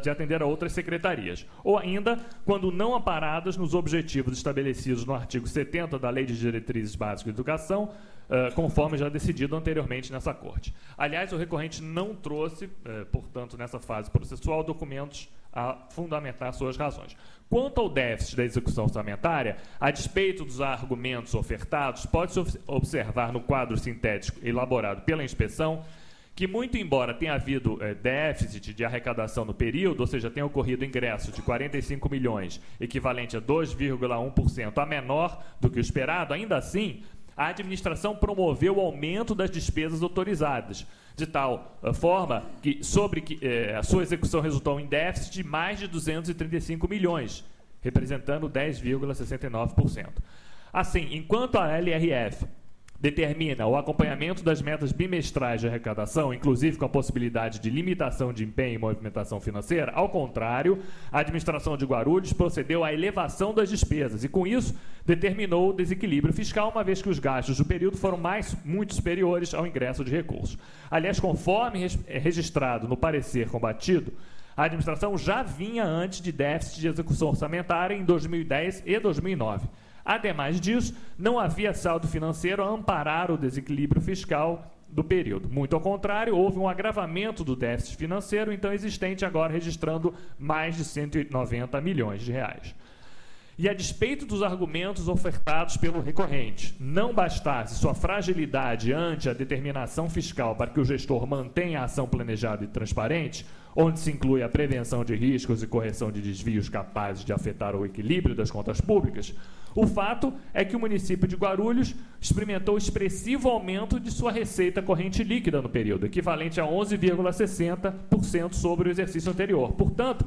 atender a outras secretarias. Ou ainda, quando não amparadas nos objetivos estabelecidos no artigo 70 da Lei de Diretrizes Básicas de Educação, conforme já decidido anteriormente nessa Corte. Aliás, o recorrente não trouxe, portanto, nessa fase processual, documentos a fundamentar suas razões. Quanto ao déficit da execução orçamentária, a despeito dos argumentos ofertados, pode-se observar no quadro sintético elaborado pela inspeção que, muito embora tenha havido déficit de arrecadação no período, ou seja, tenha ocorrido ingresso de 45 milhões, equivalente a 2,1% a menor do que o esperado, ainda assim, a administração promoveu o aumento das despesas autorizadas, de tal forma que a sua execução resultou em déficit de mais de 235 milhões, representando 10,69%. Assim, enquanto a LRF determina o acompanhamento das metas bimestrais de arrecadação, inclusive com a possibilidade de limitação de empenho e movimentação financeira, ao contrário, a administração de Guarulhos procedeu à elevação das despesas e, com isso, determinou o desequilíbrio fiscal, uma vez que os gastos do período foram muito superiores ao ingresso de recursos. Aliás, conforme registrado no parecer combatido, a administração já vinha antes de déficit de execução orçamentária em 2010 e 2009. Ademais disso, não havia saldo financeiro a amparar o desequilíbrio fiscal do período. Muito ao contrário, houve um agravamento do déficit financeiro, então existente agora registrando mais de 190 milhões de reais. E a despeito dos argumentos ofertados pelo recorrente, não bastasse sua fragilidade ante a determinação fiscal para que o gestor mantenha a ação planejada e transparente, onde se inclui a prevenção de riscos e correção de desvios capazes de afetar o equilíbrio das contas públicas, o fato é que o município de Guarulhos experimentou expressivo aumento de sua receita corrente líquida no período, equivalente a 11,60% sobre o exercício anterior. Portanto,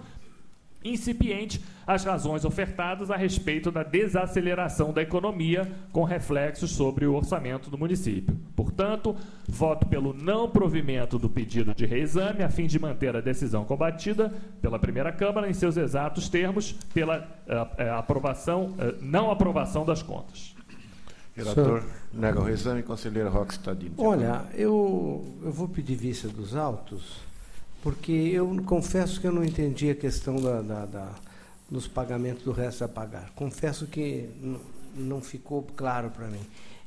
incipiente as razões ofertadas a respeito da desaceleração da economia, com reflexos sobre o orçamento do município. Portanto, voto pelo não provimento do pedido de reexame, a fim de manter a decisão combatida pela primeira Câmara em seus exatos termos, pela não aprovação das contas. Relator, nega o reexame. Conselheiro Roque Cittadini. Olha, eu vou pedir vista dos autos, porque eu confesso que eu não entendi a questão dos pagamentos do resto a pagar. Confesso que não ficou claro para mim.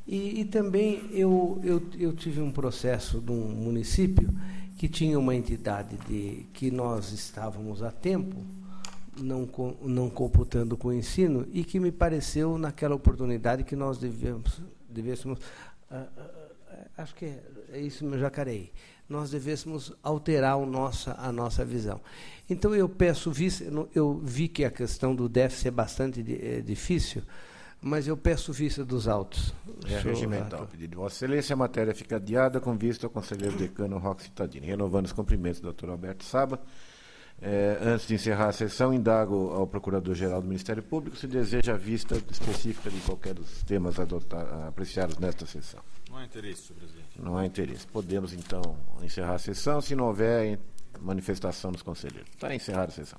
E também eu tive um processo de um município que tinha uma entidade que nós estávamos a tempo, não computando com o ensino, e que me pareceu, naquela oportunidade, que nós devêssemos acho que é isso, meu Jacareí, nós devêssemos alterar a nossa visão. Então, eu peço vista, eu vi que a questão do déficit é bastante difícil, mas eu peço vista dos autos. É regimental. Pedido de Vossa Excelência, a matéria fica adiada com vista ao conselheiro decano Roque Cittadini. Renovando os cumprimentos do Dr. Alberto Saba. Antes de encerrar a sessão, indago ao Procurador-Geral do Ministério Público se deseja a vista específica de qualquer dos temas apreciados nesta sessão. Não há interesse, senhor presidente. Não há interesse. Podemos, então, encerrar a sessão, se não houver manifestação dos conselheiros. Está encerrada a sessão.